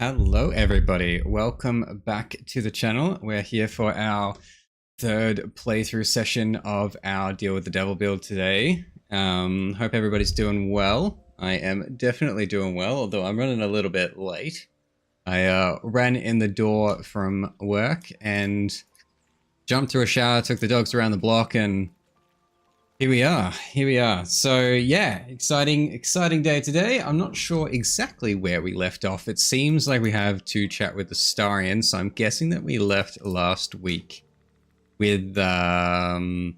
Hello everybody, welcome back to the channel. We're here for our third playthrough session of our Deal with the Devil build today. Hope everybody's doing well. I am definitely doing well, although I'm running a little bit late. I ran in the door from work and jumped through a shower, took the dogs around the block, and here we are. So yeah, exciting day today. I'm not sure exactly where we left off. It seems like we have to chat with the Starian, so I'm guessing that we left last week with him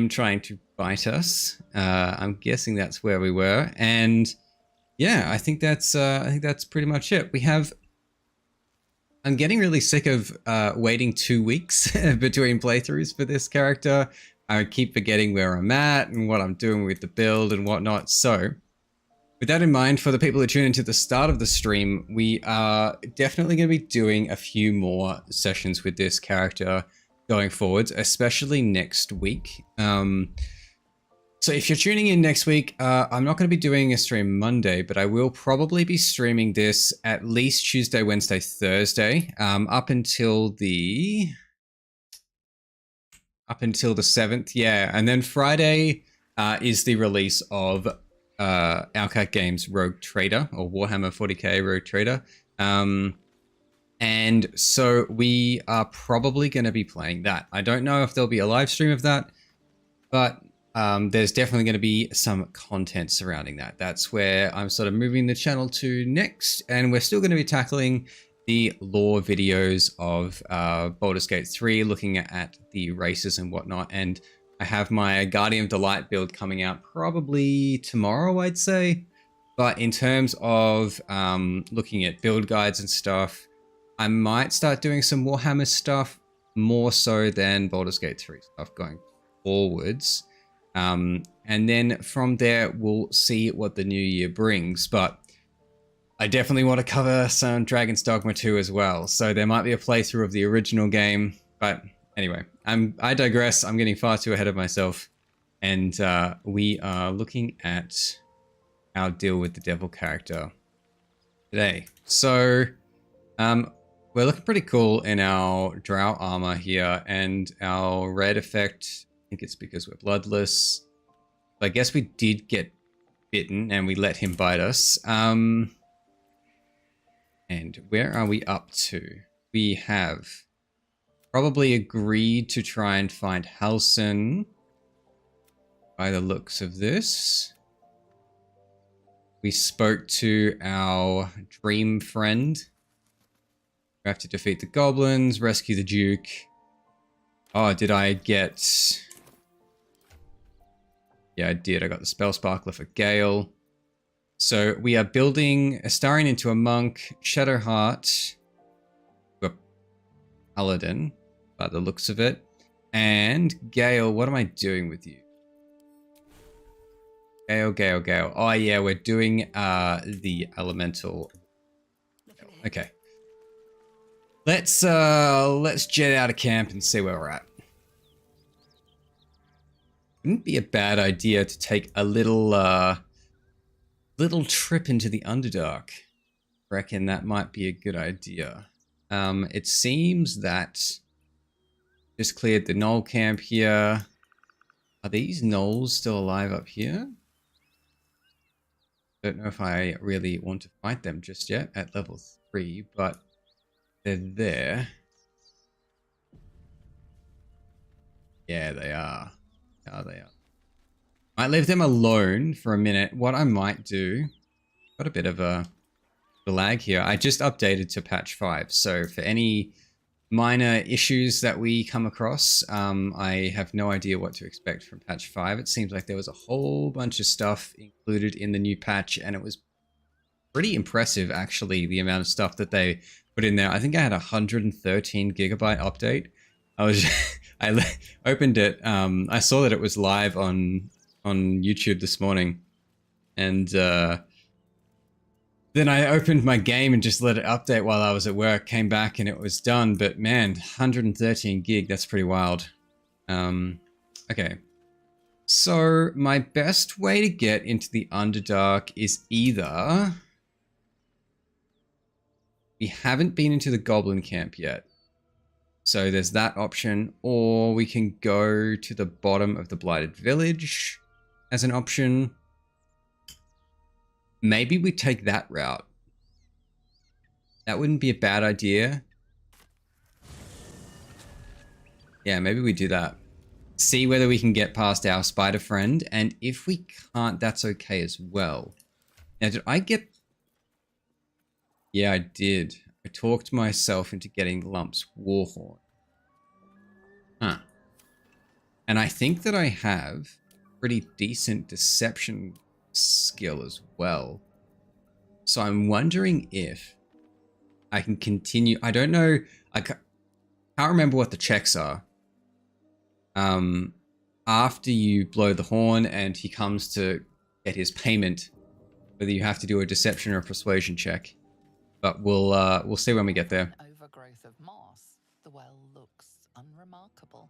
trying to bite us. I'm guessing that's where we were, and yeah, I think that's pretty much it. I'm getting really sick of waiting 2 weeks between playthroughs for this character. I keep forgetting where I'm at and what I'm doing with the build and whatnot. So with that in mind, for the people who tune into the start of the stream, we are definitely going to be doing a few more sessions with this character going forwards, especially next week. So if you're tuning in next week, I'm not going to be doing a stream Monday, but I will probably be streaming this at least Tuesday, Wednesday, Thursday, up until the 7th, yeah. And then Friday is the release of Owlcat Games Rogue Trader, or Warhammer 40k Rogue Trader. And so we are probably going to be playing that. I don't know if there'll be a live stream of that, but there's definitely going to be some content surrounding that. That's where I'm sort of moving the channel to next, and we're still going to be tackling the lore videos of Baldur's Gate 3, looking at the races and whatnot. And I have my Guardian of the Light build coming out probably tomorrow, I'd say. But in terms of looking at build guides and stuff, I might start doing some Warhammer stuff more so than Baldur's Gate 3 stuff going forwards. And then from there, we'll see what the new year brings. But I definitely want to cover some Dragon's Dogma 2 as well. So there might be a playthrough of the original game. But anyway, I digress. I'm getting far too ahead of myself. And we are looking at our Deal with the Devil character today. So we're looking pretty cool in our drow armor here. And our red effect, I think it's because we're bloodless. But I guess we did get bitten and we let him bite us. And where are we up to? We have probably agreed to try and find Halsin by the looks of this. We spoke to our dream friend. We have to defeat the goblins, rescue the Duke. Oh, did I get... Yeah, I did. I got the Spell Sparkler for Gale. So we are building Astarion into a monk, Shadowheart to a paladin, by the looks of it. And Gale, what am I doing with you? Gale. Oh yeah, we're doing the elemental. Okay. Let's jet out of camp and see where we're at. Wouldn't be a bad idea to take a little trip into the Underdark. Reckon that might be a good idea. It seems that just cleared the gnoll camp here. Are these gnolls still alive up here? Don't know if I really want to fight them just yet at level 3, but they're there. Yeah, they are. Oh, they are. Might leave them alone for a minute. What I might do, got a bit of a lag here. I just updated to patch 5. So for any minor issues that we come across, I have no idea what to expect from patch 5. It seems like there was a whole bunch of stuff included in the new patch, and it was pretty impressive, actually, the amount of stuff that they put in there. I think I had a 113 gigabyte update. I opened it. I saw that it was live on YouTube this morning, and then I opened my game and just let it update while I was at work, came back and it was done. But man, 113 gig, that's pretty wild. Okay, so my best way to get into the Underdark is either We haven't been into the goblin camp yet. So there's that option, or we can go to the bottom of the blighted village as an option. Maybe we take that route. That wouldn't be a bad idea. Yeah, maybe we do that. See whether we can get past our spider friend, and if we can't, that's okay as well. Now, did I get... Yeah, I did. I talked myself into getting Lump's Warhorn. Huh. And I think that I have pretty decent deception skill as well. So I'm wondering if I can continue. I don't know. I can't remember what the checks are. After you blow the horn and he comes to get his payment, whether you have to do a deception or a persuasion check. But we'll see when we get there. Overgrowth of moss, the well looks unremarkable.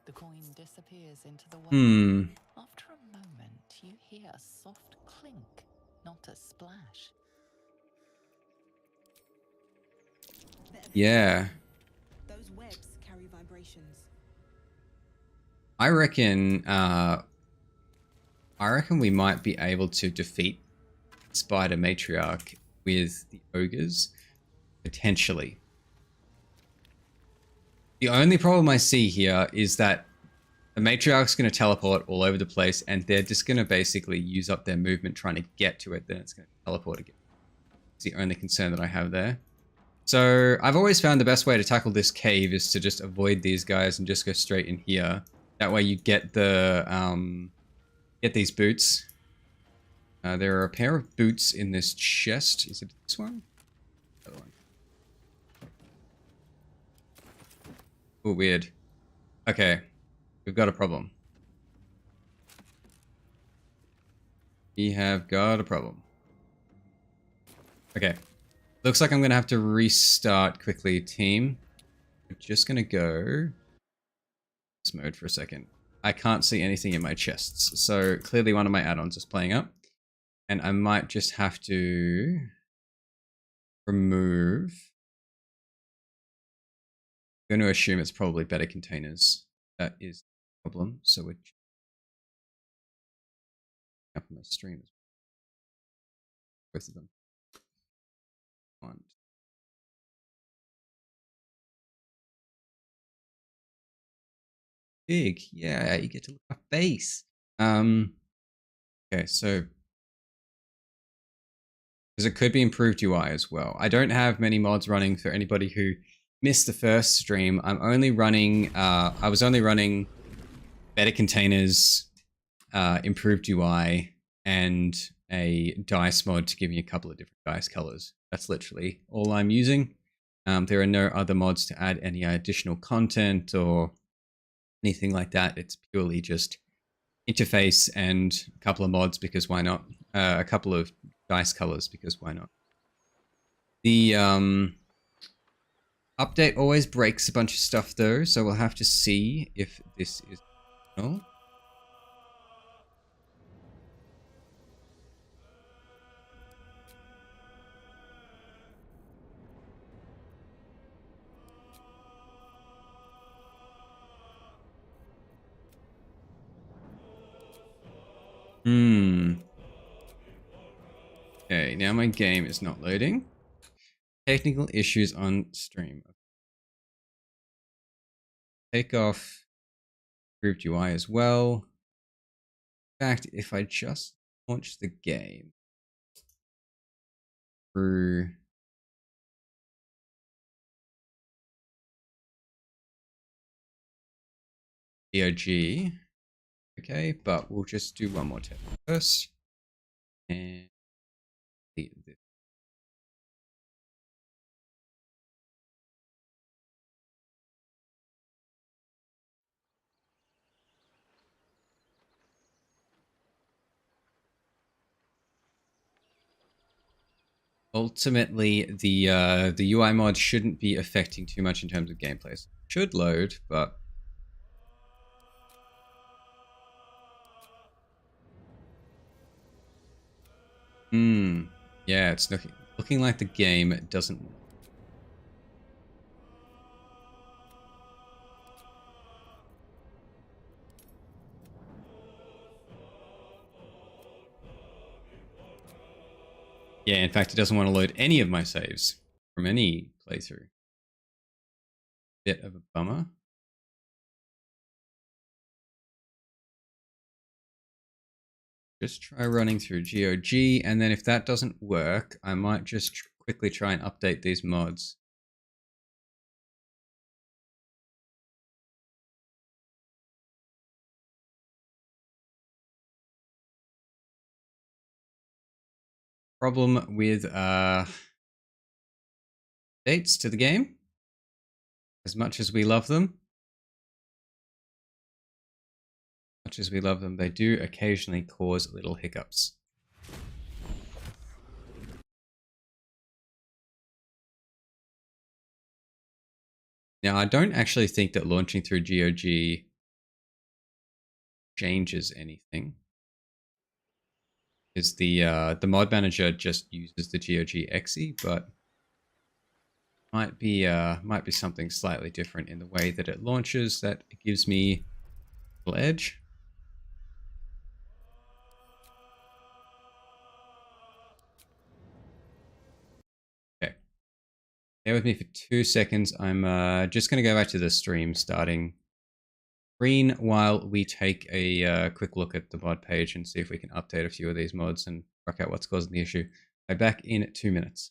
The coin disappears into the well. After a moment, you hear a soft clink, not a splash. Yeah. Those webs carry vibrations. I reckon we might be able to defeat Spider Matriarch with the ogres, potentially. The only problem I see here is that the Matriarch's going to teleport all over the place, and they're just going to basically use up their movement trying to get to it, then it's going to teleport again. It's the only concern that I have there. So I've always found the best way to tackle this cave is to just avoid these guys and just go straight in here. That way you get the get these boots. There are a pair of boots in this chest. Is it this one? The other one. Oh, weird. Okay, we've got a problem. We have got a problem. Okay. Looks like I'm going to have to restart quickly, team. We're just going to go this mode for a second. I can't see anything in my chests, so clearly one of my add-ons is playing up. And I might just have to remove... I'm going to assume it's probably better containers. That is the problem, so we're up on my stream. Both of them. One. Big, yeah, you get to look at my face. Okay, so because it could be improved UI as well. I don't have many mods running for anybody who missed the first stream. I'm only running, I was only running better containers, improved UI, and a dice mod to give me a couple of different dice colors. That's literally all I'm using. There are no other mods to add any additional content or anything like that. It's purely just interface and a couple of mods because why not? A couple of dice colors because why not? The update always breaks a bunch of stuff though, so we'll have to see if this is no. Okay, now my game is not loading. Technical issues on stream. Take off improved UI as well. In fact, if I just launch the game through DOG, okay, but we'll just do one more test first. And delete this. Ultimately, the UI mod shouldn't be affecting too much in terms of gameplay. So it should load, but yeah, it's looking Looking like the game doesn't... Yeah, in fact, it doesn't want to load any of my saves from any playthrough. Bit of a bummer. Just try running through GOG, and then if that doesn't work, I might just quickly try and update these mods. Problem with dates to the game. As much as we love them, they do occasionally cause little hiccups. Now, I don't actually think that launching through GOG changes anything, because the mod manager just uses the GOG exe, but might be something slightly different in the way that it launches that gives me a little edge. Okay, bear with me for 2 seconds. I'm just going to go back to the stream starting green while we take a quick look at the mod page and see if we can update a few of these mods and work out what's causing the issue. I'll be back in 2 minutes.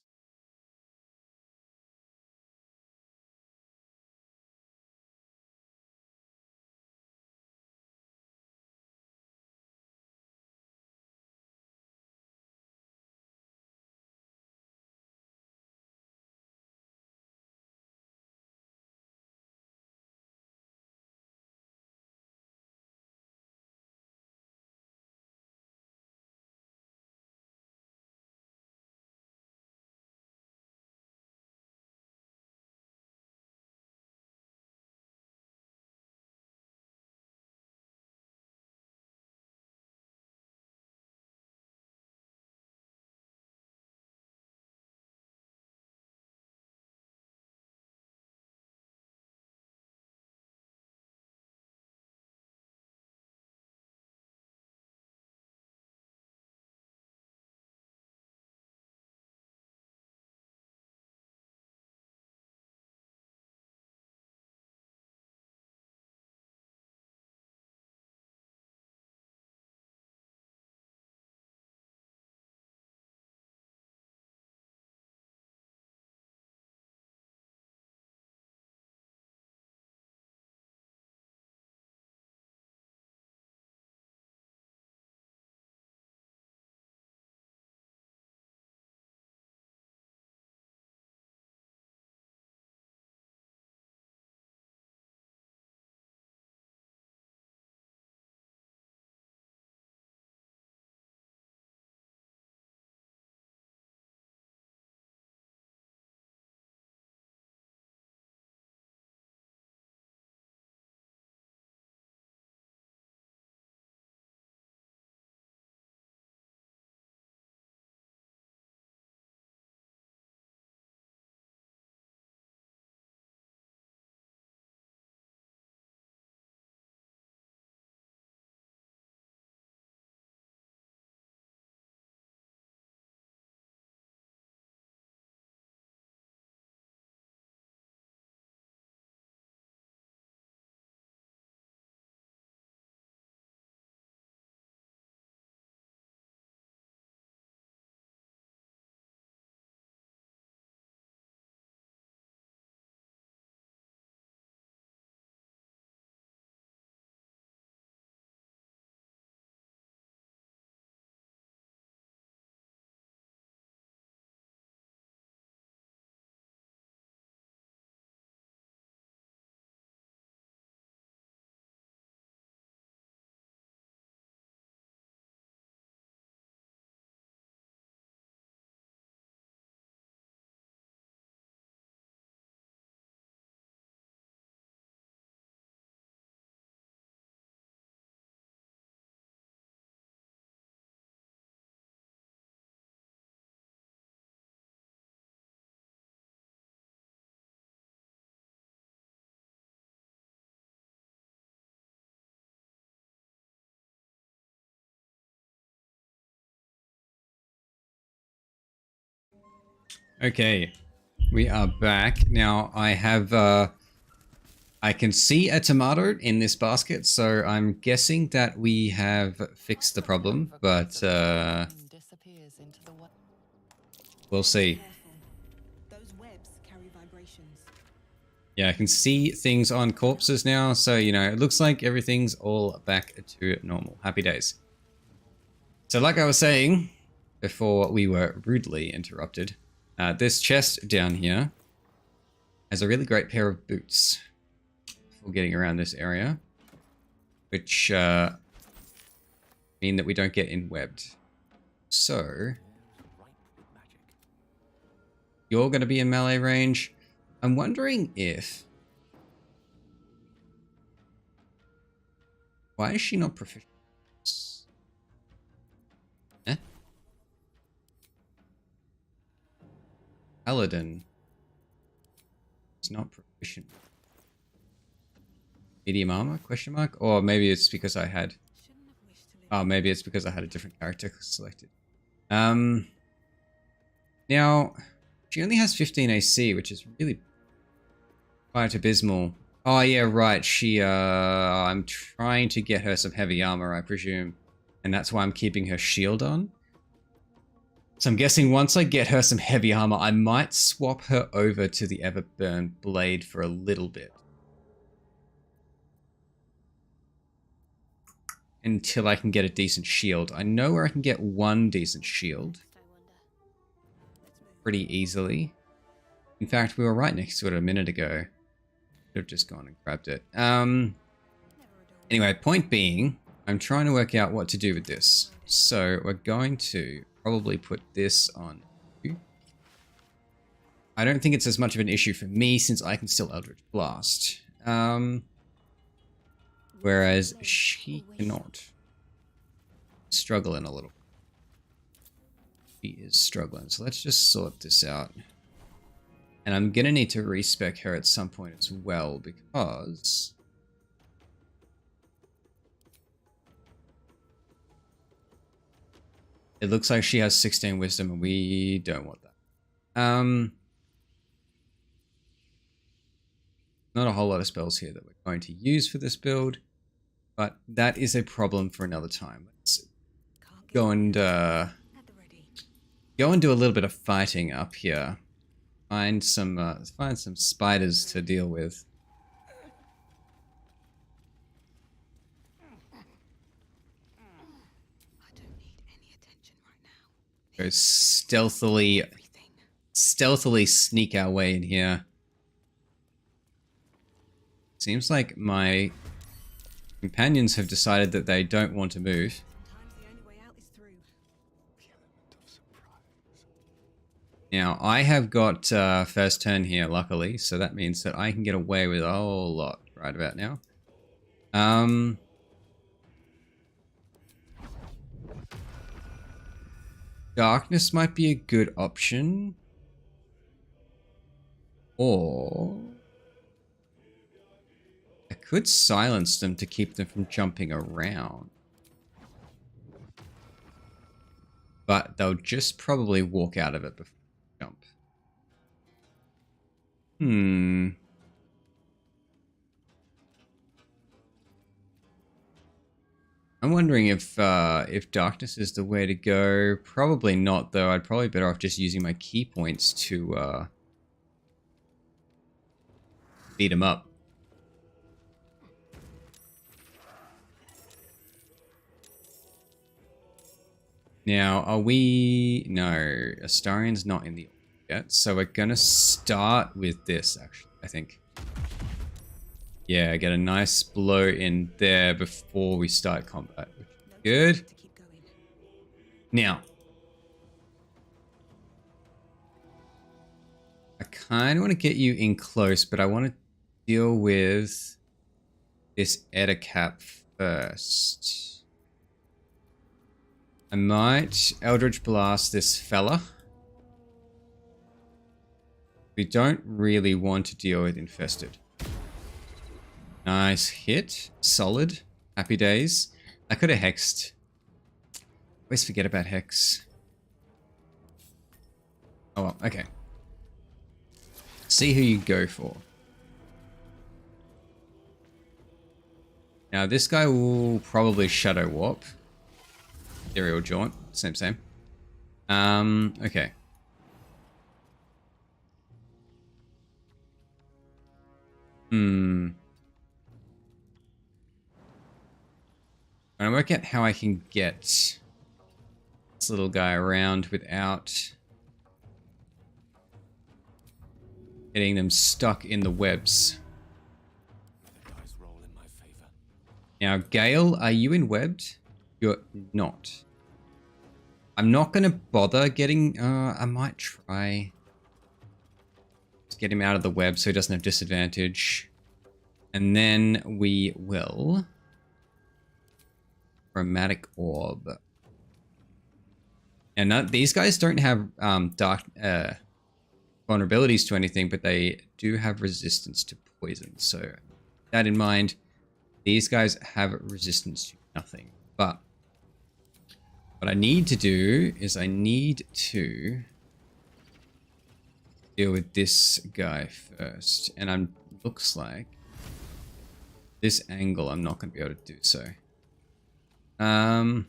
Okay, we are back. Now I have, I can see a tomato in this basket, so I'm guessing that we have fixed the problem, but Disappears into the well. we'll see. Careful. Those webs carry vibrations. Yeah, I can see things on corpses now, so, you know, it looks like everything's all back to normal. Happy days. So like I was saying before we were rudely interrupted, this chest down here has a really great pair of boots for getting around this area, which mean that we don't get in-webbed. So, you're going to be in melee range. I'm wondering if... Why is she not proficient? Eh? Paladin is not proficient. Medium armor? Question mark? Or maybe it's because I had... Oh, maybe it's because I had a different character selected. Now, she only has 15 AC, which is really quite abysmal. Oh, yeah, right. She, I'm trying to get her some heavy armor, I presume. And that's why I'm keeping her shield on. So I'm guessing once I get her some heavy armor, I might swap her over to the Everburn blade for a little bit. Until I can get a decent shield. I know where I can get one decent shield pretty easily. In fact, we were right next to it a minute ago. Should have just gone and grabbed it. Anyway, point being, I'm trying to work out what to do with this. So we're going to probably put this on you. I don't think it's as much of an issue for me since I can still Eldritch Blast. Whereas she cannot. Struggling a little. She is struggling. So let's just sort this out. And I'm going to need to respec her at some point as well because... it looks like she has 16 wisdom and we don't want that. Not a whole lot of spells here that we're going to use for this build, but that is a problem for another time. Let's go and do a little bit of fighting up here. Find some spiders to deal with. I don't need any attention right now. Go stealthily sneak our way in here. Seems like my companions have decided that they don't want to move. Sometimes the only way out is through. Now, I have got first turn here, luckily, so that means that I can get away with a whole lot right about now. Darkness might be a good option. Or... I could silence them to keep them from jumping around. But they'll just probably walk out of it before they jump. I'm wondering if darkness is the way to go. Probably not, though. I'd probably better off just using my key points to beat them up. Now, are we... No, Astarion's not in the order yet, so we're gonna start with this, actually, I think. Yeah, get a nice blow in there before we start combat, which is good. Now, I kind of want to get you in close, but I want to deal with this Ettercap first. I might Eldritch Blast this fella. We don't really want to deal with Infested. Nice hit. Solid. Happy days. I could have hexed. Always forget about hex. Oh well, okay. see who you go for. Now this guy will probably shadow warp. Aerial jaunt, same. Okay. I'm gonna work out how I can get this little guy around without getting them stuck in the webs. Now, Gale, are you in webbed? You're not. I'm not going to bother getting... I might try to get him out of the web so he doesn't have disadvantage. And then we will... Chromatic Orb. And these guys don't have dark vulnerabilities to anything, but they do have resistance to poison. So, that in mind... These guys have resistance to nothing, but what I need to do is I need to deal with this guy first, and looks like this angle I'm not going to be able to do so. I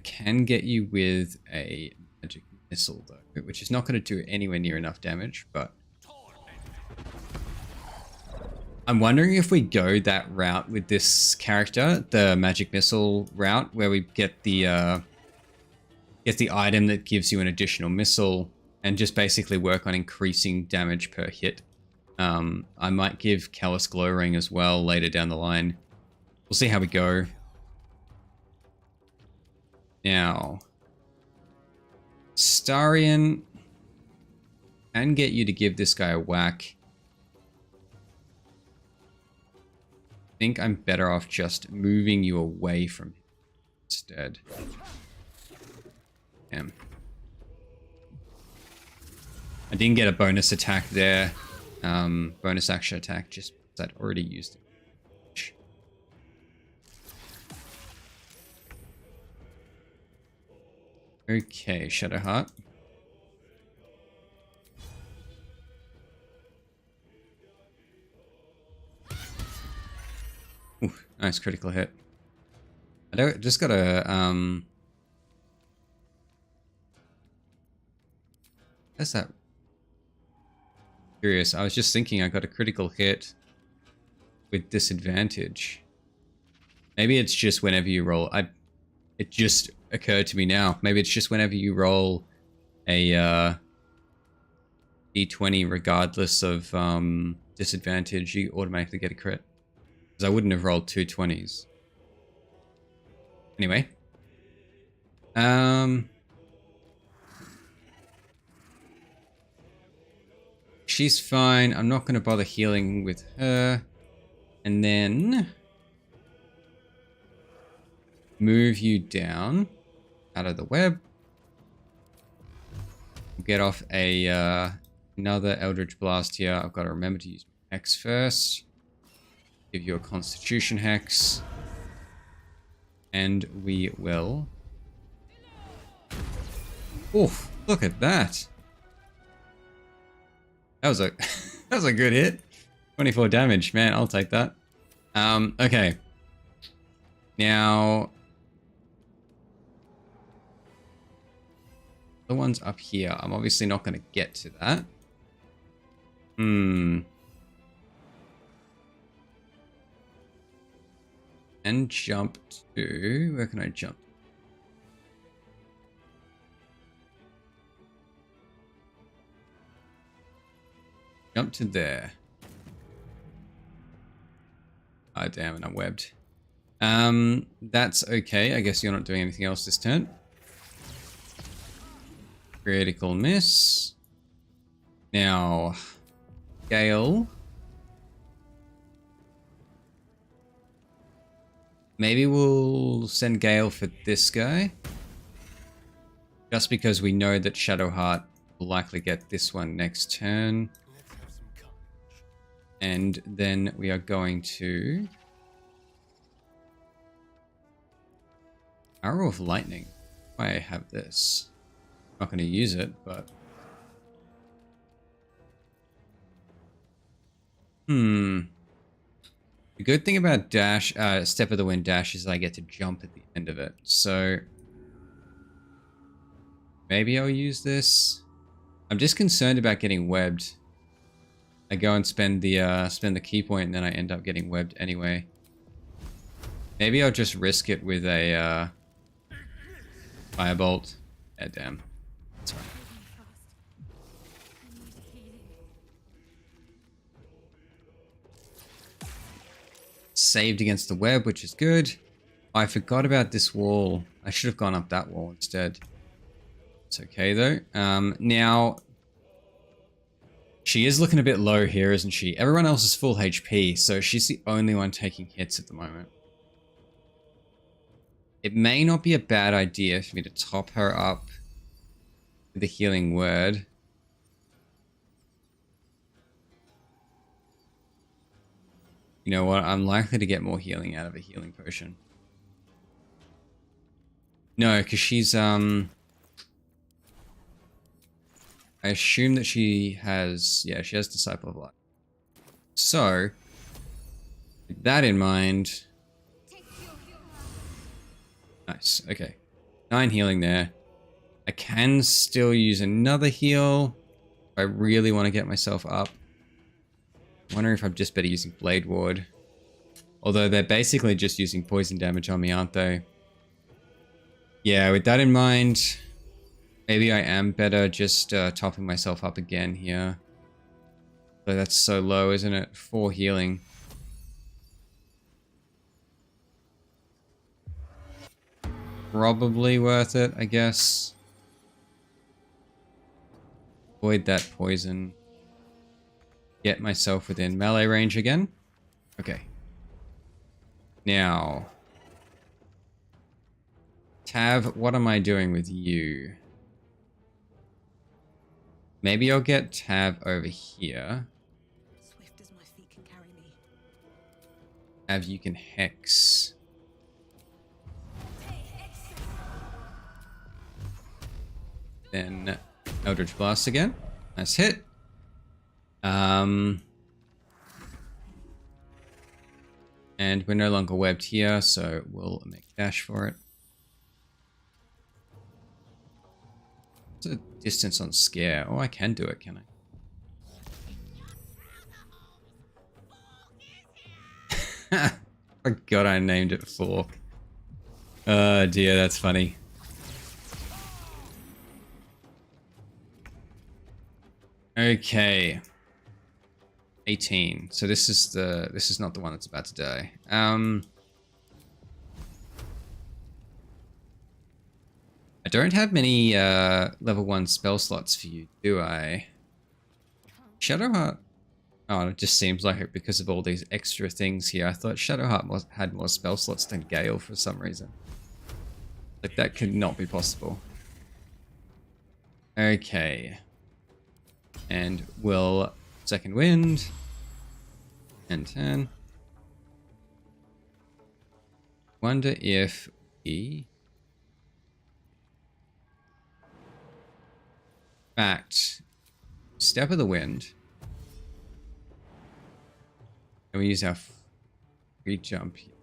can get you with a magic missile though, which is not going to do anywhere near enough damage, but I'm wondering if we go that route with this character, the magic missile route, where we get the item that gives you an additional missile, and just basically work on increasing damage per hit. I might give Callous Glow Ring as well later down the line. We'll see how we go. Now, Starion can get you to give this guy a whack. I think I'm better off just moving you away from him instead. Damn. I didn't get a bonus attack there. Bonus action attack just because I'd already used it. Okay, Shadowheart. Ooh, nice critical hit. Just gotta, That's that. Curious. I was just thinking I got a critical hit with disadvantage. Maybe it's just whenever you roll. It just occurred to me now. Maybe it's just whenever you roll a d20 regardless of disadvantage, you automatically get a crit. Because I wouldn't have rolled two 20s. Anyway. She's fine. I'm not going to bother healing with her. And then move you down out of the web. Get off a another Eldritch Blast here. I've got to remember to use my Hex first. Give you a Constitution Hex. And we will... Oof, look at that. That was a that was a good hit. 24 damage, man, I'll take that. Okay. Now the one's up here. I'm obviously not going to get to that. And jump to... Where can I jump? Jump to there. Oh, damn it, I'm webbed. That's okay. I guess you're not doing anything else this turn. Critical miss. Now, Gale. Maybe we'll send Gale for this guy. Just because we know that Shadowheart will likely get this one next turn. And then we are going to... Arrow of Lightning. Why I have this. I'm not going to use it, but... The good thing about dash, Step of the Wind dash is I get to jump at the end of it. So maybe I'll use this. I'm just concerned about getting webbed. I go and spend the key point and then I end up getting webbed anyway. Maybe I'll just risk it with a firebolt. Yeah, damn. That's fine. Saved against the web, which is good. I forgot about this wall. I should have gone up that wall instead. It's okay though. Now, she is looking a bit low here, isn't she? Everyone else is full HP, so she's the only one taking hits at the moment. It may not be a bad idea for me to top her up with the healing word. You know what? I'm likely to get more healing out of a healing potion. No, because she's, I assume that she has, yeah, she has Disciple of Light. So, with that in mind... Nice, okay. 9 healing there. I can still use another heal if I really want to get myself up. I'm wondering if I'm just better using Blade Ward. Although they're basically just using poison damage on me, aren't they? Yeah, with that in mind, maybe I am better just topping myself up again here. But that's so low, isn't it? 4 healing. Probably worth it, I guess. Avoid that poison. Get myself within melee range again. Okay. Now, Tav, what am I doing with you? Maybe I'll get Tav over here. Swift as my feet can carry me. Tav, you can hex. Then Eldritch Blast again. Nice hit. And we're no longer webbed here, so we'll make dash for it. What's the distance on scare? Oh, I can do it, can I? Forgot I named it Fork. Oh dear, that's funny. Okay. 18. So this is not the one that's about to die. I don't have many level 1 spell slots for you, do I? Shadowheart. Oh, it just seems like it because of all these extra things here. I thought Shadowheart had more spell slots than Gale for some reason. Like that could not be possible. Okay. And we'll second wind. And 10. Wonder if we... In fact, Step of the Wind. And we use our free jump here.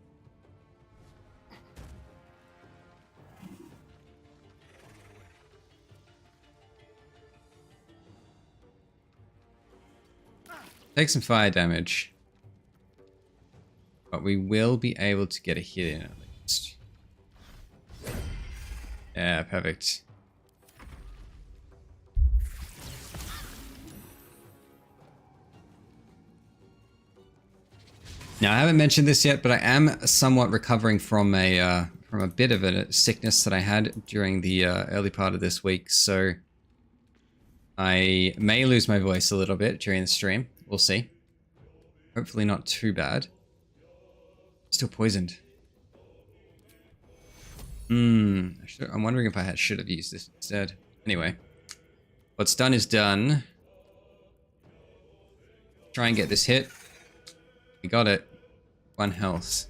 Take some fire damage. But we will be able to get a hit in at least. Yeah, perfect. Now, I haven't mentioned this yet, but I am somewhat recovering from a bit of a sickness that I had during the early part of this week, so I may lose my voice a little bit during the stream. We'll see. Hopefully not too bad. Still poisoned. I'm wondering if I should have used this instead. Anyway, what's done is done. Try and get this hit. We got it. 1 health.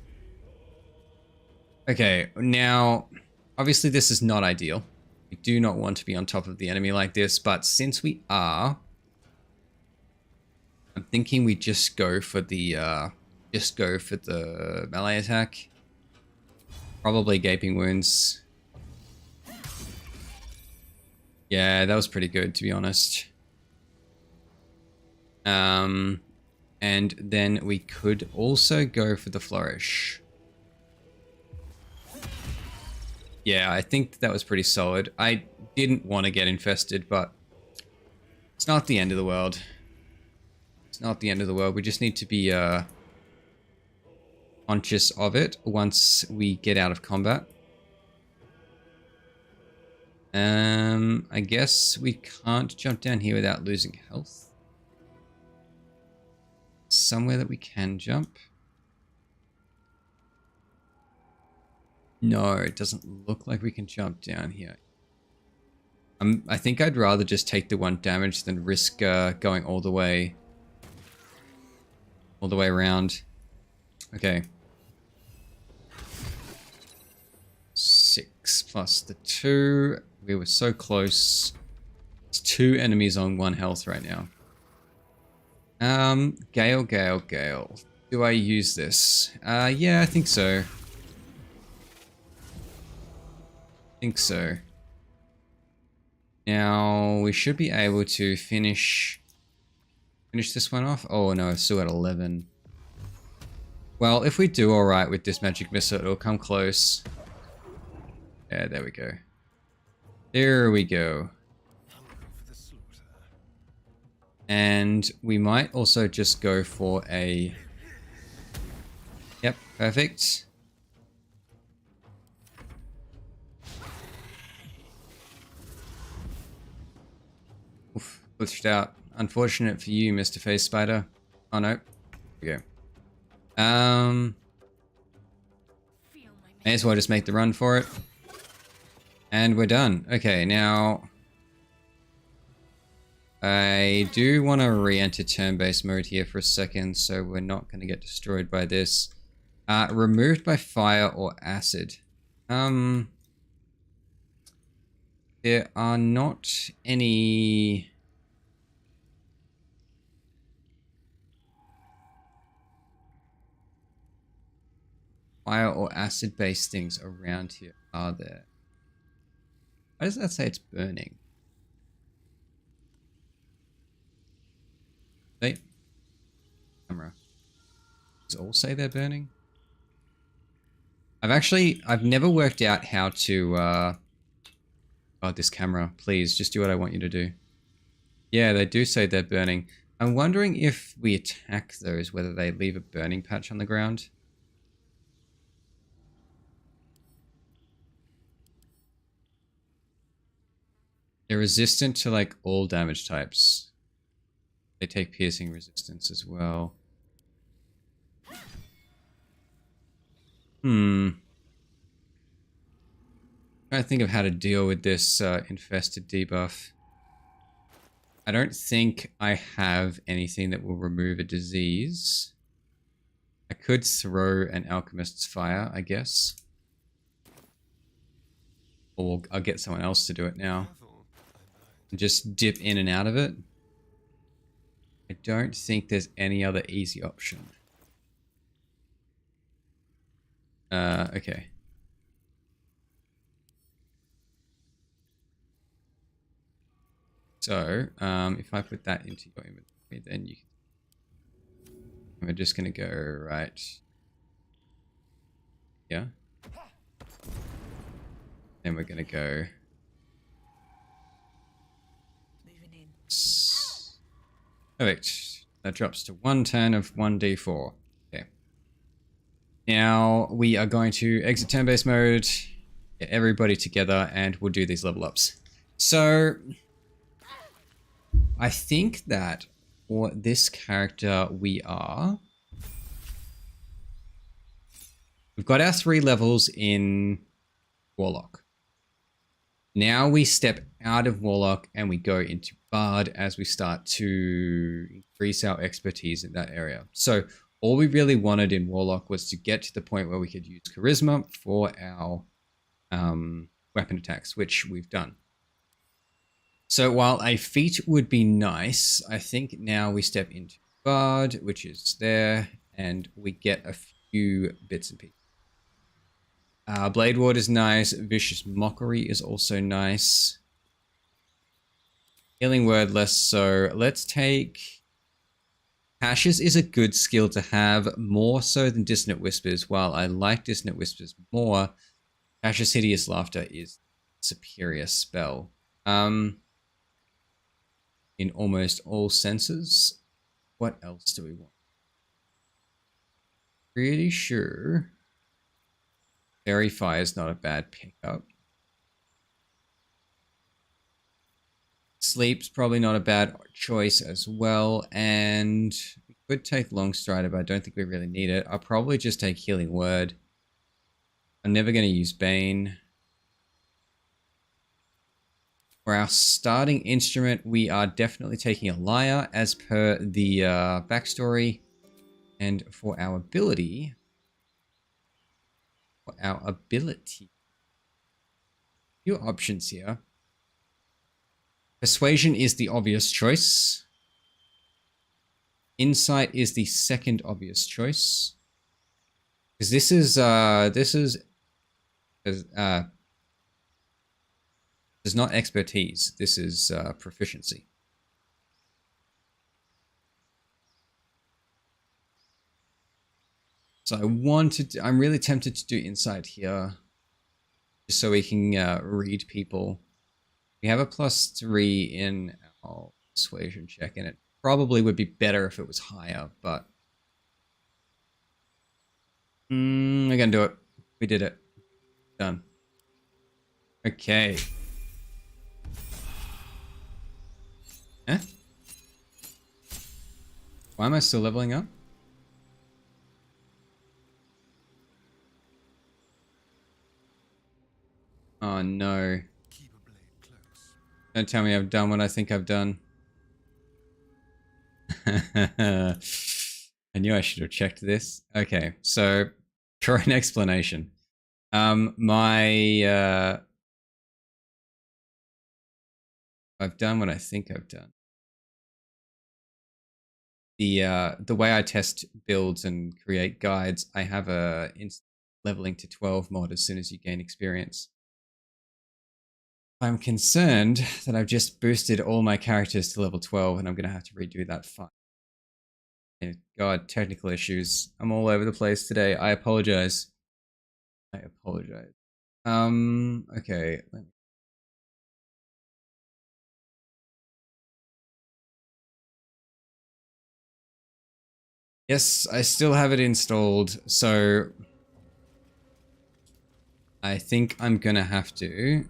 Okay, now, obviously this is not ideal. We do not want to be on top of the enemy like this, but since we are, I'm thinking we just go for the melee attack. Probably gaping wounds. Yeah, that was pretty good, to be honest. And then we could also go for the flourish. Yeah, I think that was pretty solid. I didn't want to get infested, but it's not the end of the world. It's not the end of the world. We just need to be conscious of it once we get out of combat. I guess we can't jump down here without losing health. Somewhere that we can jump. No, it doesn't look like we can jump down here. I think I'd rather just take the 1 damage than risk going all the way around. Okay. 6 plus the 2. We were so close. It's 2 enemies on 1 health right now. Gale. Do I use this? Yeah, I think so. Now, we should be able to finish this one off. Oh no, still at 11. Well, if we do alright with this magic missile, it'll come close. Yeah, there we go. There we go. And we might also just go for a... Yep, perfect. Oof, glitched out. Unfortunate for you, Mr. Face Spider. Oh no. Here we go. May as well just make the run for it. And we're done. Okay, now... I do want to re-enter turn-based mode here for a second, so we're not going to get destroyed by this. Removed by fire or acid. There are not any... fire or acid-based things around here, are there? Why does that say it's burning? Wait. Camera. Does it all say they're burning? I've never worked out how to, oh, this camera. Please, just do what I want you to do. Yeah, they do say they're burning. I'm wondering if we attack those, whether they leave a burning patch on the ground. They're resistant to, like, all damage types. They take piercing resistance as well. Trying to think of how to deal with this infested debuff. I don't think I have anything that will remove a disease. I could throw an alchemist's fire, I guess. Or I'll get someone else to do it now. And just dip in and out of it. I don't think there's any other easy option. Okay. So, if I put that into your inventory, then you can... We're just going to go right... Yeah. Then we're going to go... Moving in. Perfect. That drops to 1 turn of 1d4. Okay. Now we are going to exit turn-based mode, get everybody together, and we'll do these level ups. So, I think that for this character we've got our 3 levels in Warlock. Now we step out of Warlock and we go into Bard as we start to increase our expertise in that area. So all we really wanted in Warlock was to get to the point where we could use Charisma for our weapon attacks, which we've done. So while a feat would be nice, I think now we step into Bard, which is there, and we get a few bits and pieces. Blade Ward is nice. Vicious Mockery is also nice. Healing Word, less so. Let's take... Ashes is a good skill to have, more so than Dissonant Whispers. While I like Dissonant Whispers more, Ashes Hideous Laughter is a superior spell. In almost all senses. What else do we want? Pretty sure Fairy Fire is not a bad pickup. Sleep's probably not a bad choice as well, and we could take Long Strider, but I don't think we really need it. I'll probably just take Healing Word. I'm never going to use Bane. For our starting instrument, we are definitely taking a Lyre as per the backstory. And for our ability, few options here. Persuasion is the obvious choice. Insight is the second obvious choice. Because this is not expertise. This is proficiency. So I'm really tempted to do insight here, just so we can read people. We have a +3 in our persuasion check, and it probably would be better if it was higher, but we're gonna do it. We did it. Done. Okay. Eh? Why am I still leveling up? Oh no. Don't tell me I've done what I think I've done. I knew I should have checked this. Okay, so for an explanation. I've done what I think I've done. The way I test builds and create guides, I have a leveling to 12 mod as soon as you gain experience. I'm concerned that I've just boosted all my characters to level 12 and I'm going to have to redo that fight. God, technical issues. I'm all over the place today. I apologize. Okay. Yes, I still have it installed, so I think I'm gonna have to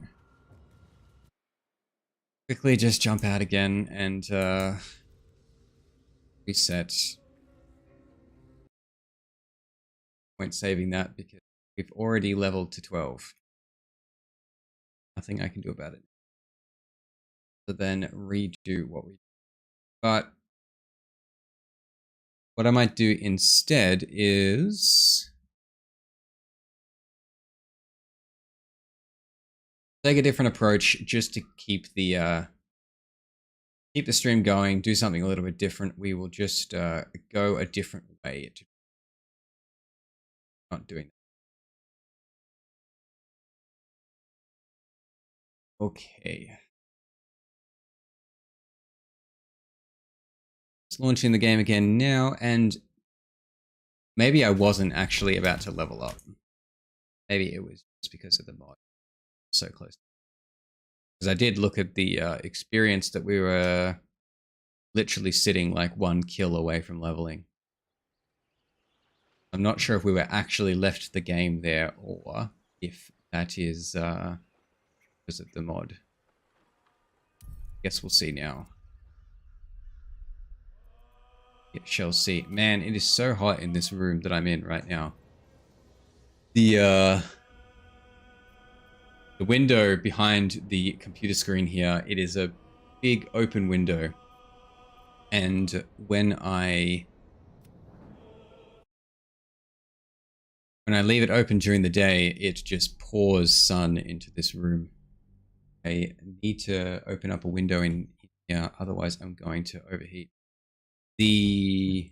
quickly just jump out again and reset. Point saving that because we've already leveled to 12. Nothing I can do about it. So then redo what we did. But what I might do instead is take a different approach just to keep the stream going, do something a little bit different. We will just go a different way. Not doing that. Okay. It's launching the game again now, and maybe I wasn't actually about to level up. Maybe it was just because of the mod. So close. Because I did look at the experience that we were literally sitting like 1 kill away from leveling. I'm not sure if we were actually left the game there or if that is because of the mod. Guess we'll see now. Yeah, shall see. Man, it is so hot in this room that I'm in right now. The window behind the computer screen here, it is a big open window. And when I leave it open during the day, it just pours sun into this room. I need to open up a window in here, otherwise I'm going to overheat. The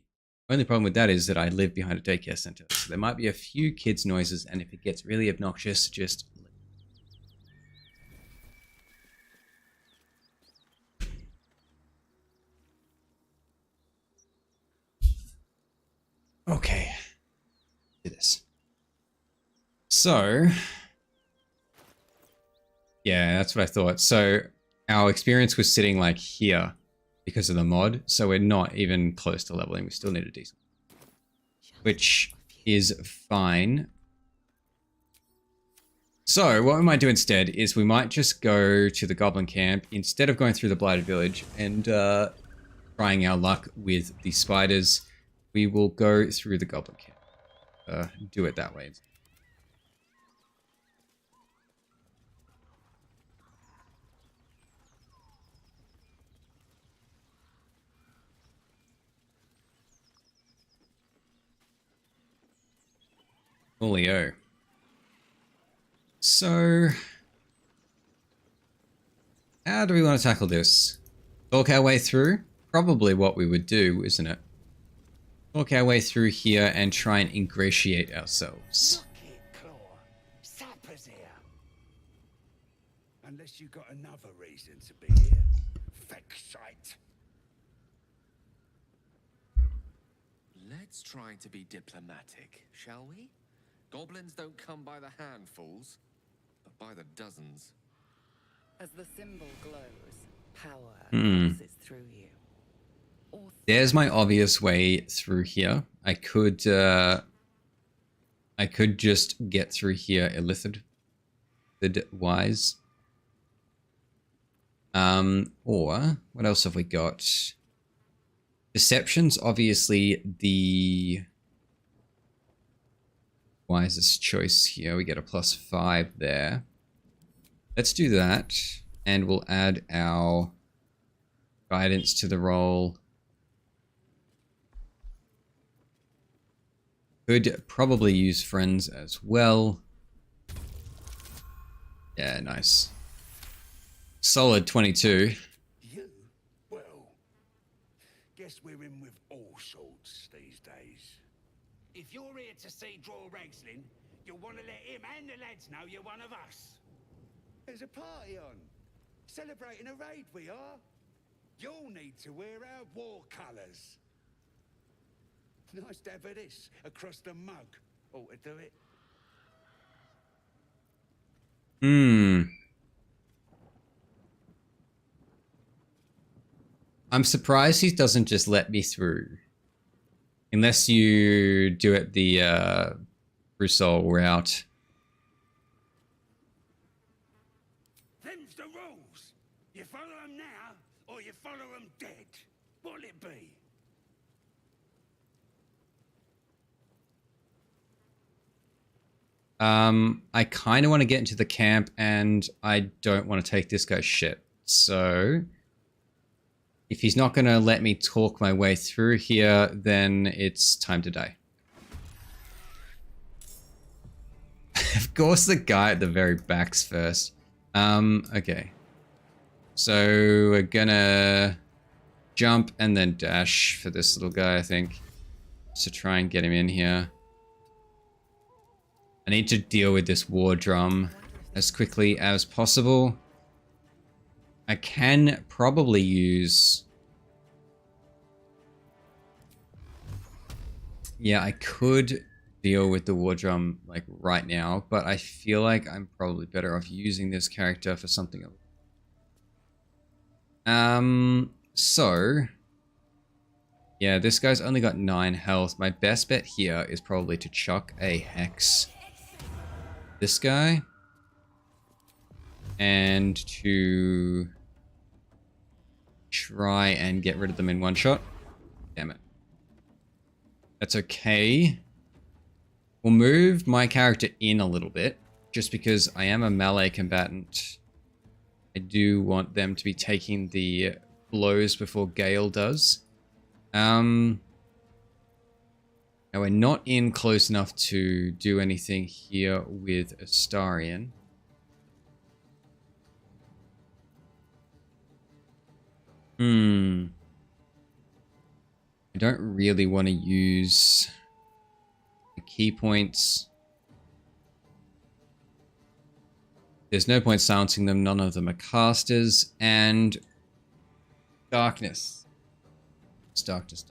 only problem with that is that I live behind a daycare center. So there might be a few kids' noises, and if it gets really obnoxious, just... Okay. Do this. So... yeah, that's what I thought. So our experience was sitting like here because of the mod. So we're not even close to leveling. We still need a decent, which is fine. So what we might do instead is we might just go to the goblin camp instead of going through the blighted village and trying our luck with the spiders. We will go through the goblin camp. Do it that way. Coolio. So, how do we want to tackle this? Talk our way through? Probably what we would do, isn't it? Talk our way through here and try and ingratiate ourselves. Look it, Claw. Sapper's here. Unless you got another reason to be here. Feckshite. Let's try to be diplomatic, shall we? Goblins don't come by the handfuls, but by the dozens. As the symbol glows, power passes through you. There's my obvious way through here. I could just get through here illithid wise. Or what else have we got? Deception's obviously the wisest choice here. We get a +5 there. Let's do that, and we'll add our guidance to the roll. Could probably use friends as well. Yeah, nice. Solid 22. You? Well, guess we're in with all sorts these days. If you're here to see Draw Ragslin, you'll want to let him and the lads know you're one of us. There's a party on. Celebrating a raid, we are. You'll need to wear our war colours. Nice to have this across the mug. Ought to do it. I'm surprised he doesn't just let me through. Unless you do it the Brussels route. Them's the rules. You follow them now, or you follow them dead. What'll it be? I kind of want to get into the camp, and I don't want to take this guy's shit. So, if he's not going to let me talk my way through here, then it's time to die. Of course, the guy at the very back's first. Okay. So, we're gonna jump and then dash for this little guy, I think. To try and get him in here. I need to deal with this war drum as quickly as possible. I can probably use... yeah, I could deal with the war drum like right now, but I feel like I'm probably better off using this character for something else. So... yeah, this guy's only got 9 health. My best bet here is probably to chuck a hex. This guy. And to try and get rid of them in one shot. Damn it. That's okay. We'll move my character in a little bit, just because I am a melee combatant. I do want them to be taking the blows before Gale does. Now we're not in close enough to do anything here with Astarion. I don't really want to use the key points. There's no point silencing them. None of them are casters. And darkness. It's darkness.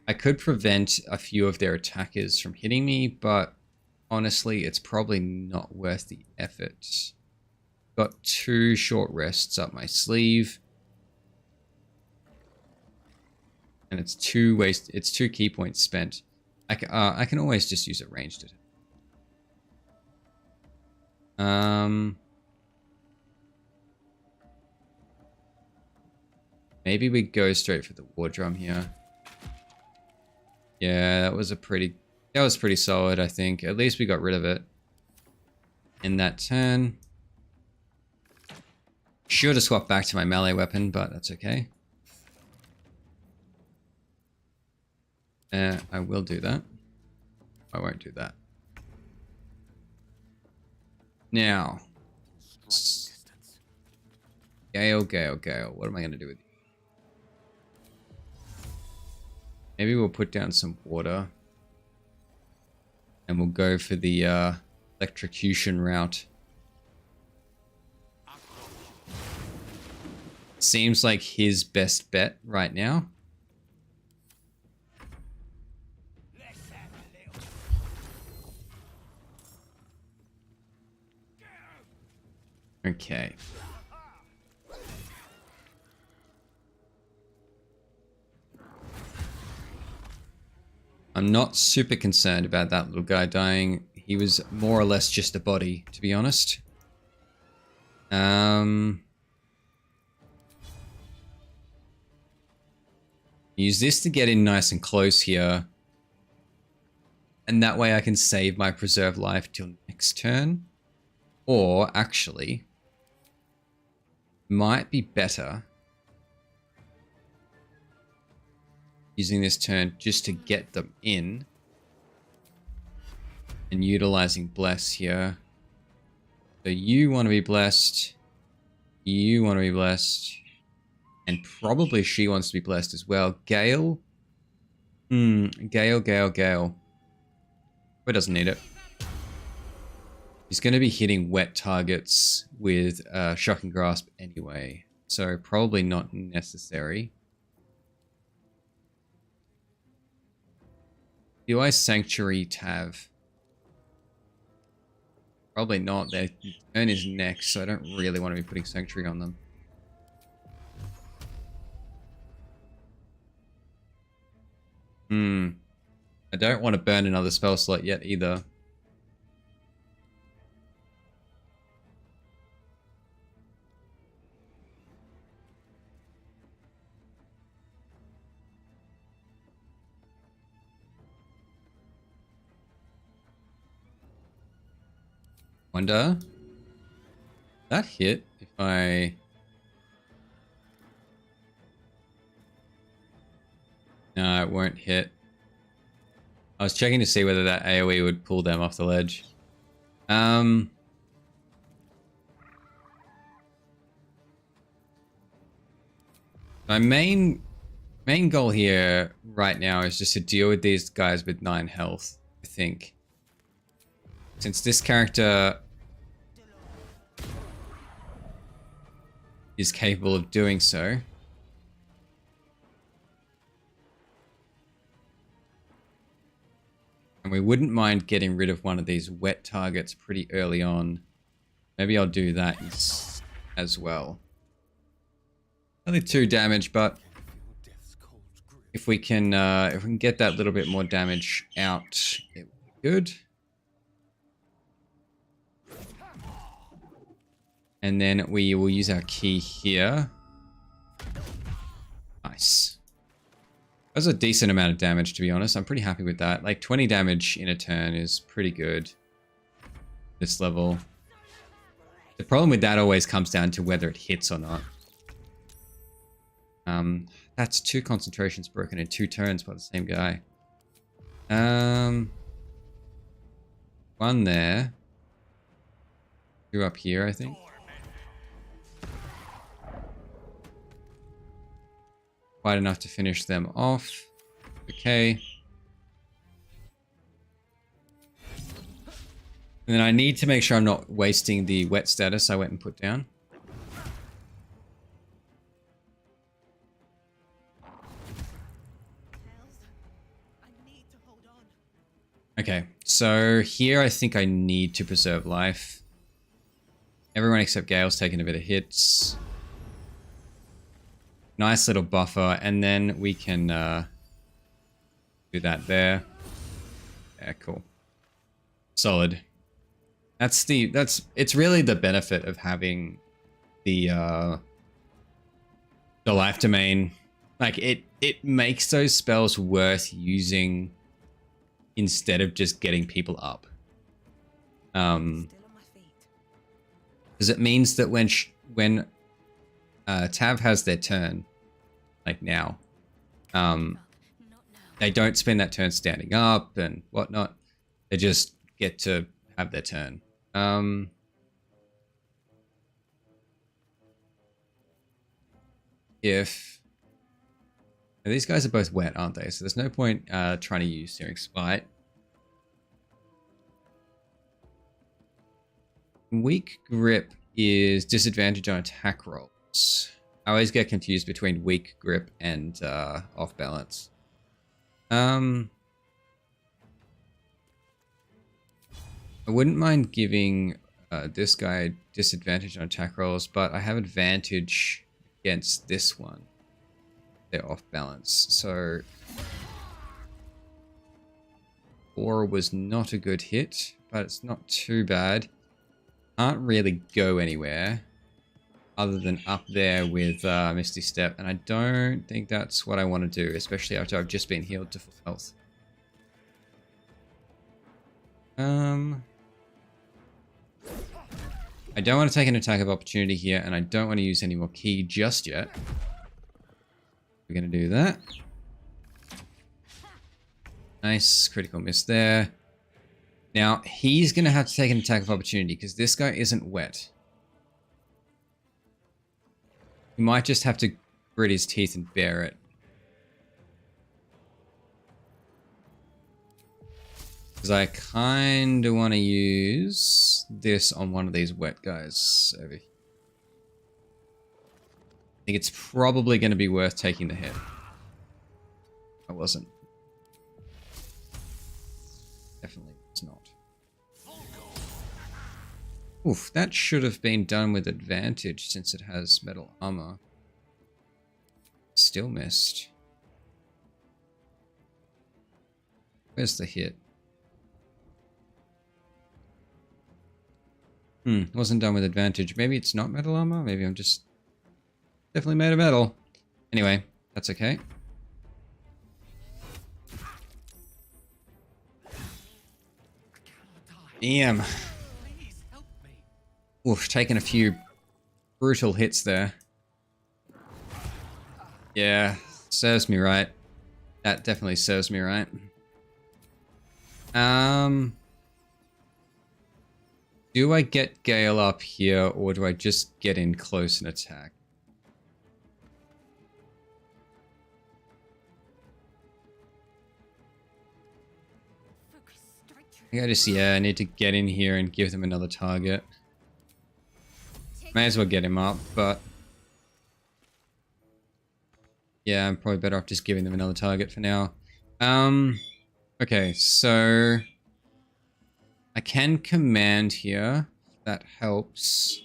I could prevent a few of their attackers from hitting me, but honestly, it's probably not worth the effort. Got 2 short rests up my sleeve. And it's 2 key points spent. I can always just use a ranged attack. Maybe we go straight for the war drum here. Yeah, that was pretty solid, I think. At least we got rid of it in that turn. Should have swapped back to my melee weapon, but that's okay. I will do that. I won't do that. Now, Gale. What am I going to do with you? Maybe we'll put down some water. And we'll go for the electrocution route. Seems like his best bet right now. Okay. I'm not super concerned about that little guy dying. He was more or less just a body, to be honest. Use this to get in nice and close here. And that way I can save my preserve life till next turn. Or, actually, might be better using this turn just to get them in and utilizing bless here. So you want to be blessed, you want to be blessed, and probably she wants to be blessed as well. Gale? Gale. Who doesn't need it? He's going to be hitting wet targets with Shocking Grasp anyway, so probably not necessary. Do I Sanctuary Tav? Probably not. Their turn is next, so I don't really want to be putting Sanctuary on them. I don't want to burn another spell slot yet either. Wonder that hit if I no, it won't hit. I was checking to see whether that AoE would pull them off the ledge. My main goal here right now is just to deal with these guys with 9 health, I think. Since this character is capable of doing so. And we wouldn't mind getting rid of one of these wet targets pretty early on. Maybe I'll do that as well. Only 2 damage, but if we can get that little bit more damage out, it would be good. And then we will use our key here. Nice. That was a decent amount of damage, to be honest. I'm pretty happy with that. Like 20 damage in a turn is pretty good. This level. The problem with that always comes down to whether it hits or not. That's 2 concentrations broken in 2 turns by the same guy. 1 there. 2 up here, I think. quite enough to finish them off. Okay. And then I need to make sure I'm not wasting the wet status I went and put down. Okay, so here I think I need to preserve life. Everyone except Gale's taking a bit of hits. Nice little buffer, and then we can do that there. Yeah, cool. Solid. It's really the benefit of having the life domain. Like it makes those spells worth using instead of just getting people up. Because it means that when Tav has their turn, like now, they don't spend that turn standing up and whatnot. They just get to have their turn. These guys are both wet, aren't they? So there's no point trying to use Searing Spite. Weak Grip is disadvantage on attack rolls. I always get confused between Weak Grip and Off Balance. I wouldn't mind giving this guy disadvantage on attack rolls, but I have advantage against this one. They're off balance, so 4 was not a good hit, but it's not too bad. Can't really go anywhere other than up there with Misty Step, and I don't think that's what I want to do, especially after I've just been healed to full health. I don't want to take an attack of opportunity here, and I don't want to use any more ki just yet. We're going to do that. Nice, critical miss there. Now, he's going to have to take an attack of opportunity because this guy isn't wet. He might just have to grit his teeth and bear it. Because I kind of want to use this on one of these wet guys over here. I think it's probably going to be worth taking the hit. I wasn't. Definitely was not. Oof, that should have been done with advantage since it has metal armor. Still missed. Where's the hit? Wasn't done with advantage. Maybe it's not metal armor? Maybe I'm just definitely made of metal. Anyway, that's okay. Damn. Oof, taking a few brutal hits there. Yeah, serves me right. That definitely serves me right. Do I get Gale up here, or do I just get in close and attack? I just, I need to get in here and give them another target. May as well get him up, but yeah, I'm probably better off just giving them another target for now. Okay, so I can command here. That helps.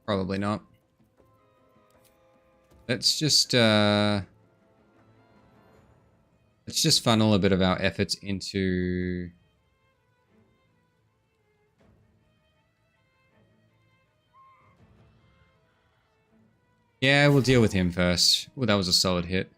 Probably not. Let's just funnel a bit of our efforts into yeah, we'll deal with him first. Oh, that was a solid hit.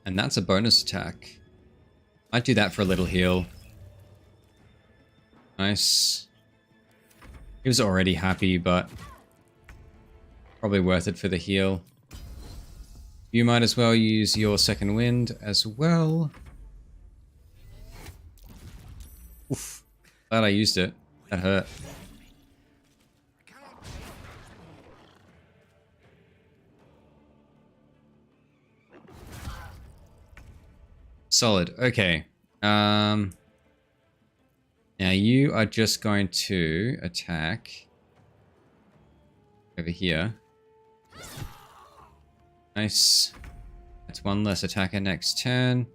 And that's a bonus attack. Might do that for a little heal. Nice. He was already happy, but Probably worth it for the heal. You might as well use your second wind as well. Oof. Glad I used it. That hurt. Solid. Okay. Now you are just going to attack over here. Nice. That's one less attacker next turn.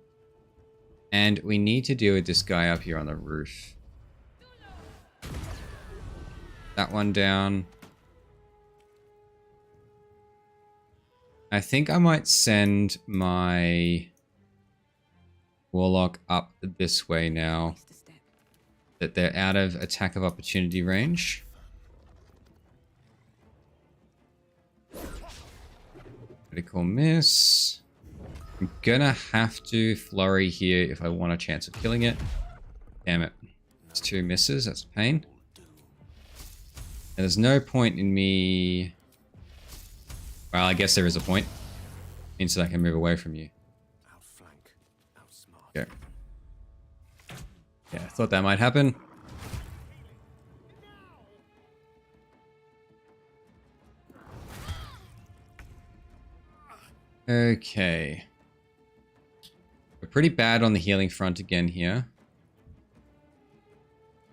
And we need to deal with this guy up here on the roof. That one down. I think I might send my Warlock up this way now that they're out of attack of opportunity range. Critical miss. I'm gonna have to flurry here if I want a chance of killing it. Damn it. It's 2 misses, that's a pain. And there's no point in me... Well, I guess there is a point. Means that I can move away from you. Outflank, outsmart. Okay. Yeah, I thought that might happen. Okay. We're pretty bad on the healing front again here.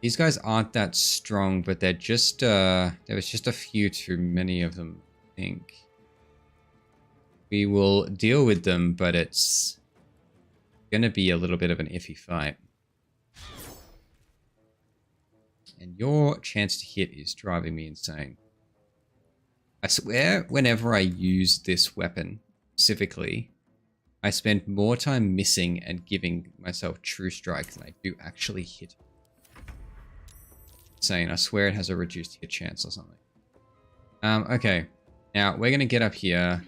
These guys aren't that strong, but they're just, there was just a few too many of them, I think. We will deal with them, but it's gonna be a little bit of an iffy fight. And your chance to hit is driving me insane. I swear, whenever I use this weapon, specifically, I spend more time missing and giving myself true strike than I do actually hit. Insane. I swear it has a reduced hit chance or something. Okay. Now, we're going to get up here.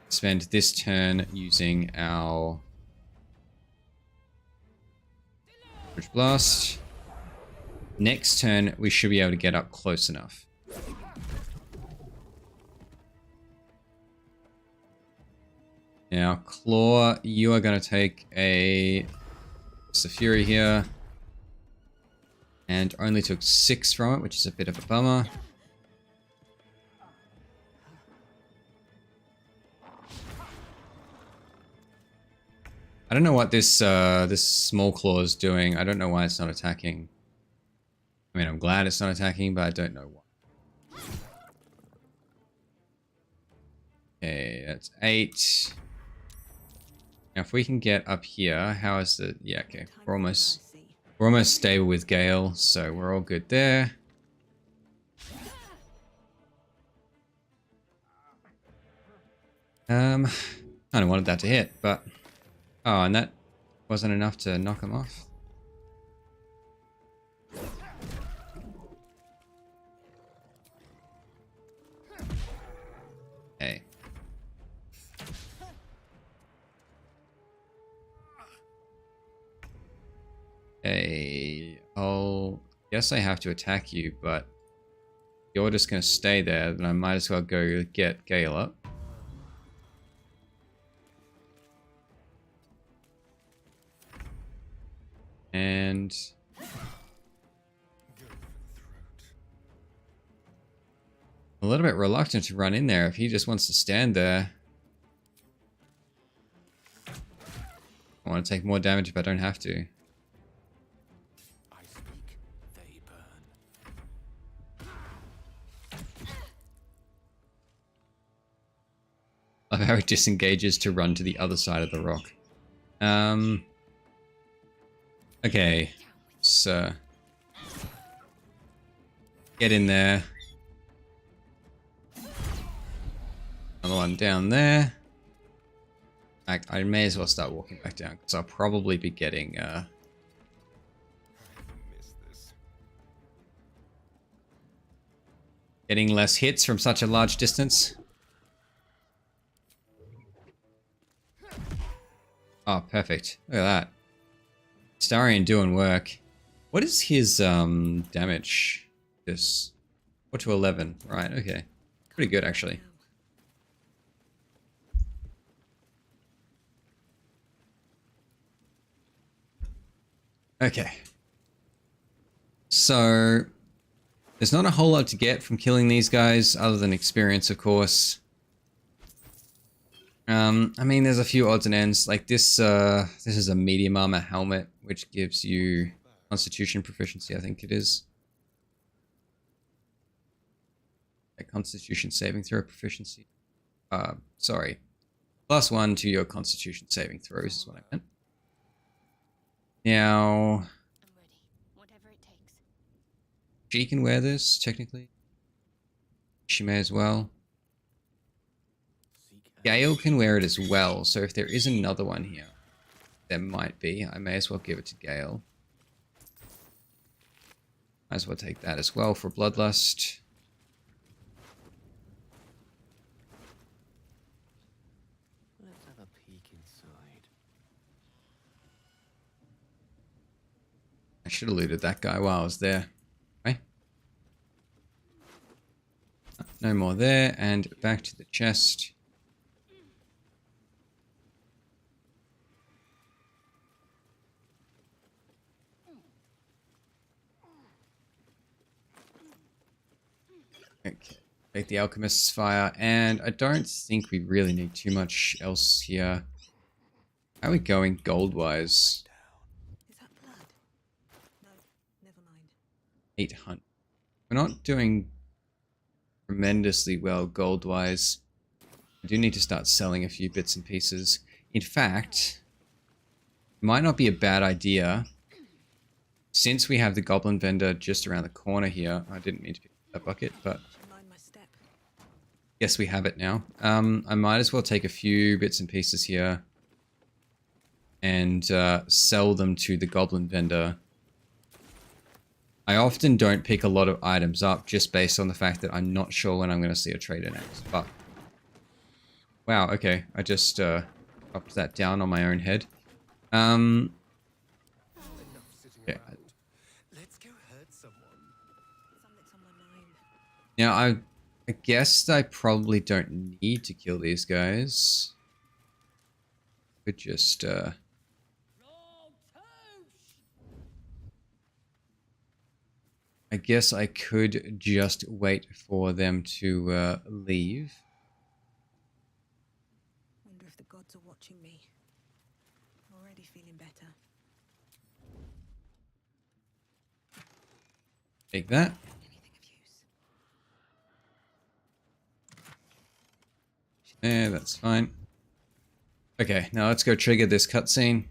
Spend this turn using our Bridge Blast. Next turn, we should be able to get up close enough. Now, Claw, you are going to take a Fury here. And only took 6 from it, which is a bit of a bummer. I don't know what this this small claw is doing. I don't know why it's not attacking. I mean, I'm glad it's not attacking, but I don't know why. Okay, that's 8. Now, if we can get up here, how is the... Yeah, okay. We're almost stable with Gale, so we're all good there. Kind of wanted that to hit, but... Oh, and that wasn't enough to knock him off. Hey. Hey, I'll guess I have to attack you, but you're just going to stay there, then I might as well go get Gale up. And... a little bit reluctant to run in there if he just wants to stand there. I want to take more damage if I don't have to. I speak, they burn. Love how it disengages to run to the other side of the rock. Okay, so get in there. Another one down there. I may as well start walking back down because I'll probably be getting getting less hits from such a large distance. Oh, perfect. Look at that. Starion doing work. What is his damage? This 4 to 11. Right, okay. Pretty good, actually. Okay. So, there's not a whole lot to get from killing these guys, other than experience, of course. I mean, there's a few odds and ends. Like this is a medium armor helmet, which gives you Constitution proficiency, I think it is. A Constitution saving throw proficiency. Sorry. +1 to your Constitution saving throws is what I meant. Now, I'm ready. Whatever it takes. she can wear this, technically. She may as well. Gale can wear it as well, so if there is another one here, there might be. I may as well give it to Gale. Might as well take that as well for Bloodlust. Let's have a peek inside. I should have looted that guy while I was there. Right? No more there, and back to the chest. Okay, take the Alchemist's Fire, and I don't think we really need too much else here. How are we going gold-wise? Is that blood? No, never mind. 800. We're not doing tremendously well gold-wise. I do need to start selling a few bits and pieces. In fact, it might not be a bad idea, since we have the Goblin Vendor just around the corner here. I didn't mean to pick up that bucket, but Mind my step. guess we have it now. I might as well take a few bits and pieces here and sell them to the Goblin Vendor. I often don't pick a lot of items up just based on the fact that I'm not sure when I'm going to see a trader next. But wow, okay, I just dropped that down on my own head. Enough sitting Yeah. around. Let's go hurt someone. Something's on my mind. Now, I guess I probably don't need to kill these guys. Could just I guess I could just wait for them to leave. Wonder if the gods are watching me. Already feeling better. Take that. Anything of use? Yeah, that's fine. Okay, now let's go trigger this cutscene.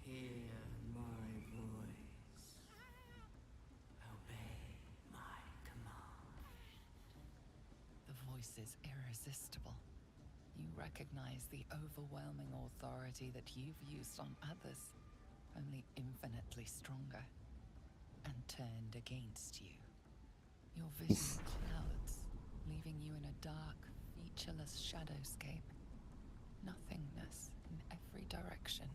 Hear my voice. Obey my command. The voice is irresistible. You recognize the overwhelming authority that you've used on others, only infinitely stronger, and turned against you. Your vision clouds, leaving you in a dark, featureless shadowscape. Nothingness in every direction.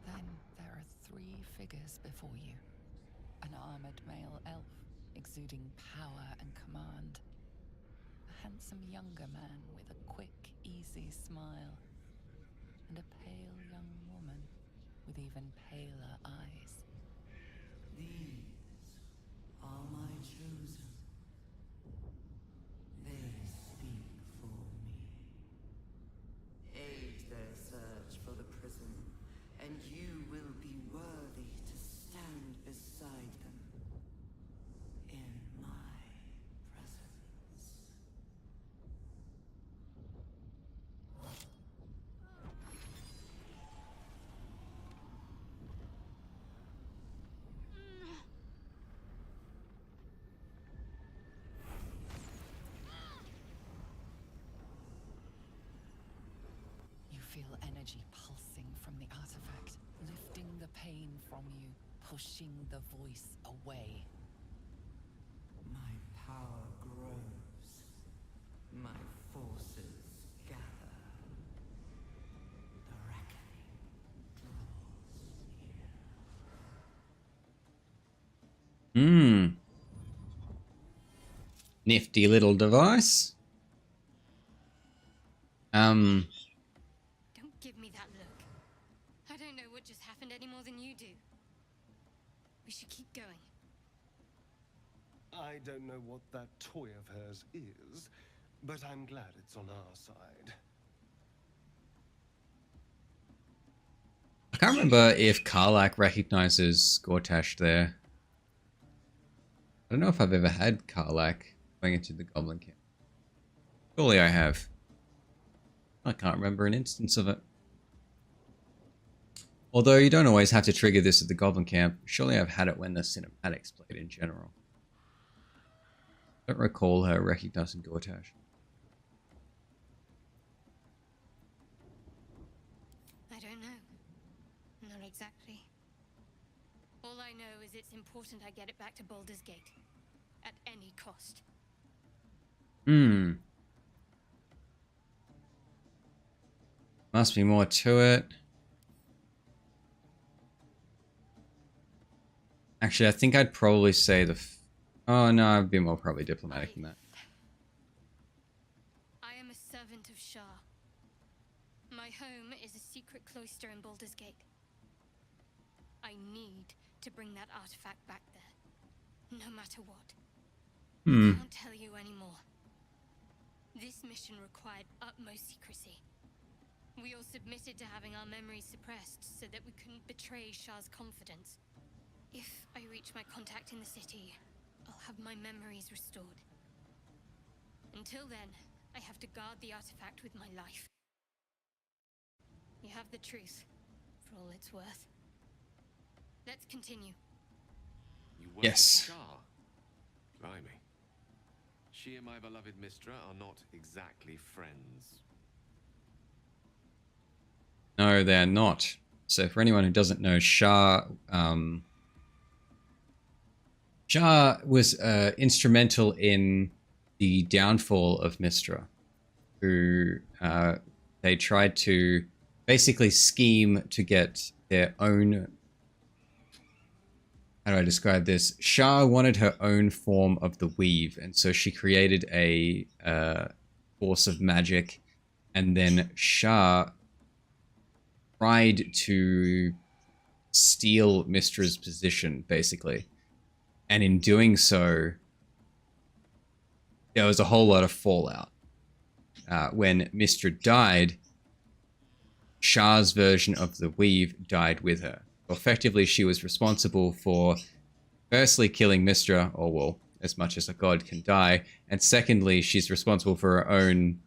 Then there are three figures before you. An armored male elf, exuding power and command. A handsome younger man with a quick, easy smile. And a pale young woman with even paler eyes. These are my chosen. They speak for me. Aid their search for the prison, and you will be worthy to stand beside them in my presence. You feel energy pulsing from the artifact, lifting the pain from you, pushing the voice away. My power grows. My forces gather. The reckoning draws near. Hmm. Nifty little device. Don't give me that look. I don't know what just happened any more than you do. We should keep going. I don't know what that toy of hers is, but I'm glad it's on our side. I can't remember if Karlak recognizes Gortash there. I don't know if I've ever had Karlak going into the Goblin Camp. Surely I have. I can't remember an instance of it. Although you don't always have to trigger this at the Goblin Camp. Surely I've had it when the cinematics played in general. I don't recall her recognizing Gortash. I don't know. Not exactly. All I know is it's important I get it back to Baldur's Gate. At any cost. Hmm. Must be more to it. Actually, I think I'd probably say oh no, I'd be more probably diplomatic than that. I am a servant of Shah. My home is a secret cloister in Baldur's Gate. I need to bring that artifact back there, no matter what. I can't tell you anymore. This mission required utmost secrecy. We all submitted to having our memories suppressed so that we couldn't betray Shah's confidence. If I reach my contact in the city, I'll have my memories restored. Until then, I have to guard the artifact with my life. You have the truth, for all it's worth. Let's continue. You work Yes. with Shah? Blimey. She and my beloved Mistra are not exactly friends. No, they're not. So for anyone who doesn't know, Shah was instrumental in the downfall of Mistra, who they tried to basically scheme to get their own. How do I describe this? Shah wanted her own form of the weave, and so she created a force of magic, and then Shah tried to steal Mistra's position, basically. And in doing so, there was a whole lot of fallout. When Mistra died, Shah's version of the weave died with her. Effectively, she was responsible for firstly killing Mistra, or well, as much as a god can die, and secondly, she's responsible for her own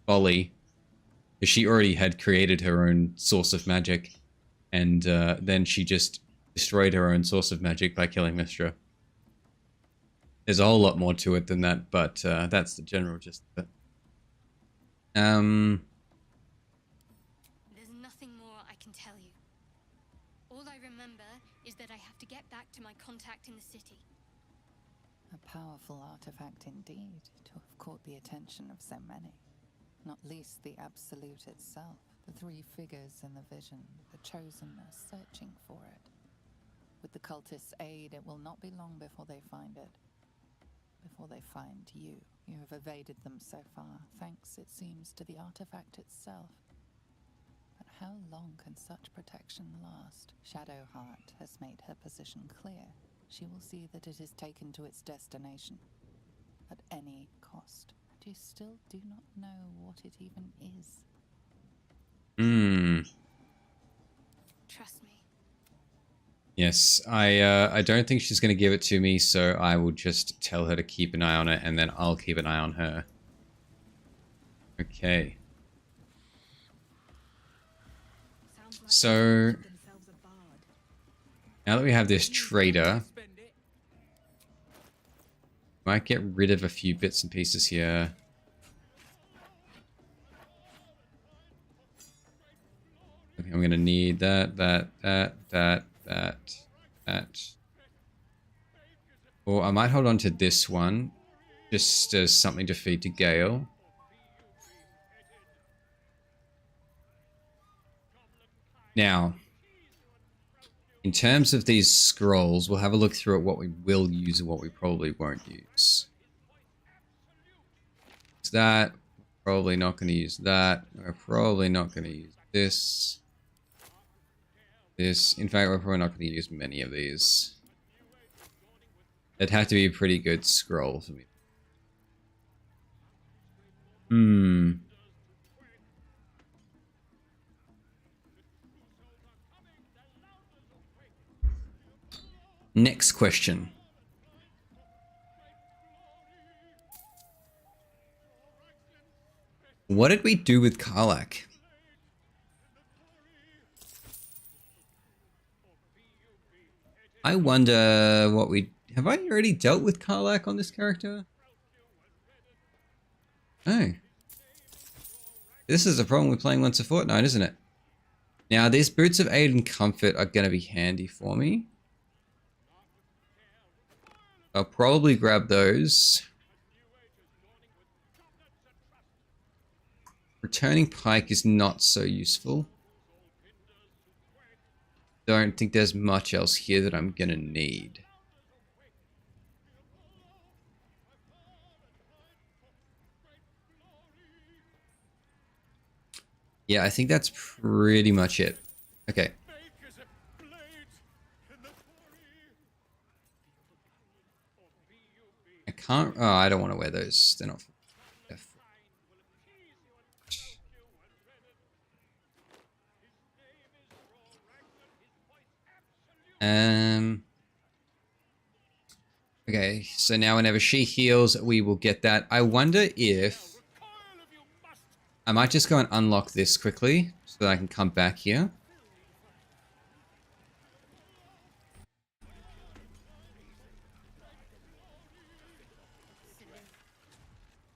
folly, because she already had created her own source of magic, and then she just destroyed her own source of magic by killing Mistra. There's a whole lot more to it than that, but that's the general gist of it. There's nothing more I can tell you. All I remember is that I have to get back to my contact in the city. A powerful artifact indeed, to have caught the attention of so many. Not least the Absolute itself, the three figures in the vision, the Chosenness searching for it. With the cultists' aid, it will not be long before they find it. Before they find you. You have evaded them so far, thanks, it seems, to the artifact itself. But how long can such protection last? Shadowheart has made her position clear. She will see that it is taken to its destination. At any cost. You still do not know what it even is. Trust me. Yes, I don't think she's going to give it to me, so I will just tell her to keep an eye on it, and then I'll keep an eye on her. Okay. So, now that we have this trader, might get rid of a few bits and pieces here. I think I'm going to need that. That. Or I might hold on to this one. Just as something to feed to Gale. Now, in terms of these scrolls, we'll have a look through at what we will use and what we probably won't use. It's that. Probably not going to use that. We're probably not going to use this. This. In fact, we're probably not going to use many of these. It'd have to be a pretty good scroll for me. Next question. What did we do with Karlach? I wonder what we... Have I already dealt with Karlach on this character? Oh. This is a problem with playing once a fortnight, isn't it? Now, these boots of aid and comfort are going to be handy for me. I'll probably grab those. Returning pike is not so useful. Don't think there's much else here that I'm going to need. Yeah, I think that's pretty much it. Okay. I can't... Oh, I don't want to wear those. They're not... Okay, so now whenever she heals, we will get that. I wonder if... I might just go and unlock this quickly so that I can come back here.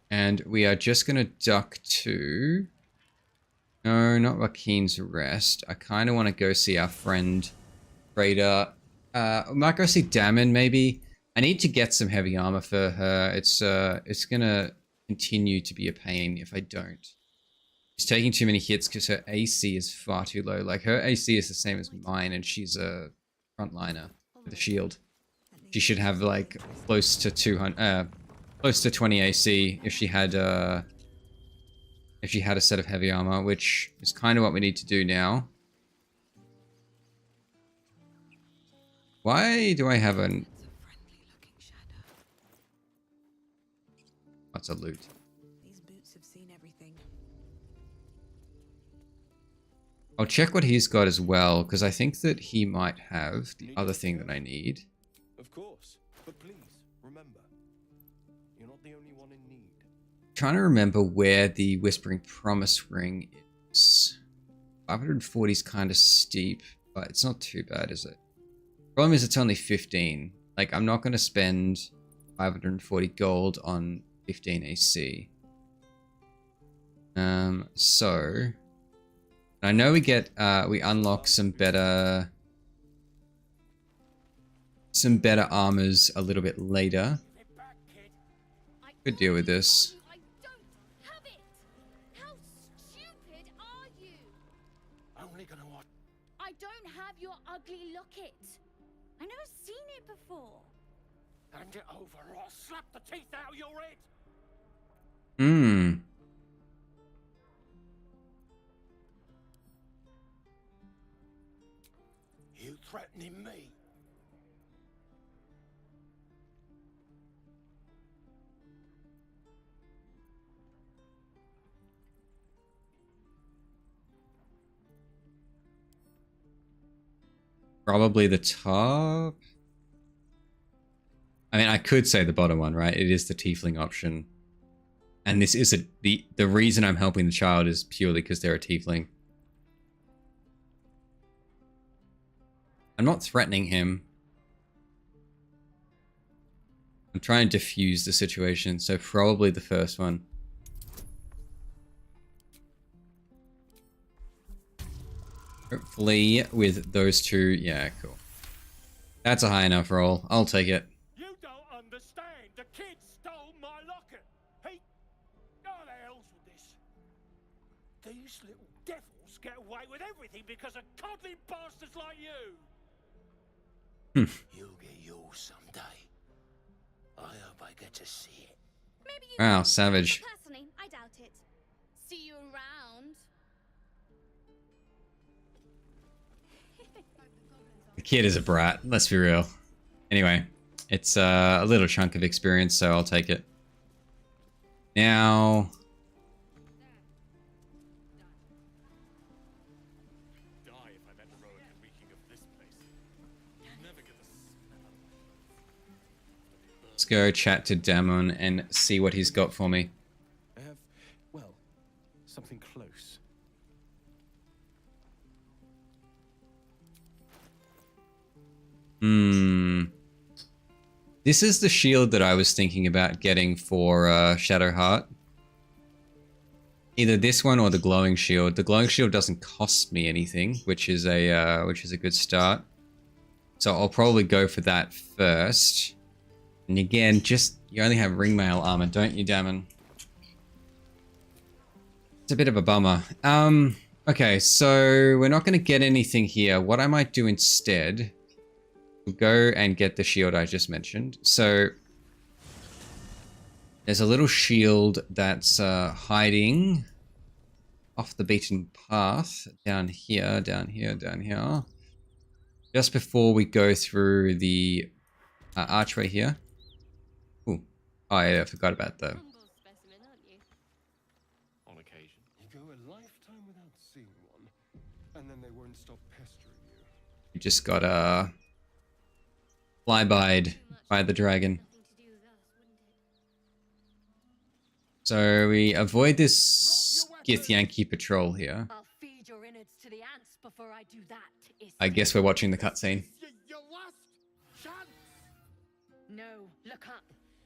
And we are just going to duck to... No, not Joaquin's Rest. I kind of want to go see our friend Trader. We might go see Damon, maybe. I need to get some heavy armor for her. It's going to continue to be a pain if I don't. She's taking too many hits because her AC is far too low. Like, her AC is the same as mine, and she's a frontliner with a shield. She should have, like, close to 200... close to 20 AC if she had a set of heavy armor, which is kind of what we need to do now. Why do I have an... What's a loot? These boots have seen everything. I'll check what he's got as well, because I think that he might have the other thing that I need. Of course, but please remember, you're not the only one in need. Trying to remember where the Whispering Promise ring is. 540 is kind of steep, but it's not too bad, is it? Problem is it's only 15. Like, I'm not going to spend 540 gold on 15 AC. So I know we get we unlock some better armors a little bit later. Could deal with this. I don't have it. How stupid are you? Only gonna watch. I don't have your ugly locket. I never seen it before. Hand it over or I'll slap the teeth out of your head. You threatening me? Probably the top. I mean, I could say the bottom one, right? It is the tiefling option. And this is the reason I'm helping the child is purely because they're a tiefling. I'm not threatening him. I'm trying to diffuse the situation, so probably the first one. Hopefully with those two, yeah, cool. That's a high enough roll. I'll take it. You don't understand. The kid stole my locket. He... Oh, the hell's with this? These little devils get away with everything because of coddling bastards like you. You'll get yours someday. I hope I get to see it. Maybe you Wow, will. savage. Personally, I doubt it. See you around. The kid is a brat, let's be real. Anyway, it's a little chunk of experience, so I'll take it. Now... Die if I met Rowan reeking of this place. You never get the smell. Let's go chat to Damon and see what he's got for me. I have, well, something close. This is the shield that I was thinking about getting for Shadowheart. Either this one or the glowing shield. The glowing shield doesn't cost me anything, which is a good start. So I'll probably go for that first. And again, just you only have ringmail armor, don't you, Damon? It's a bit of a bummer. Okay, so we're not going to get anything here. What I might do instead, we'll go and get the shield I just mentioned. So there's a little shield that's hiding off the beaten path down here, down here, down here. Just before we go through the archway here. Ooh. Oh, yeah, I forgot about the... Humble specimen, aren't you? On occasion. You go a lifetime without seeing one, and then they won't stop pestering you. You just got flybyed by the dragon. Nothing to do with us, wouldn't it? So we avoid this Githyanki patrol here. I'll feed your innards to the ants before I do that. I guess we're watching the cutscene. Your last chance. No, look up.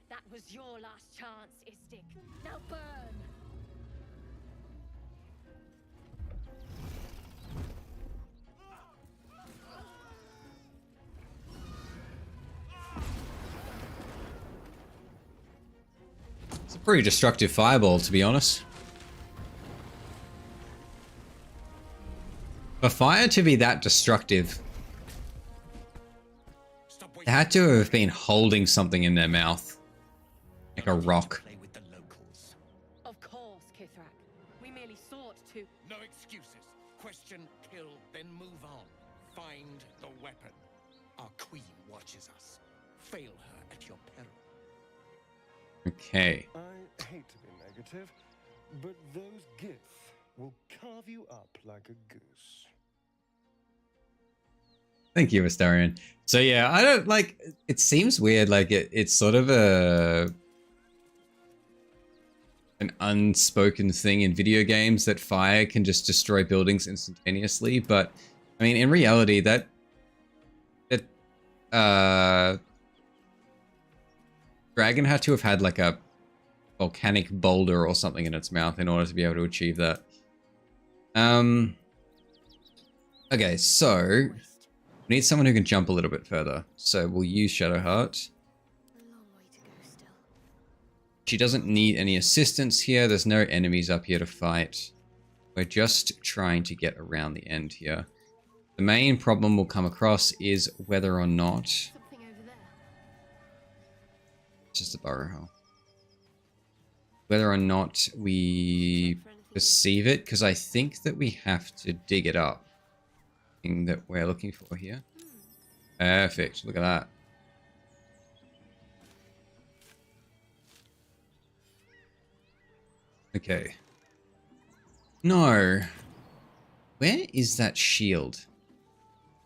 That was your last chance, Istik. Now burn. It's a pretty destructive fireball, to be honest. For fire to be that destructive, they had to have been holding something in their mouth. Like a rock. Play with the locals. Of course, Kithrak. We merely sought to... No excuses. Question, kill, then move on. Find the weapon. Our queen watches us. Fail her at your peril. Okay. I hate to be negative, but those gith will carve you up like a goose. Thank you, Astarion. So yeah, I don't like, it seems weird, like it's sort of an unspoken thing in video games that fire can just destroy buildings instantaneously, but I mean in reality that dragon had to have had like a volcanic boulder or something in its mouth in order to be able to achieve that. Okay, so we need someone who can jump a little bit further. So we'll use Shadowheart. A long way to go still. She doesn't need any assistance here. There's no enemies up here to fight. We're just trying to get around the end here. The main problem we'll come across is whether or not... Something over there. It's just a burrow hole. Whether or not we perceive it, because I think that we have to dig it up. Thing that we're looking for here. Perfect. Look at that. Okay. No. Where is that shield? I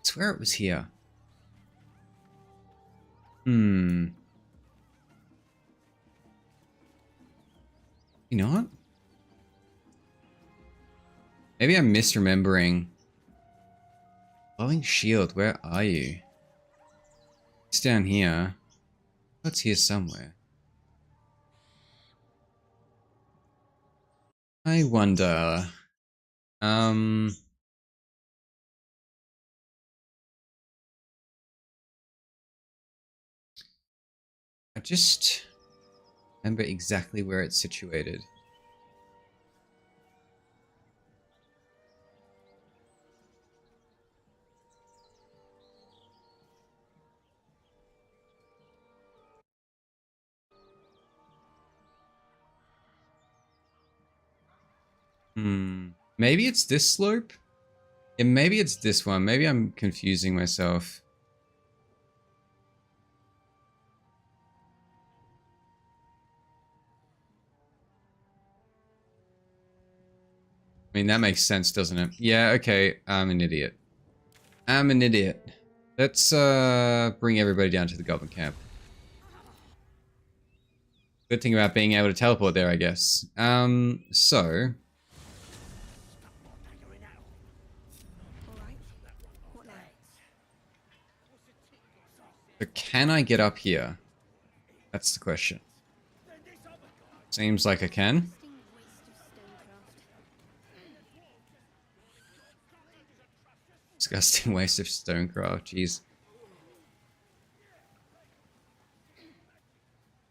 swear it was here. You know what? Maybe I'm misremembering. Glowing shield, where are you? It's down here. It's here somewhere. I wonder. I just remember exactly where it's situated. Maybe it's this slope? Yeah, maybe it's this one. Maybe I'm confusing myself. I mean, that makes sense, doesn't it? Yeah, okay. I'm an idiot. I'm an idiot. Let's bring everybody down to the goblin camp. Good thing about being able to teleport there, I guess. So can I get up here? That's the question. Seems like I can. Disgusting waste of stonecraft, jeez.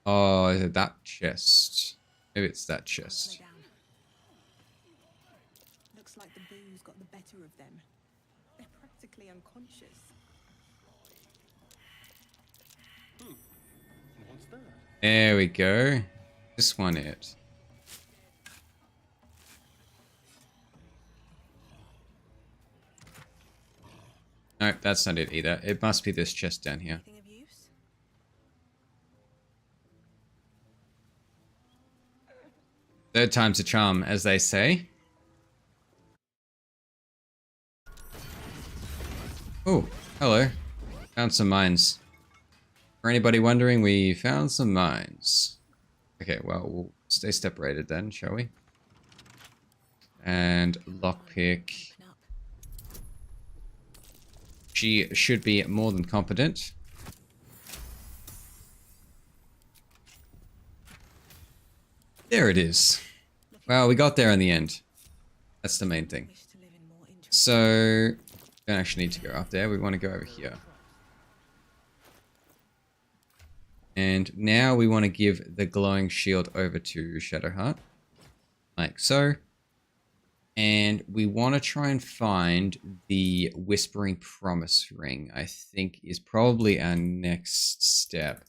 Oh, is it that chest? Maybe it's that chest. Looks like the booze got the better of them. They're practically unconscious. What's that? There we go. This one it. Nope, that's not it either. It must be this chest down here. Anything of use? Third time's a charm, as they say. Oh, hello. Found some mines. For anybody wondering, we found some mines. Okay, well, we'll stay separated then, shall we? And lockpick. She should be more than competent. There it is. Well, we got there in the end. That's the main thing. So, don't actually need to go up there. We want to go over here. And now we want to give the glowing shield over to Shadowheart. Like so. And we want to try and find the Whispering Promise Ring, I think is probably our next step.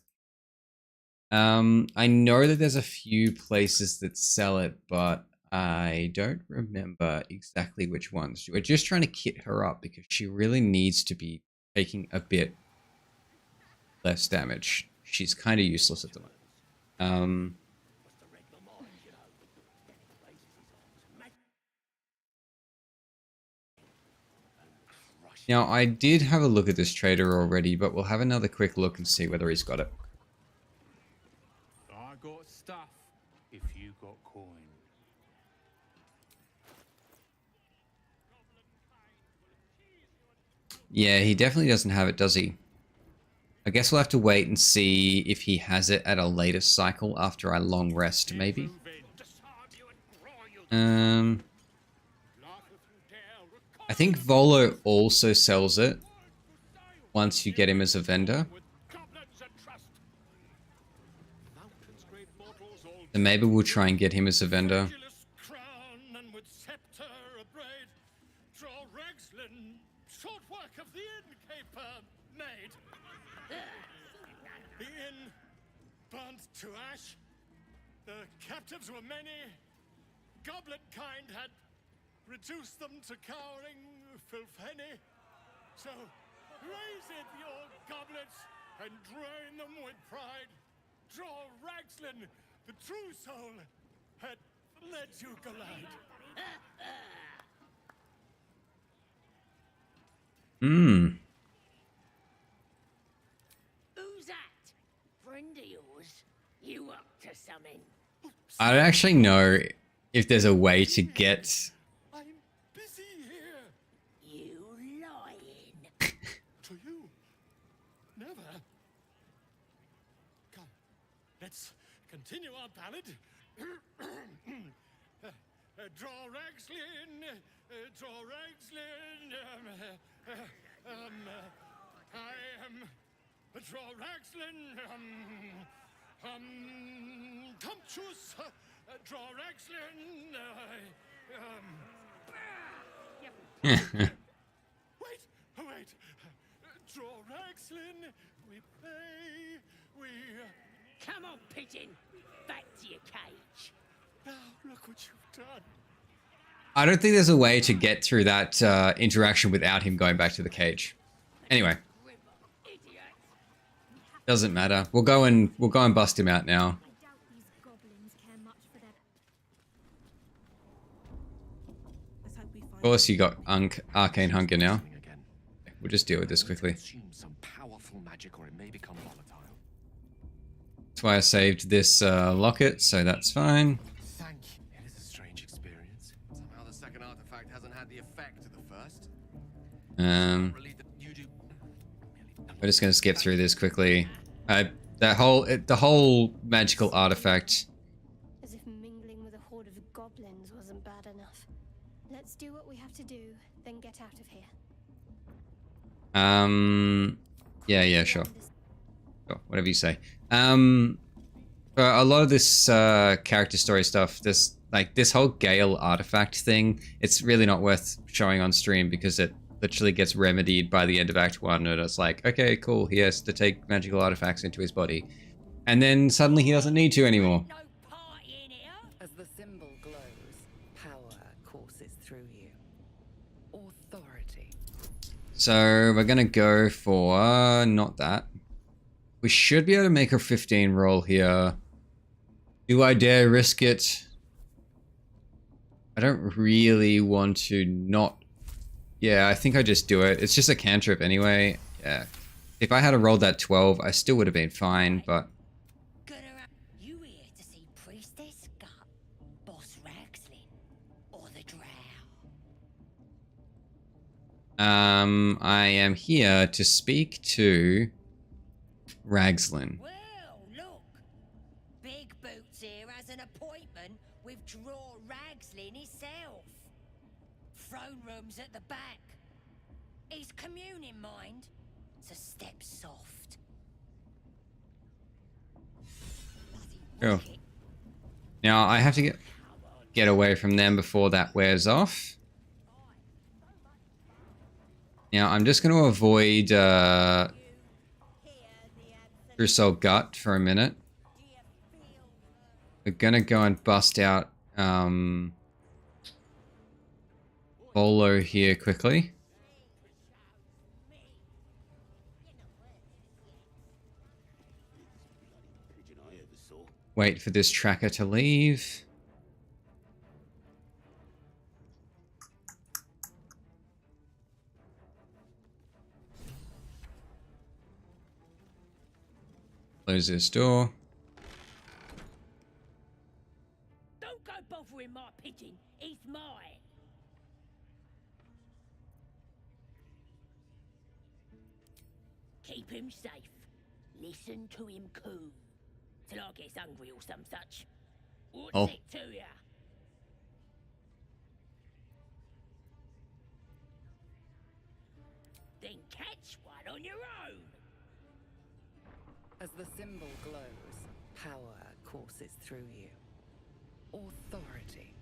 I know that there's a few places that sell it, but I don't remember exactly which ones. We're just trying to kit her up because she really needs to be taking a bit less damage. She's kind of useless at the moment. Now, I did have a look at this trader already, but we'll have another quick look and see whether he's got it. I got stuff if you got coin. Yeah, he definitely doesn't have it, does he? I guess we'll have to wait and see if he has it at a later cycle after our long rest, maybe. I think Volo also sells it once you get him as a vendor. So maybe we'll try and get him as a vendor. To ash, the captives were many. Goblet kind had reduced them to cowering filthenny. So raise it, your goblets, and drain them with pride. Draw Ragslin, the true soul, had led you glide. Who's that? Friend of yours? You up to something? I don't actually know if there's a way to get... I'm busy here. You lying. To you? Never. Come, let's continue our ballad. Draw Ragslin, draw Ragslin. I am draw Ragslin. Tumptuous, draw Ragslin, wait, draw Ragslin, we pay, we... Come on, pigeon! Back to your cage. Now, look what you've done. I don't think there's a way to get through that interaction without him going back to the cage. Anyway. Doesn't matter. We'll go and bust him out now. Of course, you got arcane hunger now. We'll just deal with this quickly. Some powerful magic, or it may become volatile. That's why I saved this locket, so that's fine. Thank you. It is a strange experience. Somehow the second artifact hasn't had the effect of the first. We're just gonna skip through this quickly. The whole magical artifact. As if mingling with a horde of goblins wasn't bad enough. Let's do what we have to do, then get out of here. Yeah, sure. Sure, whatever you say. For a lot of this character story stuff, this whole Gale artifact thing, it's really not worth showing on stream because it literally gets remedied by the end of Act 1, and it's like, okay, cool, he has to take magical artifacts into his body. And then suddenly he doesn't need to anymore. As the symbol glows, power courses through you. Authority. So we're gonna go for not that. We should be able to make a 15 roll here. Do I dare risk it? I don't really want to not. Yeah, I think I just do it. It's just a cantrip anyway. Yeah. If I had rolled that 12, I still would have been fine, but... You here to see Priestess Gut, Boss Ragslin, or the Drow? I am here to speak to Ragslin. Well, look. Big Boots here has an appointment with Draw Ragslin himself. Throne room's at the back. He's communing, mind. So step soft. Cool. Now I have to get away from them before that wears off. Now I'm just going to avoid True Soul Gut for a minute. We're going to go and bust out Bolo here quickly. Wait for this tracker to leave. Close this door. Don't go bothering my pigeon. He's mine. Keep him safe. Listen to him coo. Till I gets hungry or some such. What's it to ya? Then catch one on your own. As the symbol glows, power courses through you. Authority.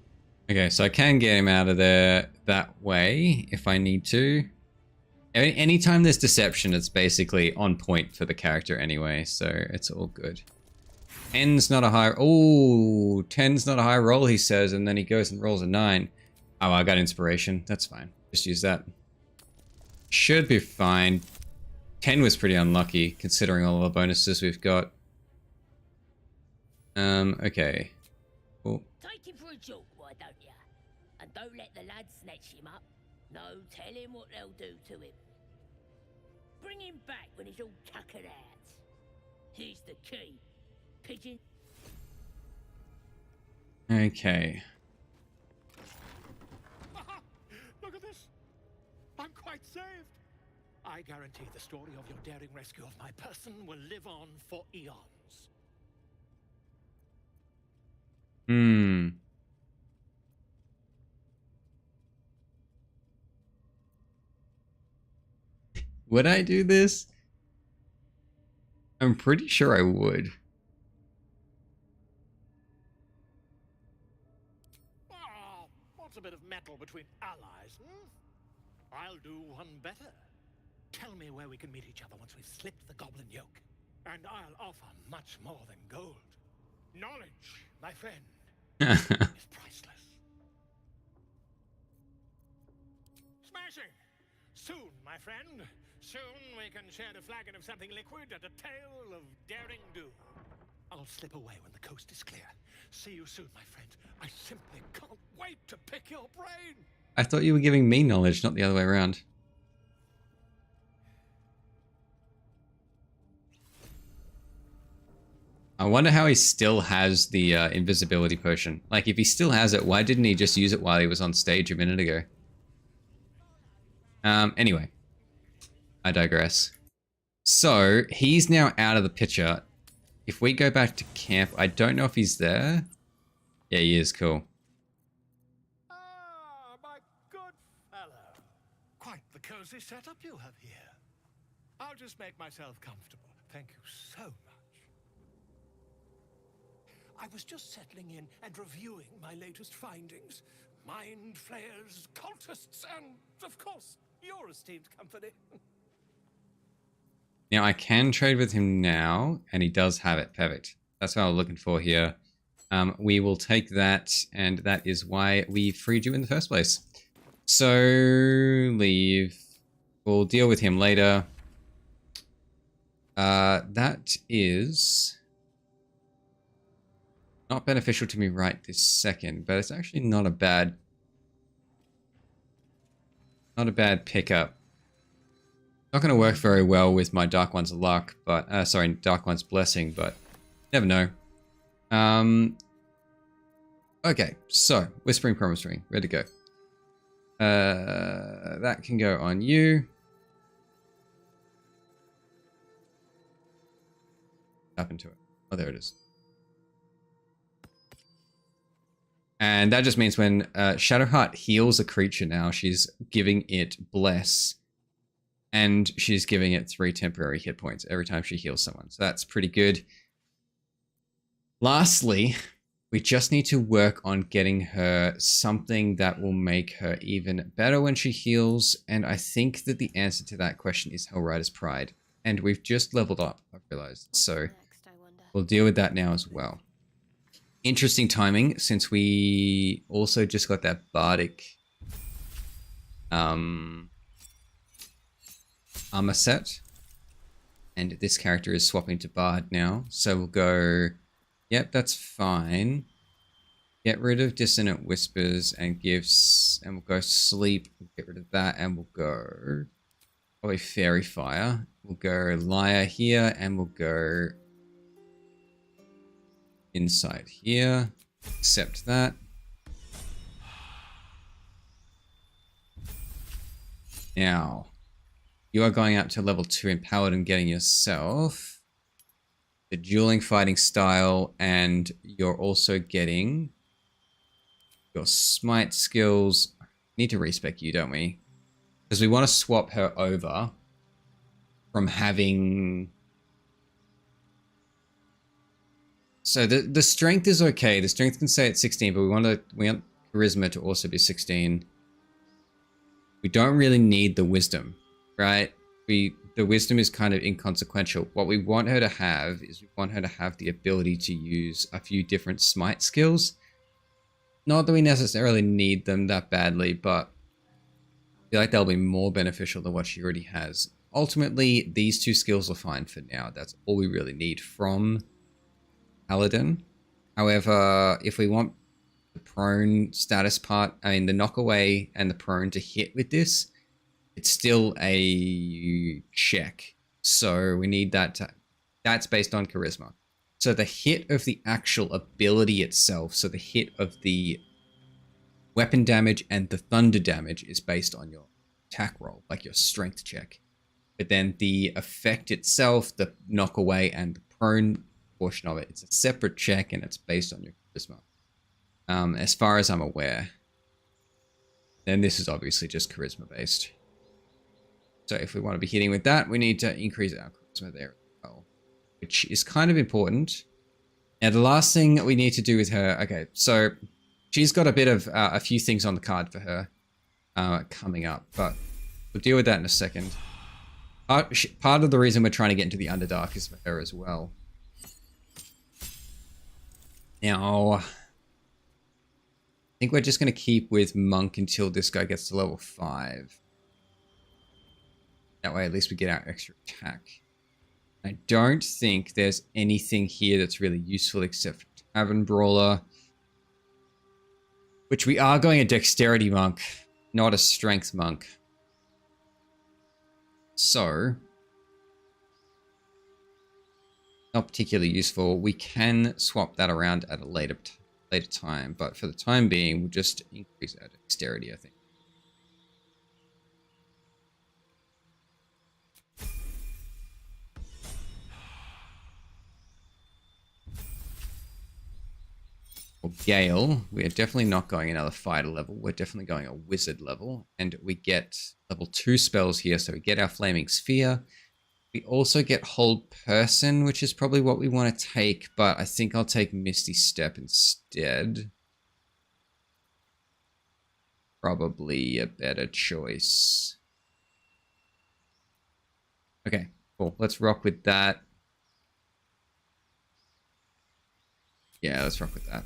Okay, so I can get him out of there that way if I need to. Anytime there's deception, it's basically on point for the character anyway, so it's all good. 10's not a high... Oh, 10's not a high roll, he says, and then he goes and rolls a 9. Oh, I got inspiration. That's fine. Just use that. Should be fine. 10 was pretty unlucky, considering all the bonuses we've got. Okay. Cool. Take him for a joke, why don't ya? And don't let the lads snatch him up. No, tell him what they'll do to him. Bring him back when he's all tuckered out. Here's the key. Pigeon. Okay. Look at this. I'm quite saved. I guarantee the story of your daring rescue of my person will live on for eons. Would I do this? I'm pretty sure I would. a bit of metal between allies, I'll do one better. Tell me where we can meet each other once we've slipped the goblin yoke. And I'll offer much more than gold. Knowledge, my friend, is priceless. Smashing! Soon, my friend. Soon we can share a flagon of something liquid and a tale of daring do. I'll slip away when the coast is clear. See you soon, my friend. I simply can't wait to pick your brain. I thought you were giving me knowledge, not the other way around. I wonder how he still has the invisibility potion. Like, if he still has it, why didn't he just use it while he was on stage a minute ago? Anyway. I digress. So, he's now out of the picture. If we go back to camp, I don't know if he's there. Yeah, he is. Cool. Ah, my good fellow. Quite the cozy setup you have here. I'll just make myself comfortable. Thank you so much. I was just settling in and reviewing my latest findings. Mind flayers, cultists, and, of course, your esteemed company. Now, I can trade with him now, and he does have it. Perfect. That's what I was looking for here. We will take that, and that is why we freed you in the first place. So, leave. We'll deal with him later. That is not beneficial to me right this second, but it's actually not a bad pickup. Not going to work very well with my Dark One's luck, but sorry, Dark One's blessing, but never know. Okay, so Whispering Promontory, ready to go. That can go on you. What happened to it? Oh, there it is. And that just means when Shadowheart heals a creature now, she's giving it Bless. And she's giving it 3 temporary hit points every time she heals someone. So that's pretty good. Lastly, we just need to work on getting her something that will make her even better when she heals. And I think that the answer to that question is Hellrider's Pride. And we've just leveled up, I've realized. So we'll deal with that now as well. Interesting timing, since we also just got that Bardic armor set. And this character is swapping to Bard now. So we'll go, yep, that's fine. Get rid of Dissonant Whispers and Gifts, and we'll go Sleep. We'll get rid of that, and we'll go probably Fairy Fire. We'll go Liar here, and we'll go Insight here. Accept that. Now, you are going up to level 2 Empowered and getting yourself the Dueling Fighting Style, and you're also getting your Smite skills. Need to respec you, don't we? Because we want to swap her over from having... So the strength is okay. The strength can stay at 16, but we want charisma to also be 16. We don't really need the wisdom, right? The wisdom is kind of inconsequential. What we want her to have is we want her to have the ability to use a few different smite skills. Not that we necessarily need them that badly, but I feel like they'll be more beneficial than what she already has. Ultimately, these 2 skills are fine for now. That's all we really need from Paladin. However, if we want the prone status part, I mean the knockaway and the prone to hit with this, it's still a check. So we need that that's based on charisma. So the hit of the actual ability itself, so the hit of the weapon damage and the thunder damage is based on your attack roll, like your strength check. But then the effect itself, the knockaway and the prone portion of it, it's a separate check and it's based on your charisma. As far as I'm aware. Then this is obviously just charisma based. So if we want to be hitting with that, we need to increase our charisma there as well, which is kind of important. Now the last thing that we need to do with her, okay, so she's got a bit of a few things on the card for her coming up, but we'll deal with that in a second. Part of the reason we're trying to get into the Underdark is for her as well. Now, I think we're just going to keep with Monk until this guy gets to level 5. That way at least we get our extra attack. I don't think there's anything here that's really useful except for Tavern Brawler. Which we are going a Dexterity Monk, not a Strength Monk. So, not particularly useful. We can swap that around at a later time, but for the time being, we'll just increase our Dexterity, I think. For Gale, we're definitely not going another fighter level. We're definitely going a wizard level. And we get level 2 spells here. So we get our Flaming Sphere. We also get Hold Person, which is probably what we want to take. But I think I'll take Misty Step instead. Probably a better choice. Okay, cool. Let's rock with that. Yeah, let's rock with that.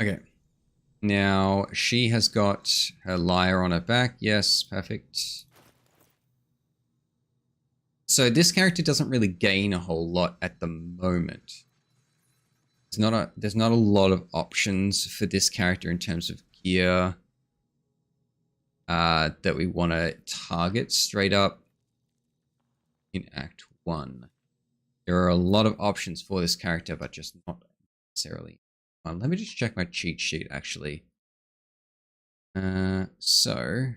Okay. Now, she has got her lyre on her back. Yes, perfect. So this character doesn't really gain a whole lot at the moment. There's not a lot of options for this character in terms of gear that we want to target straight up in Act 1. There are a lot of options for this character, but just not necessarily. Let me just check my cheat sheet, actually. So,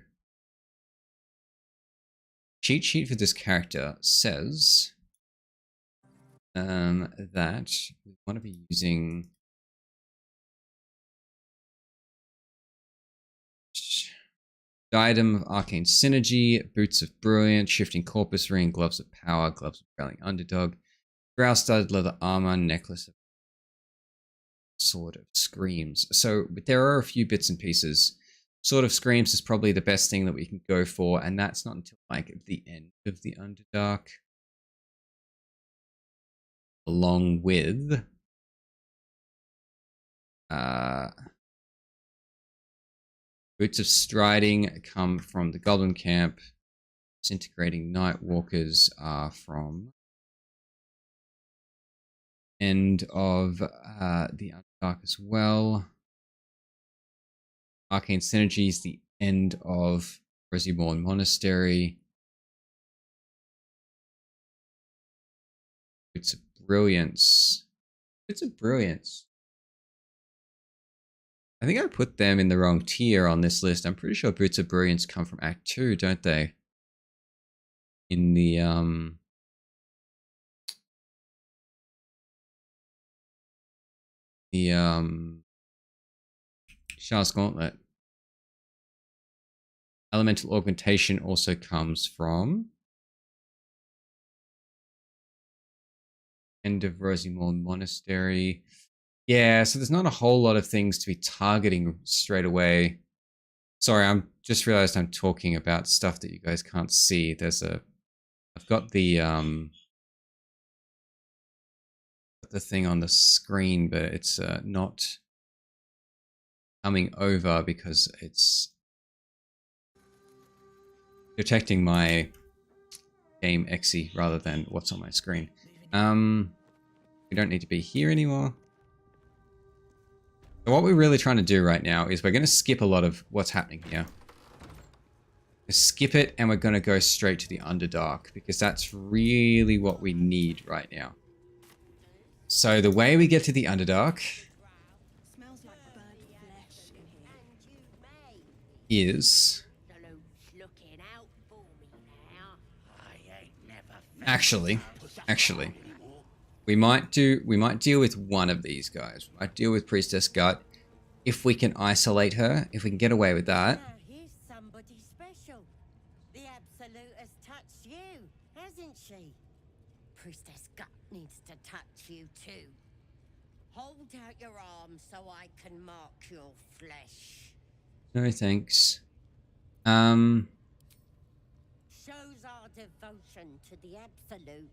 cheat sheet for this character says that we want to be using Diadem of Arcane Synergy, Boots of Brilliance, Shifting Corpus Ring, Gloves of Power, Gloves of Railing Underdog, Brow-studded leather armor, Necklace of Sword of Screams. So there are a few bits and pieces. Sword of Screams is probably the best thing that we can go for, and that's not until like the end of the Underdark. Along with Boots of Striding come from the Goblin Camp. Disintegrating Nightwalkers are from end of the Underdark as well. Arcane Synergy is the end of Rosimorn Monastery. Boots of Brilliance. Boots of Brilliance. I think I put them in the wrong tier on this list. I'm pretty sure Boots of Brilliance come from Act 2, don't they? In the Shah's Gauntlet. Elemental Augmentation also comes from end of Rosimorn Monastery. Yeah, so there's not a whole lot of things to be targeting straight away. Sorry, I'm just realized I'm talking about stuff that you guys can't see. I've got the thing on the screen, but it's not coming over because it's detecting my game exe rather than what's on my screen. We don't need to be here anymore. So what we're really trying to do right now is we're going to skip a lot of what's happening here. Skip it, and we're going to go straight to the Underdark because that's really what we need right now. So the way we get to the Underdark is actually we might deal with one of these guys. We might deal with Priestess Gut if we can isolate her, if we can get away with that. Here's somebody special. The Absolute has touched you, hasn't she? Priestess Gut needs to touch you too. Hold out your arm so I can mark your flesh. No thanks. Shows our devotion to the absolute.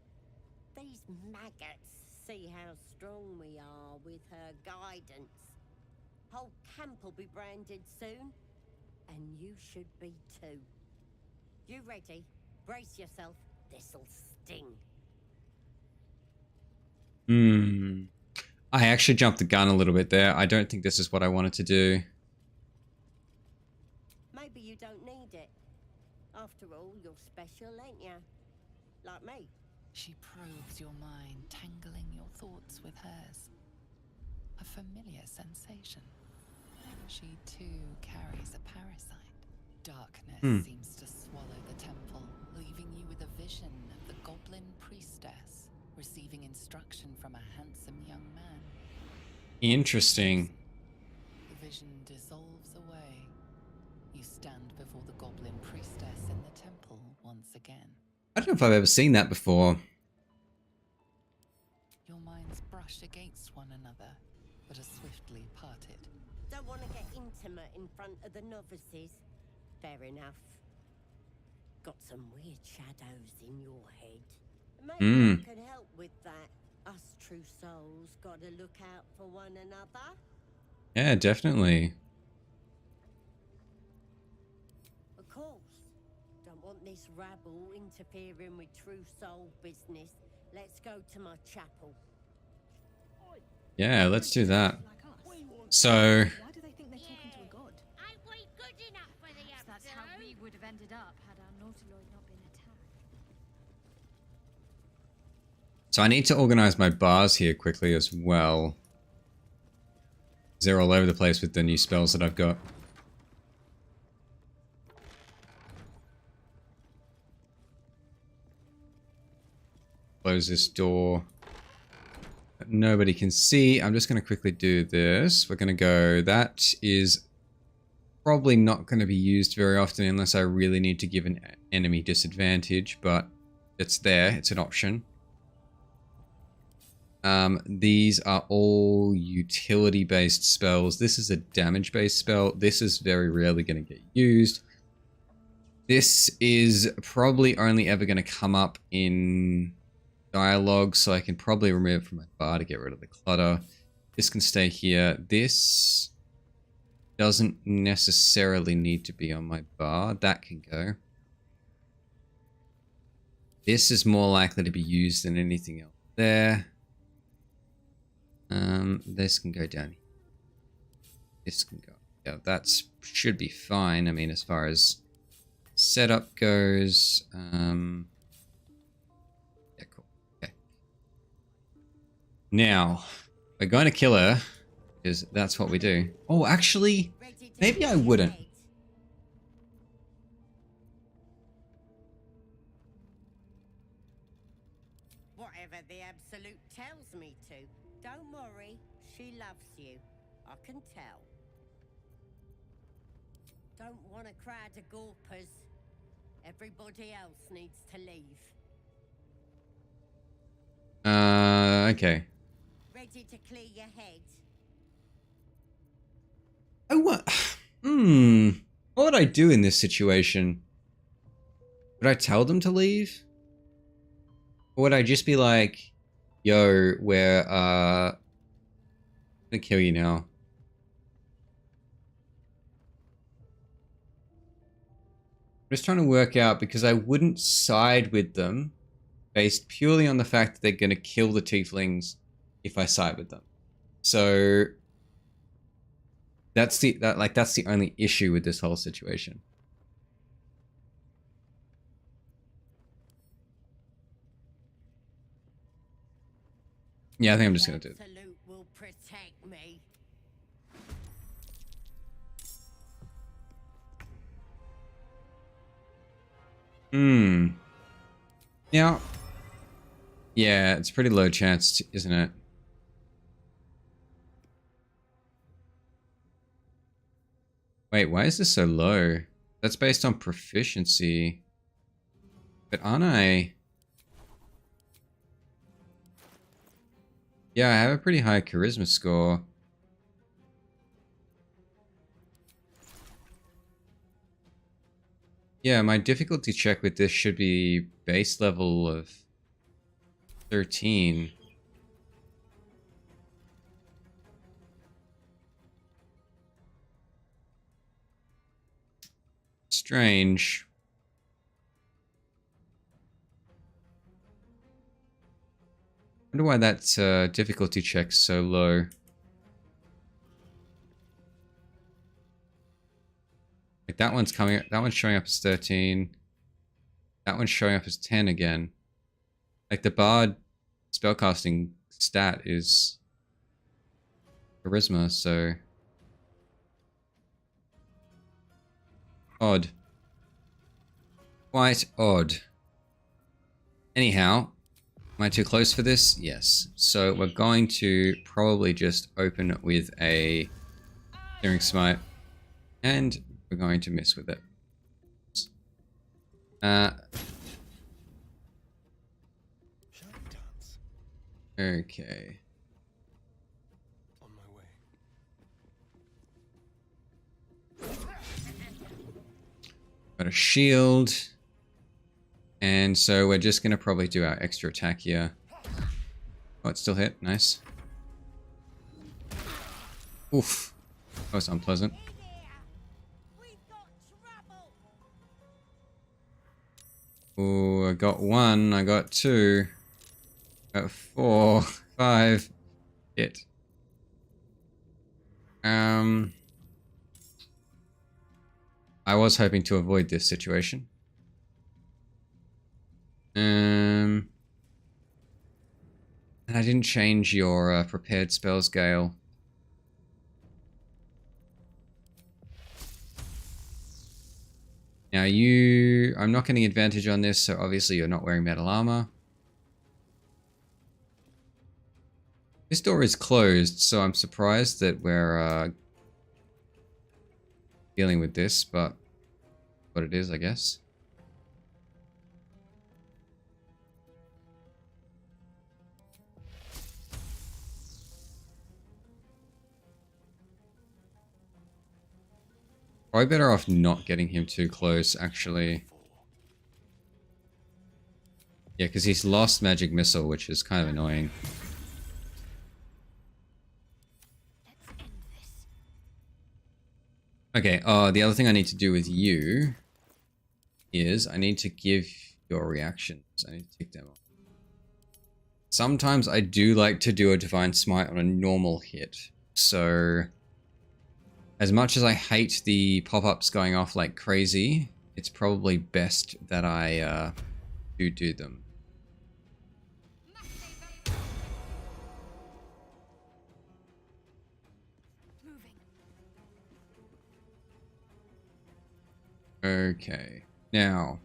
These maggots see how strong we are with her guidance. Whole camp will be branded soon, and you should be too. You ready? Brace yourself. This'll sting. I actually jumped the gun a little bit there. I don't think this is what I wanted to do. Maybe you don't need it. After all, you're special, ain't ya? Like me. She probes your mind, tangling your thoughts with hers. A familiar sensation. She too carries a parasite. Darkness seems to swallow the temple, leaving you with a vision of the goblin priestess receiving instruction from a handsome young man. Interesting. The vision dissolves away. You stand before the goblin priestess in the temple once again. I don't know if I've ever seen that before. Your minds brush against one another, but are swiftly parted. Don't want to get intimate in front of the novices. Fair enough. Got some weird shadows in your head. Maybe I can help with that. Us true souls gotta look out for one another. Yeah, definitely. Of course. Don't want this rabble interfering with true soul business. Let's go to my chapel. Yeah, let's do that. So, Why do they think they're talking to a god? Ain't we good enough for the That's how we would have ended up had our Nautiloid not been attacked. so I need to organize my bars here quickly as well. They're all over the place with the new spells that I've got. Close this door. Nobody can see. I'm just going to quickly do this. We're going to go. That is probably not going to be used very often unless I really need to give an enemy disadvantage, but it's there. It's an option. These are all utility-based spells. This is a damage-based spell. This is very rarely going to get used. This is probably only ever going to come up in dialogue, so I can probably remove it from my bar to get rid of the clutter. This can stay here. This doesn't necessarily need to be on my bar. That can go. This is more likely to be used than anything else there. This can go down here. This can go. Yeah, that should be fine. I mean, as far as setup goes, yeah, cool. Okay. Now, we're going to kill her, because that's what we do. Oh, actually, maybe I wouldn't. Whatever the absolute tells me to. Don't worry, she loves you. I can tell. Don't want a crowd of gawpers. Everybody else needs to leave. Okay. Ready to clear your head? Oh, what? What would I do in this situation? Would I tell them to leave? Or would I just be like, yo, we're, gonna kill you now. I'm just trying to work out, because I wouldn't side with them based purely on the fact that they're gonna kill the tieflings if I side with them. So that's the only issue with this whole situation. Yeah, I think I'm just gonna do it. Absolute will protect me. Now, yeah, it's pretty low chance, isn't it? Wait, why is this so low? That's based on proficiency. But aren't I... Yeah, I have a pretty high charisma score. Yeah, my difficulty check with this should be base level of 13. Strange. I wonder why that difficulty check's so low. Like that one's coming, that one's showing up as 13. That one's showing up as 10 again. Like the bard spellcasting stat is charisma, so odd. Quite odd. Anyhow, am I too close for this? Yes. So we're going to probably just open with a Searing Smite, and we're going to miss with it. Okay. On my way. Got a shield. And so we're just going to probably do our extra attack here. Oh, it still hit. Nice. Oof. That was unpleasant. Ooh, I got 1. I got 2. I got 4. 5. Hit. I was hoping to avoid this situation. And I didn't change your prepared spells, Gale. Now I'm not getting advantage on this, so obviously you're not wearing metal armor. This door is closed, so I'm surprised that we're dealing with this, but what it is, I guess. Probably better off not getting him too close, actually. Yeah, because he's lost magic missile, which is kind of annoying. Okay, the other thing I need to do with you is I need to give your reactions. I need to tick them off. Sometimes I do like to do a Divine Smite on a normal hit. So, as much as I hate the pop-ups going off like crazy, it's probably best that I do them. Okay, now.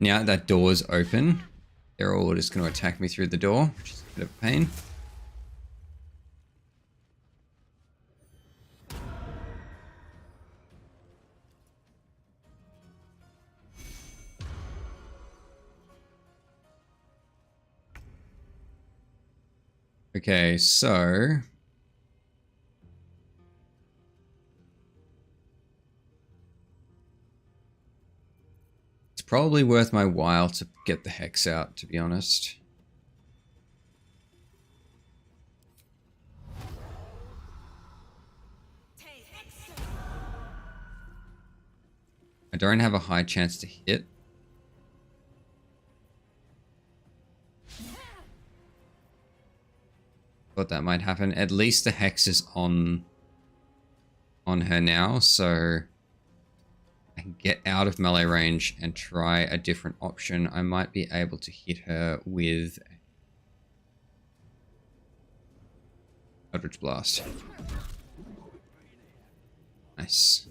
Now that door's open, they're all just going to attack me through the door, which is a bit of a pain. Okay, so it's probably worth my while to get the hex out, to be honest. I don't have a high chance to hit. Thought that might happen. At least the hex is on her now, so I can get out of melee range and try a different option. I might be able to hit her with Eldritch Blast. Nice.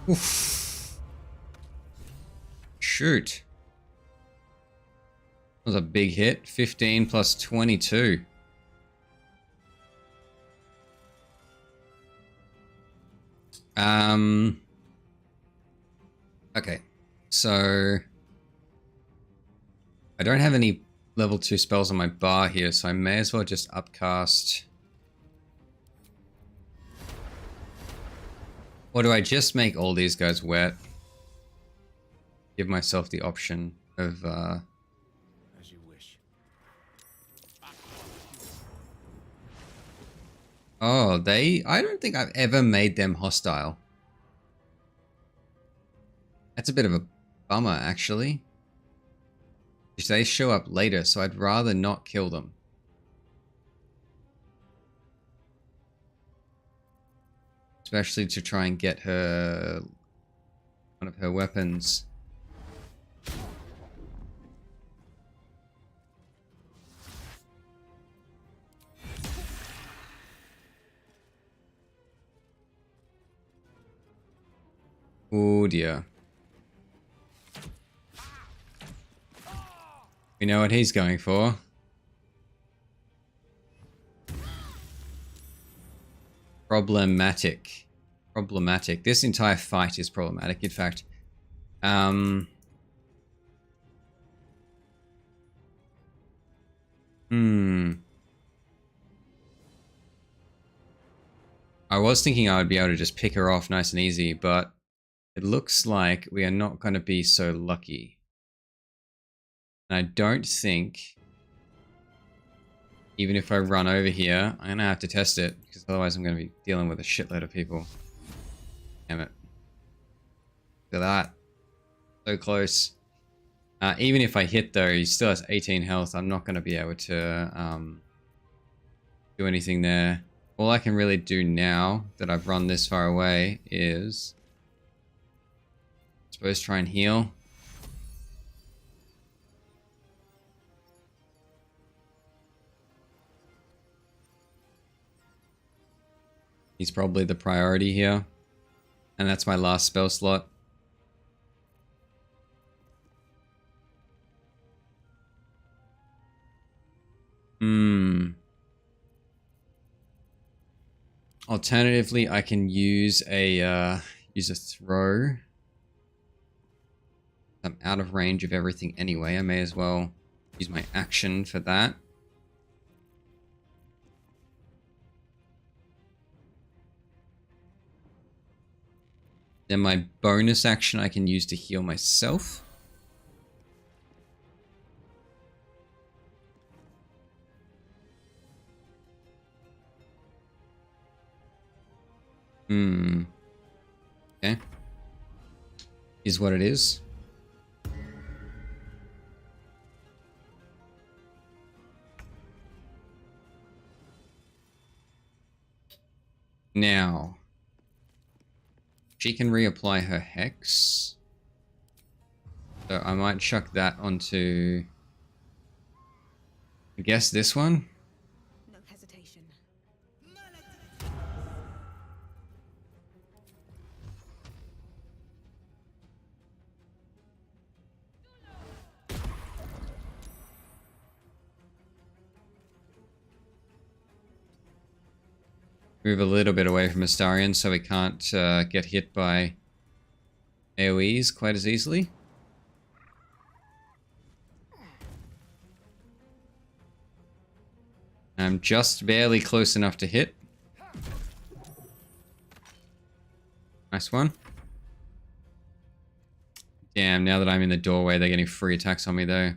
Oof. Shoot. That was a big hit. 15 plus 22. Okay. So I don't have any level 2 spells on my bar here, so I may as well just upcast. Or do I just make all these guys wet? Give myself the option of As you wish. oh, I don't think I've ever made them hostile. That's a bit of a bummer, actually. They show up later, so I'd rather not kill them. Especially to try and get her one of her weapons. Oh dear. We know what he's going for. Problematic. Problematic. This entire fight is problematic, in fact. I was thinking I would be able to just pick her off nice and easy, but it looks like we are not going to be so lucky. And I don't think, even if I run over here, I'm going to have to test it, because otherwise I'm going to be dealing with a shitload of people. Damn it. Look at that. So close. Even if I hit though, he still has 18 health. I'm not going to be able to do anything there. All I can really do now that I've run this far away is, I suppose, try and heal. He's probably the priority here. And that's my last spell slot. Alternatively, I can use a throw. I'm out of range of everything anyway. I may as well use my action for that. Then my bonus action I can use to heal myself. Okay. Is what it is. Now, she can reapply her hex. So I might chuck that onto, I guess, this one. No hesitation. Move a little bit away from Astarion so we can't get hit by AoEs quite as easily. I'm just barely close enough to hit. Nice one. Damn, now that I'm in the doorway, they're getting free attacks on me though.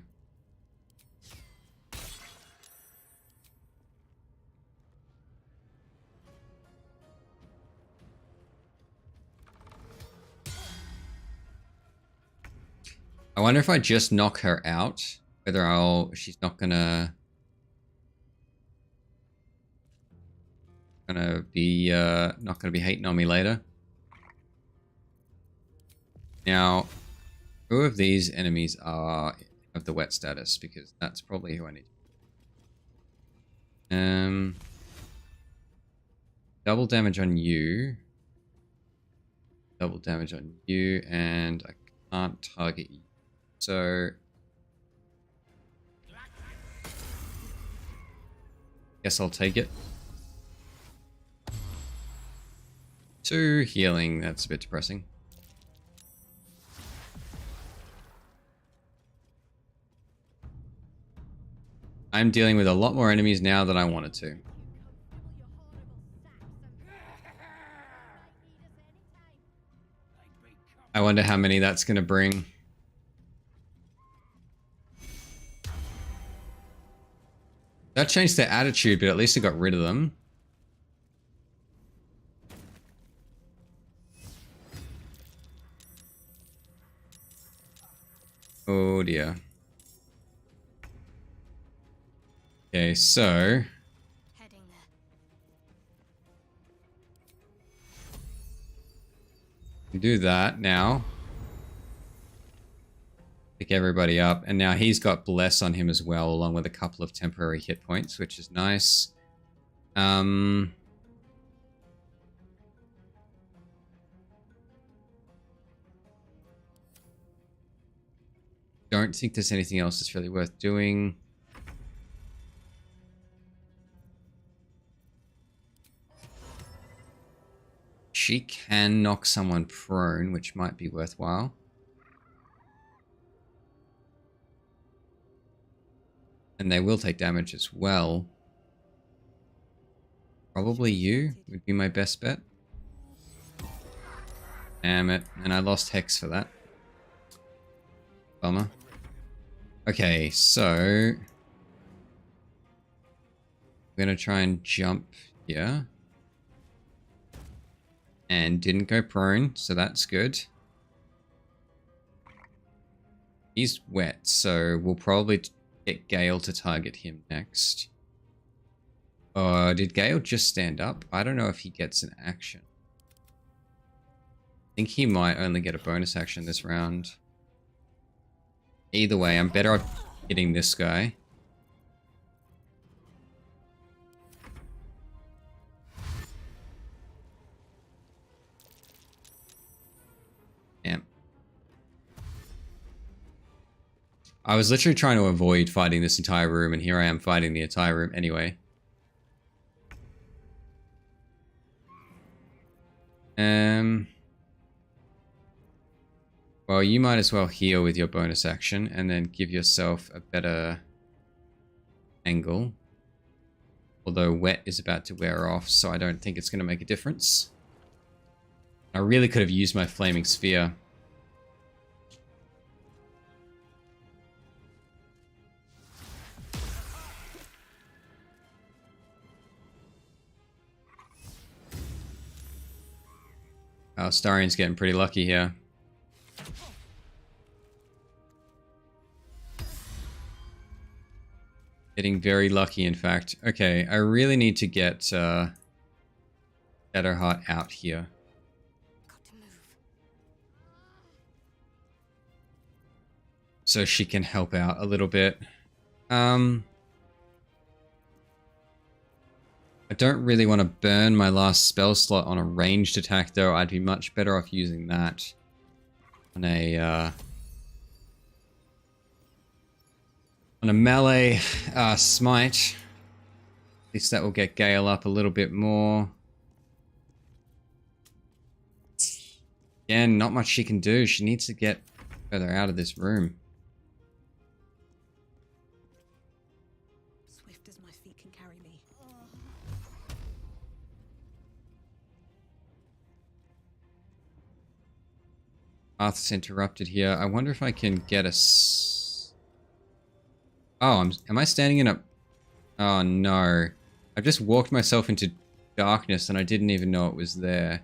I wonder if I just knock her out, whether she's not gonna be not gonna be hating on me later. Now, who of these enemies are of the wet status? Because that's probably who I need. Double damage on you. double damage on you, and I can't target you. So guess I'll take it. 2 healing, that's a bit depressing. I'm dealing with a lot more enemies now than I wanted to. I wonder how many that's going to bring. That changed their attitude, but at least it got rid of them. Oh dear. Okay, so Heading there. we do that now. Pick everybody up, and now he's got bless on him as well, along with a couple of temporary hit points, which is nice. Don't think there's anything else that's really worth doing. She can knock someone prone, which might be worthwhile. And they will take damage as well. Probably you would be my best bet. Damn it. And I lost Hex for that. Bummer. Okay, so I'm gonna try and jump here. And didn't go prone, so that's good. He's wet, so we'll probably get Gale to target him next. Did Gale just stand up? I don't know if he gets an action. I think he might only get a bonus action this round. Either way, I'm better off hitting this guy. Damn. I was literally trying to avoid fighting this entire room, and here I am fighting the entire room anyway. Well, you might as well heal with your bonus action and then give yourself a better angle. Although wet is about to wear off, so I don't think it's going to make a difference. I really could have used my flaming sphere. Starian's getting pretty lucky here. Getting very lucky, in fact. Okay, I really need to get Shadowheart out here. Got to move. So she can help out a little bit. I don't really want to burn my last spell slot on a ranged attack, though. I'd be much better off using that on a melee smite. At least that will get Gale up a little bit more. Again, not much she can do. She needs to get further out of this room. Swift as my feet can carry me. Path's interrupted here. I wonder if I can get a... Oh, am I standing in a... Oh no. I've just walked myself into darkness and I didn't even know it was there.